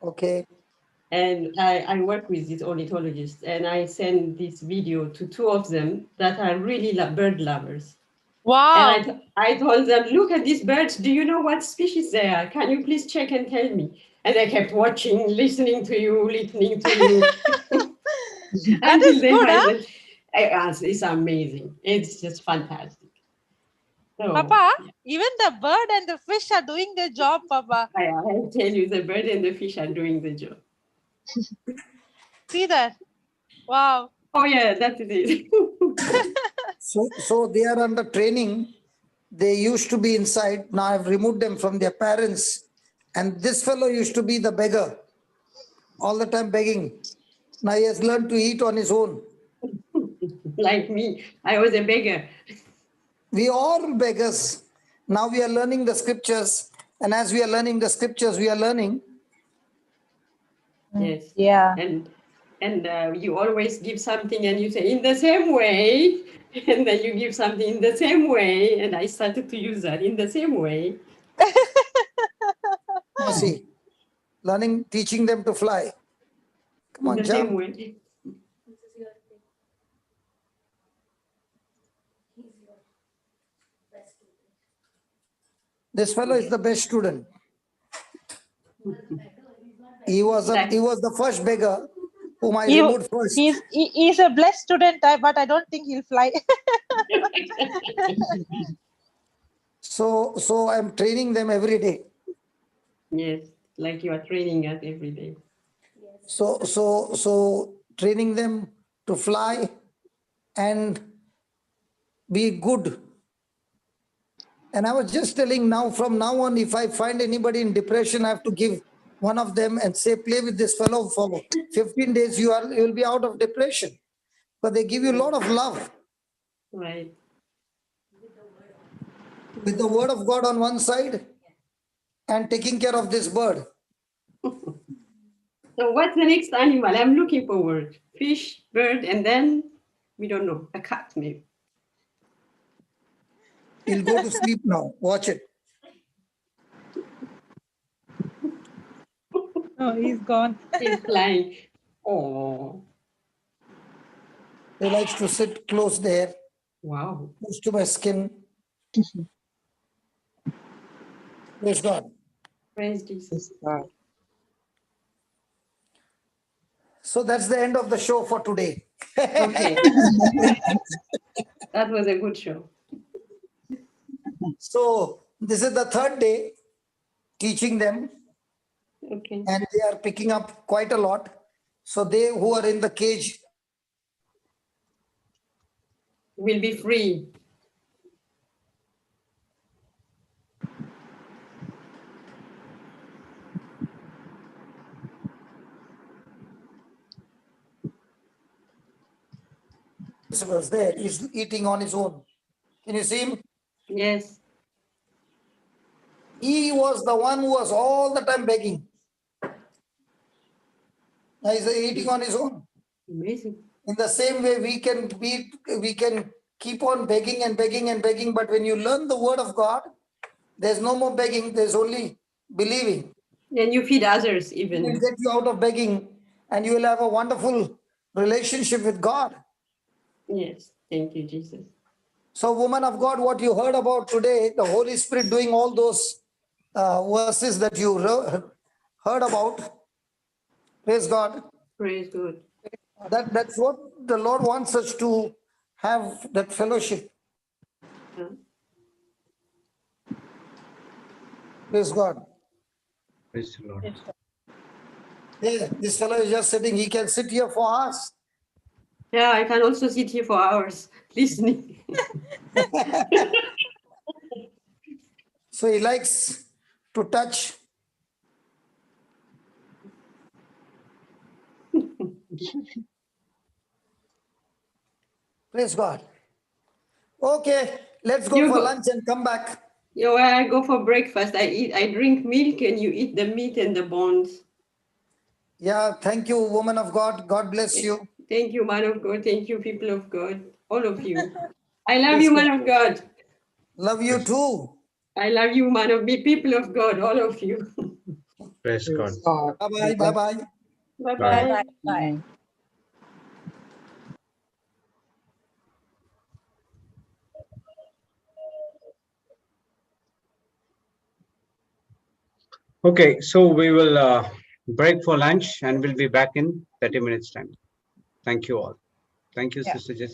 Speaker 4: Okay.
Speaker 7: And I work with these ornithologists, and I send this video to two of them that are really bird lovers.
Speaker 6: Wow.
Speaker 7: And I told them, look at these birds. Do you know what species they are? Can you please check and tell me? And they kept watching, listening to you.
Speaker 6: That is good, huh?
Speaker 7: It's amazing. It's just fantastic. So,
Speaker 6: Papa, even the bird and the fish are doing their job, Papa.
Speaker 7: I'll tell you, the bird and the fish are doing the job.
Speaker 6: See that? Wow.
Speaker 7: Oh yeah, that's it.
Speaker 4: So they are under training. They used to be inside. Now I've removed them from their parents. And this fellow used to be the beggar. All the time begging. Now he has learned to eat on his own.
Speaker 7: Like me, I was a beggar.
Speaker 4: We are all beggars. Now we are learning the scriptures. And as we are learning the scriptures, we are learning.
Speaker 7: Yes.
Speaker 6: Yeah.
Speaker 7: And you always give something and you say, in the same way. And then you give something in the same way. And I started to use that in the same way.
Speaker 4: See, teaching them to fly. Come on,
Speaker 7: in the
Speaker 4: jump.
Speaker 7: Same way.
Speaker 4: This fellow is the best student. He was the first beggar whom I removed first.
Speaker 6: He's a blessed student, but I don't think he'll fly.
Speaker 4: So I'm training them every day.
Speaker 7: Yes, like you are training us every day.
Speaker 4: So training them to fly and be good. And I was just telling from now on, if I find anybody in depression, I have to give one of them and say, play with this fellow for 15 days, you will be out of depression. But they give you a lot of love.
Speaker 7: Right.
Speaker 4: With the word of God on one side and taking care of this bird.
Speaker 7: So what's the next animal? I'm looking forward. fish, bird, and then we don't know, a cat maybe.
Speaker 4: He'll go to sleep now. Watch it.
Speaker 6: Oh, he's gone.
Speaker 7: He's flying. Oh,
Speaker 4: He likes to sit close there,
Speaker 7: wow.
Speaker 4: close to my skin. Praise God.
Speaker 7: Praise Jesus.
Speaker 4: So that's the end of the show for today.
Speaker 7: Okay. That was a good show.
Speaker 4: So this is the third day teaching them,
Speaker 7: Okay.
Speaker 4: and they are picking up quite a lot. So they who are in the cage
Speaker 7: Will be free.
Speaker 4: was there, he's eating on his own. Can you see him?
Speaker 7: Yes.
Speaker 4: He was the one who was all the time begging. Now he's eating on his own.
Speaker 7: Amazing.
Speaker 4: In the same way, we can keep on begging and begging and begging, but when you learn the word of God, there's no more begging, there's only believing.
Speaker 7: And you feed others
Speaker 4: It will
Speaker 7: even.
Speaker 4: get you out of begging, and you will have a wonderful relationship with God.
Speaker 7: Yes. Thank you, Jesus.
Speaker 4: So, woman of God, what you heard about today, the Holy Spirit doing all those verses that you heard about, praise God.
Speaker 7: Praise God.
Speaker 4: That's what the Lord wants us to have, that fellowship.
Speaker 7: Yeah.
Speaker 4: Praise God.
Speaker 1: Praise the Lord.
Speaker 4: Yeah, this fellow is just sitting, he can sit here for hours.
Speaker 7: Yeah, I can also sit here for hours listening.
Speaker 4: So he likes to touch. Praise God. Okay, let's go
Speaker 7: You
Speaker 4: for
Speaker 7: go.
Speaker 4: lunch and come back.
Speaker 7: You know, I go for breakfast. I drink milk and you eat the meat and the bones.
Speaker 4: Yeah, thank you, woman of God. God bless you.
Speaker 7: Thank you, man of God. Thank you, people of God. All of you. I love
Speaker 4: Praise
Speaker 7: you,
Speaker 4: God.
Speaker 7: man of God.
Speaker 4: Love you too.
Speaker 7: I love you, man of me, people of God, all of you.
Speaker 1: Praise God.
Speaker 4: Bye-bye, bye-bye.
Speaker 7: Bye-bye.
Speaker 6: Bye. Bye.
Speaker 1: Okay, so we will break for lunch and we'll be back in 30 minutes time. Thank you all. Thank you,
Speaker 6: Yeah.
Speaker 1: Sister Jessica.